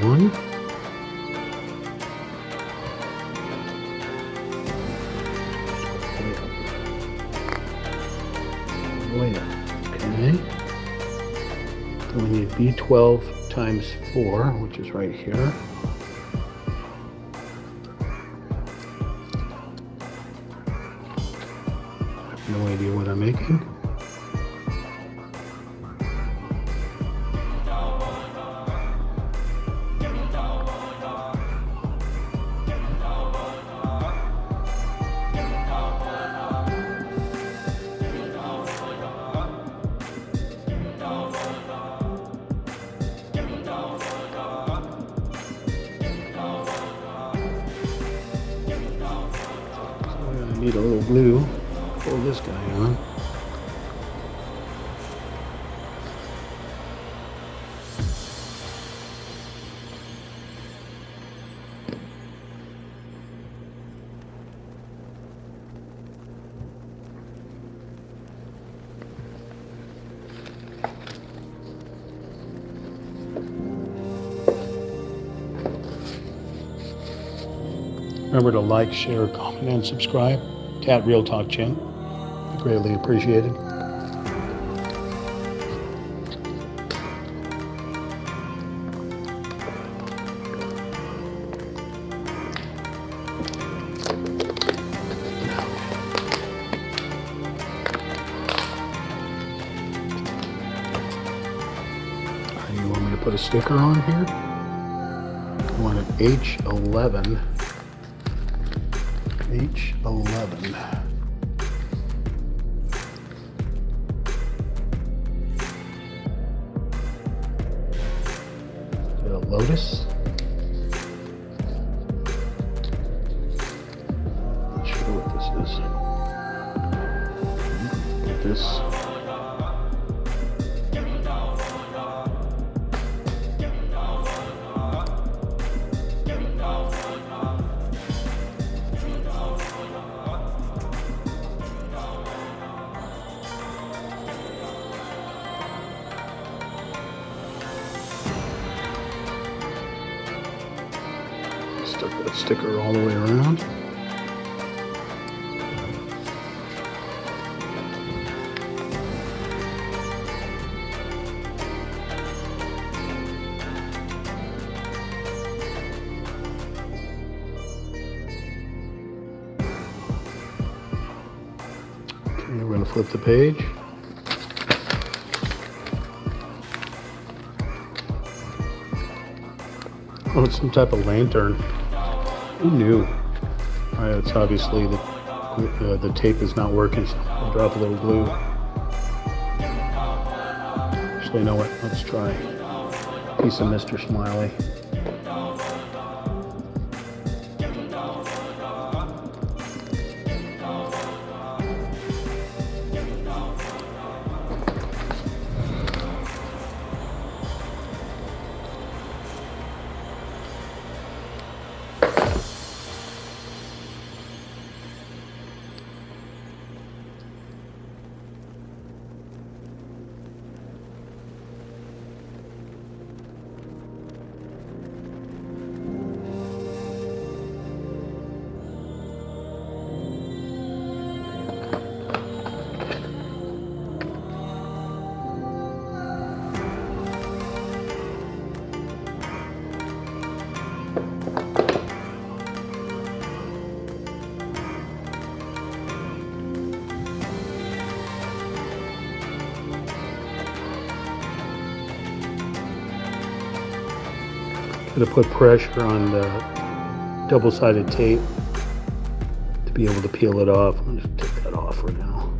S1: One. Way up. Okay. Then we need B12 times 4, which is right here. I have no idea what I'm making. Need a little glue. Pull this guy on. Remember to like, share, comment, and subscribe to Real Talk Chin. Greatly appreciated. put a sticker on here. I want an H11. H11. A lotus. Not sure what this is. Put this. Stuck that sticker all the way around. Okay, we're going to flip the page. Oh, it's some type of lantern. Who knew? Alright, it's obviously the tape is not working, so I'll drop a little glue. Actually, you know what? Let's try a piece of Mr. Smiley. To put pressure on the double-sided tape to be able to peel it off. I'm going to take that off for now.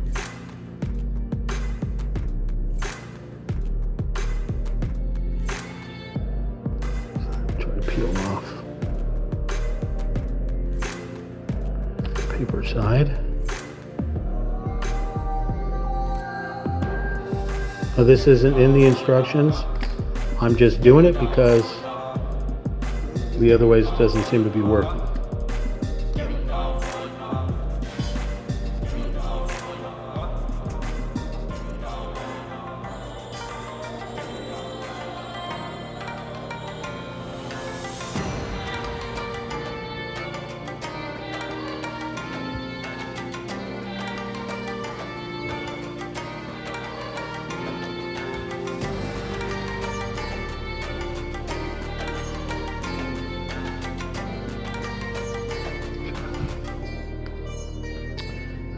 S1: Try to peel off the paper side. Now, this isn't in the instructions. I'm just doing it because the other ways it doesn't seem to be working.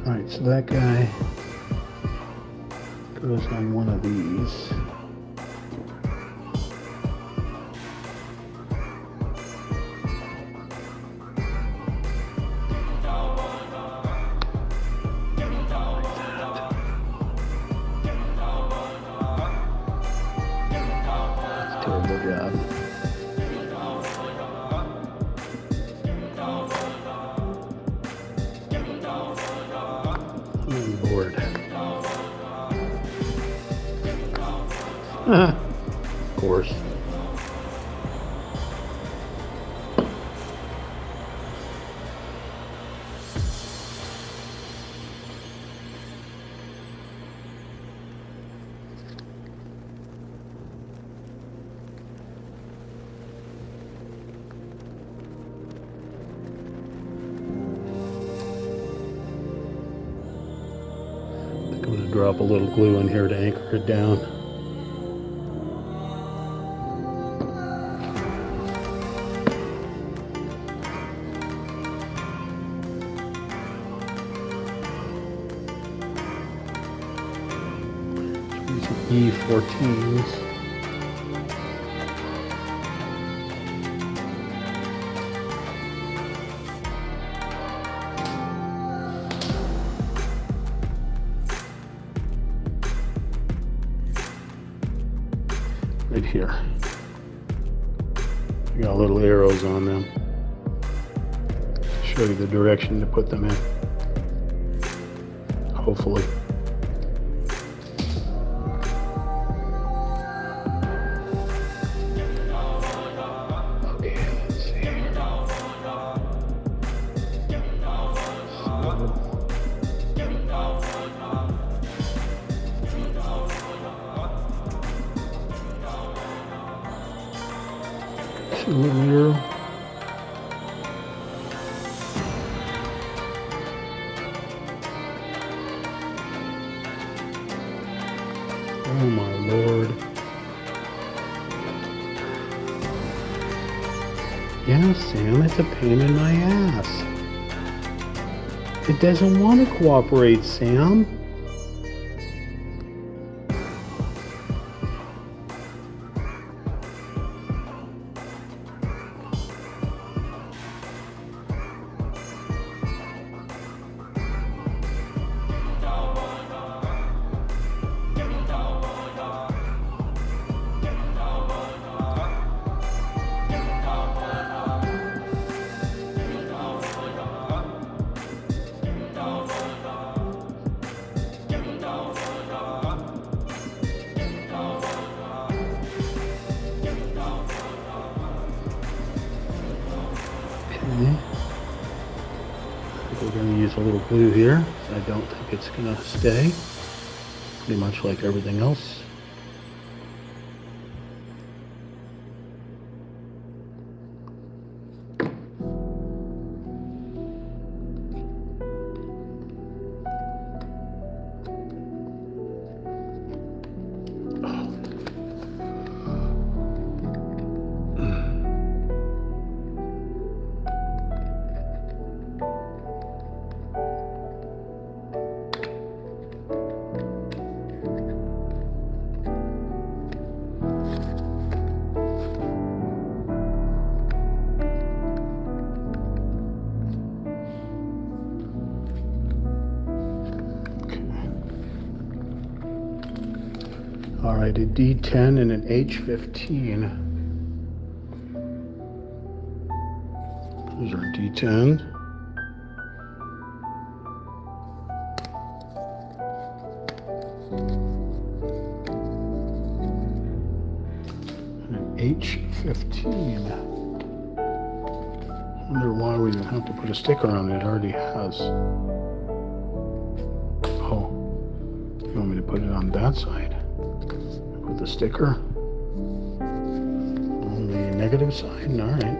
S1: Alright, so that guy goes on one of these. That's a terrible job. Board. Of course. I'm going to drop a little glue in here to anchor it down. E14s. right here. I got little arrows on them. Show you the direction to put them in. Hopefully. Okay, let's see here. Here. Oh my Lord. Yeah, Sam, it's a pain in my ass. It doesn't want to cooperate, Sam. Okay. We're going to use a little glue here. I don't think it's going to stay. Pretty much like everything else. All right, a D10 and an H15. Here's our D10. And an H15. I wonder why we don't have to put a sticker on it. It already has. Oh, you want me to put it on that side? Put the sticker on the negative side. All right.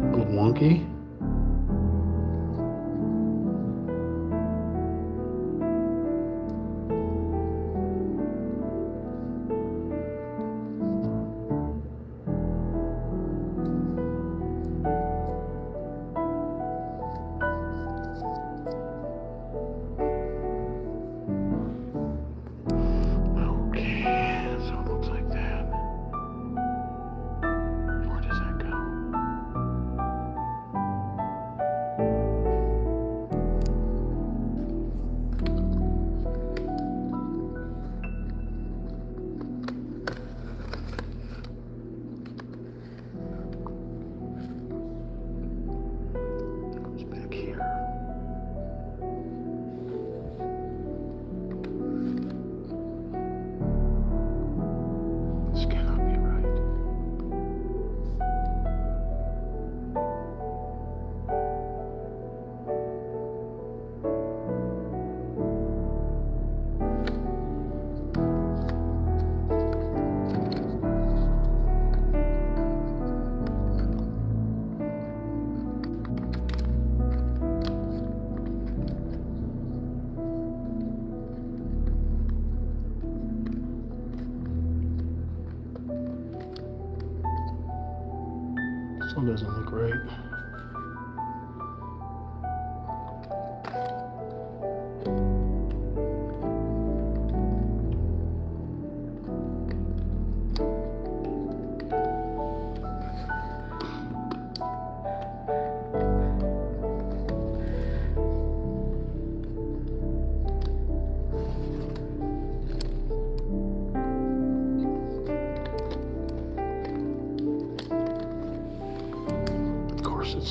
S1: A little wonky. This one doesn't look right.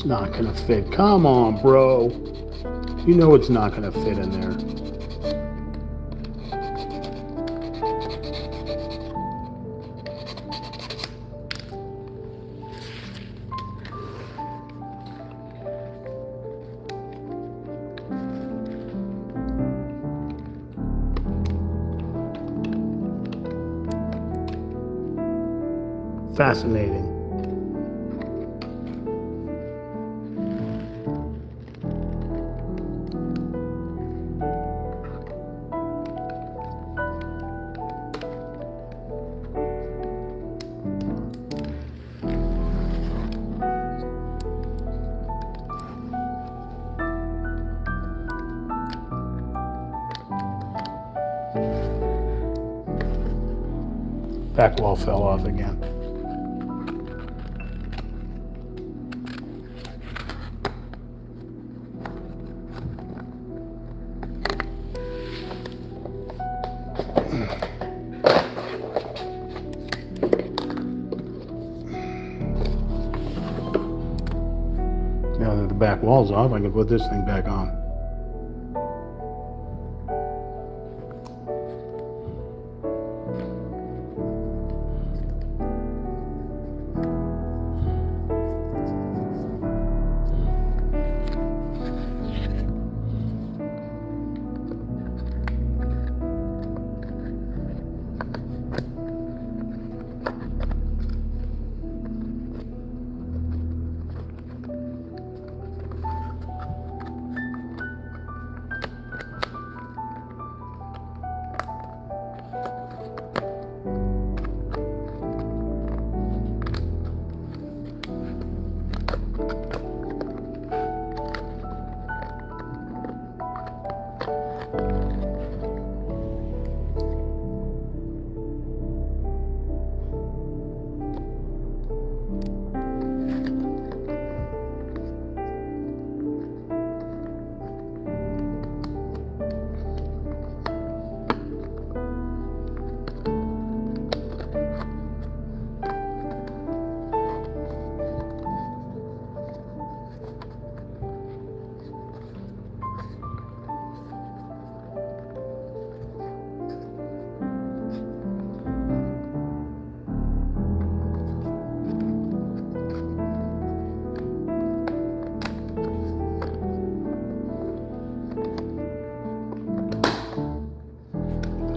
S1: It's not gonna fit. Come on, bro. You know it's not gonna fit in there. Fascinating. Back wall fell off again. Now that the back wall's off, I can put this thing back on.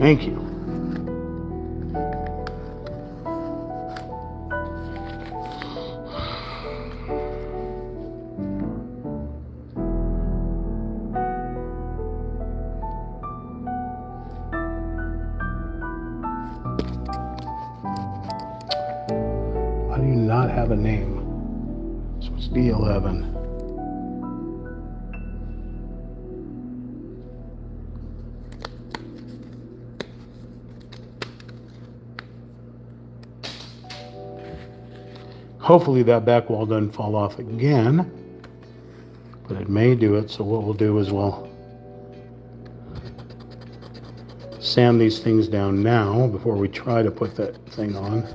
S1: Thank you. Why do you not have a name? So it's D11. Hopefully that back wall doesn't fall off again, but it may do it. So what we'll do is we'll sand these things down now before we try to put that thing on.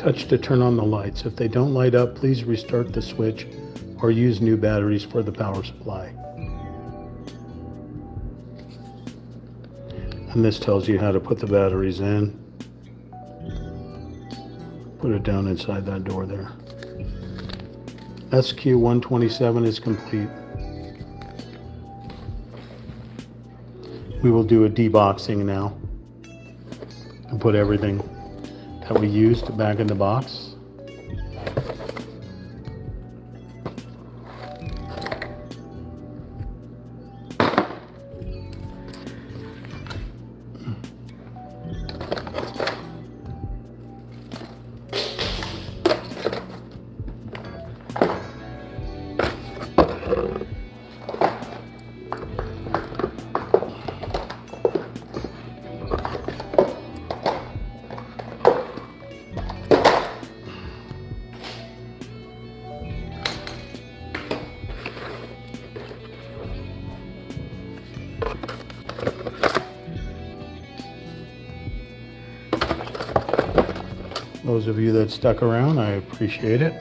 S1: touch to turn on the lights. If they don't light up, please restart the switch or use new batteries for the power supply. And this tells you how to put the batteries in. Put it down inside that door there. SQ127 is complete. We will do a deboxing now and put everything that we used back in the box. Those of you that stuck around, I appreciate it.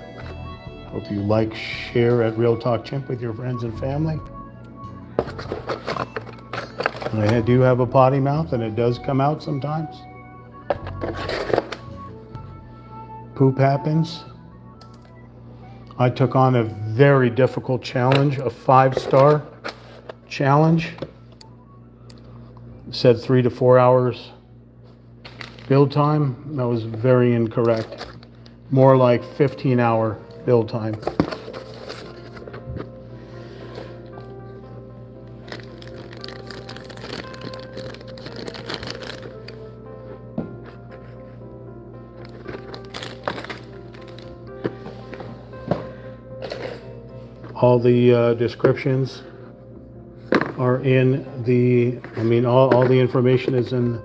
S1: Hope you like, share at Real Talk Chimp with your friends and family. And I do have a potty mouth, and it does come out sometimes. Poop happens. I took on a very difficult challenge, a 5-star challenge. It said 3 to 4 hours build time. That was very incorrect. More like 15-hour build time. All the descriptions are in the, all the information is in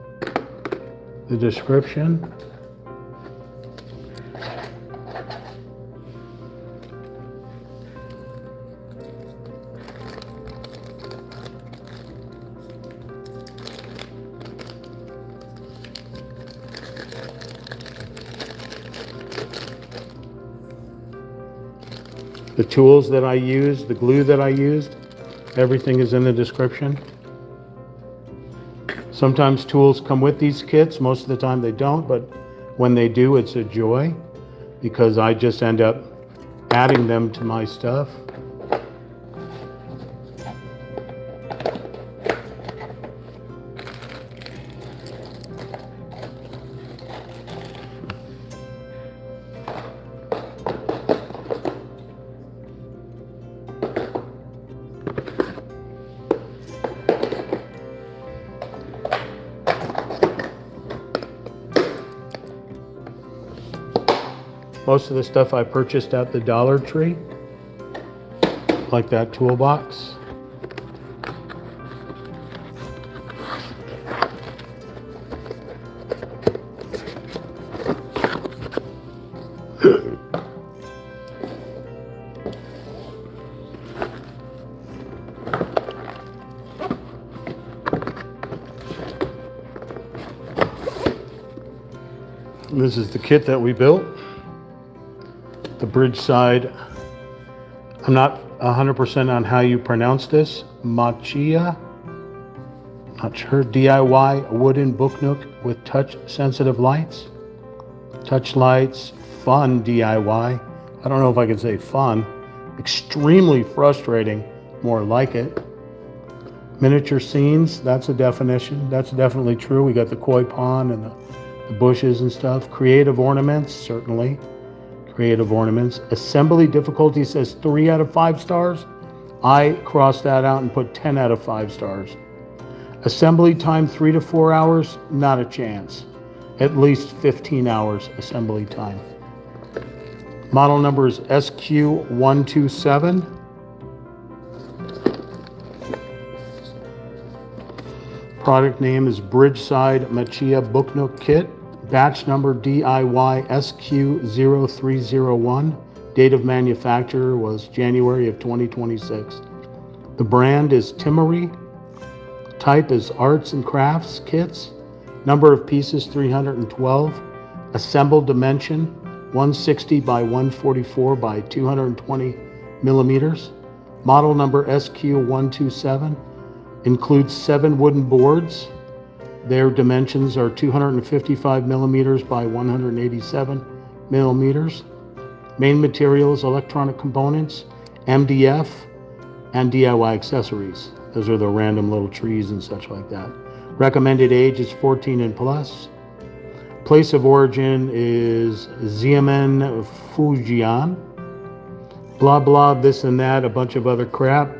S1: the description. The tools that I used, the glue that I used, everything is in the description. Sometimes tools come with these kits. Most of the time they don't, but when they do, it's a joy because I just end up adding them to my stuff. Most of the stuff I purchased at the Dollar Tree, like that toolbox. This is the kit that we built. The Bridgeside, I'm not 100% on how you pronounce this, Machiya, not sure, DIY wooden book nook with touch sensitive lights. Touch lights, fun DIY. I don't know if I can say fun. Extremely frustrating, more like it. Miniature scenes, that's a definition. That's definitely true. We got the koi pond and the bushes and stuff. Creative ornaments, certainly. Creative ornaments. Assembly difficulty says 3 out of 5 stars. I crossed that out and put 10 out of 5 stars. Assembly time 3 to 4 hours, not a chance. At least 15 hours assembly time. Model number is SQ127. Product name is Bridgeside Machiya Book Nook Kit. Batch number DIY SQ0301. Date of manufacture was January of 2026. The brand is Timory. Type is arts and crafts kits. Number of pieces 312. Assembled dimension 160 by 144 by 220 millimeters. Model number SQ127. Includes 7 wooden boards. Their dimensions are 255 millimeters by 187 millimeters. Main materials, electronic components, MDF, and DIY accessories. Those are the random little trees and such like that. Recommended age is 14 and plus. Place of origin is Xiamen, Fujian. Blah, blah, this and that, a bunch of other crap.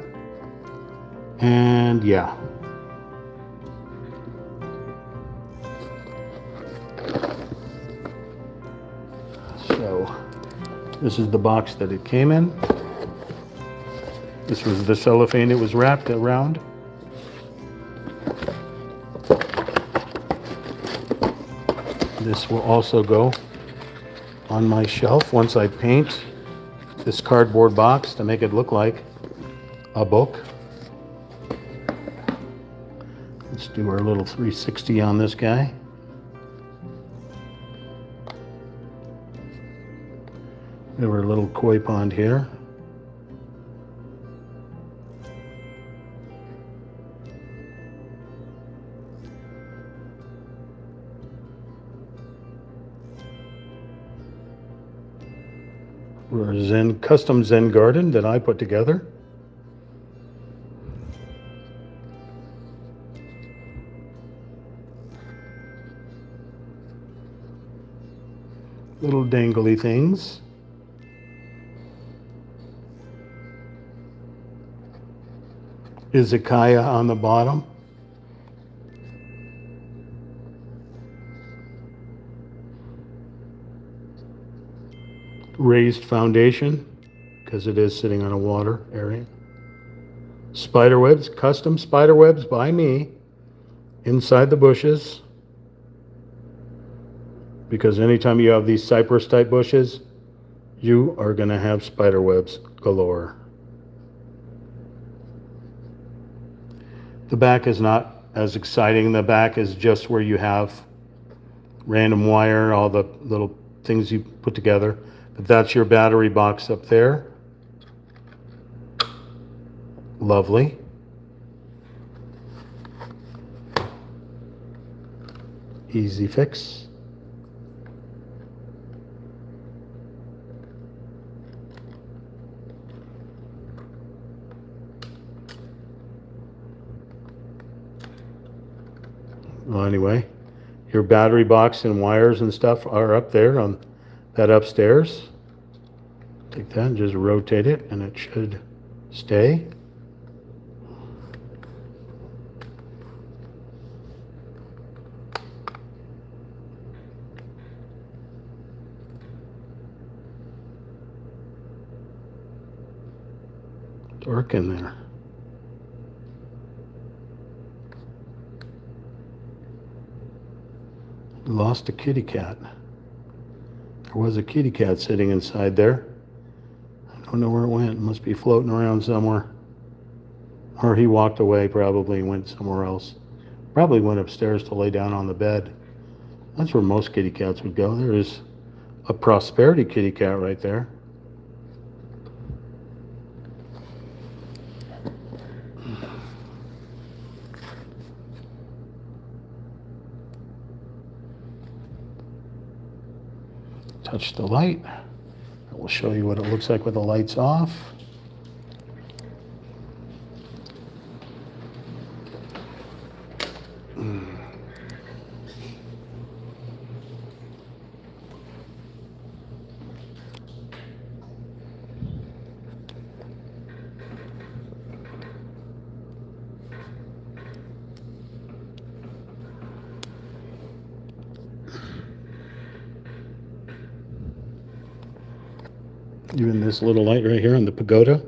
S1: And yeah. So this is the box that it came in. This was the cellophane it was wrapped around. This will also go on my shelf once I paint this cardboard box to make it look like a book. Let's do our little 360 on this guy. We have our little koi pond here. Our custom Zen garden that I put together. Little dangly things. Izakaya on the bottom. Raised foundation, because it is sitting on a water area. Spider webs, custom spider webs by me, inside the bushes. Because anytime you have these cypress type bushes, you are going to have spider webs galore. The back is not as exciting. The back is just where you have random wire, all the little things you put together. But that's your battery box up there. Lovely. Easy fix. Well, anyway, your battery box and wires and stuff are up there on that upstairs. Take that and just rotate it and it should stay. Dark in there. Lost a kitty cat. There was a kitty cat sitting inside there. I don't know where it went. It must be floating around somewhere. Or he walked away probably and went somewhere else. Probably went upstairs to lay down on the bed. That's where most kitty cats would go. There is a Prosperity kitty cat right there. Touch the light. I will show you what it looks like with the lights off. Even this little light right here on the pagoda.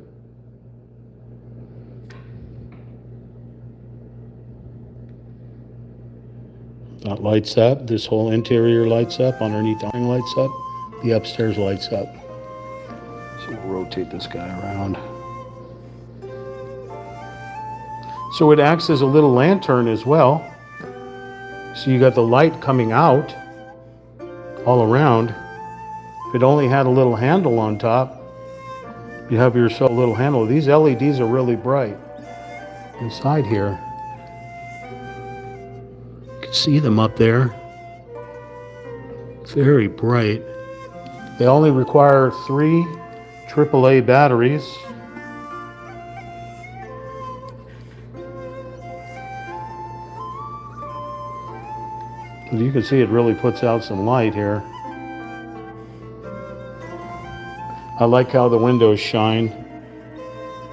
S1: That lights up. This whole interior lights up. Underneath the awning lights up. The upstairs lights up. So we'll rotate this guy around. So it acts as a little lantern as well. So you got the light coming out all around. If it only had a little handle on top, you have yourself a little handle. These LEDs are really bright. Inside here, you can see them up there. Very bright. They only require 3 AAA batteries. As you can see, it really puts out some light here. I like how the windows shine.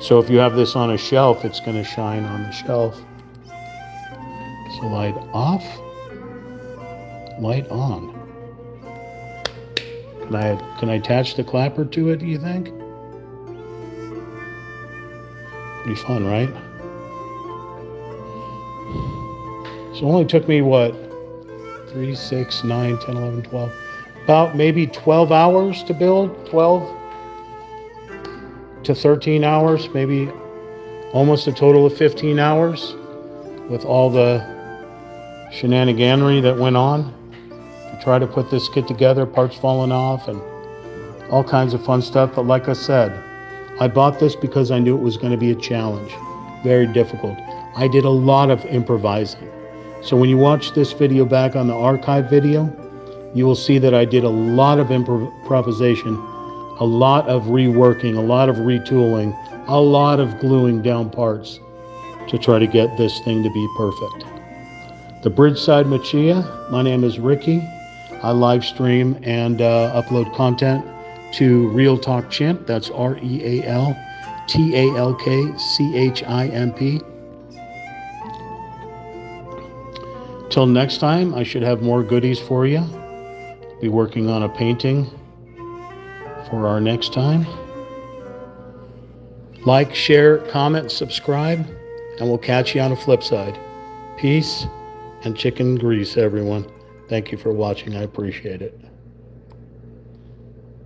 S1: So if you have this on a shelf, it's going to shine on the shelf. So light off, light on. Can I attach the clapper to it, do you think? Pretty fun, right? So it only took me, what, 3, 6, 9, 10, 11, 12, about maybe 12 hours to build, 12 to 13 hours, maybe almost a total of 15 hours with all the shenaniganery that went on to try to put this kit together, parts falling off and all kinds of fun stuff. But like I said, I bought this because I knew it was going to be a challenge, very difficult. I did a lot of improvising. So when you watch this video back on the archive video, you will see that I did a lot of improvisation, a lot of reworking, a lot of retooling, a lot of gluing down parts to try to get this thing to be perfect. The Bridgeside Machiya, my name is Ricky. I live stream and upload content to Real Talk Chimp, that's RealTalkChimp. Till next time, I should have more goodies for you. Be working on a painting for our next time. Like, share, comment, subscribe, and we'll catch you on the flip side. Peace and chicken grease, everyone. Thank you for watching. I appreciate it.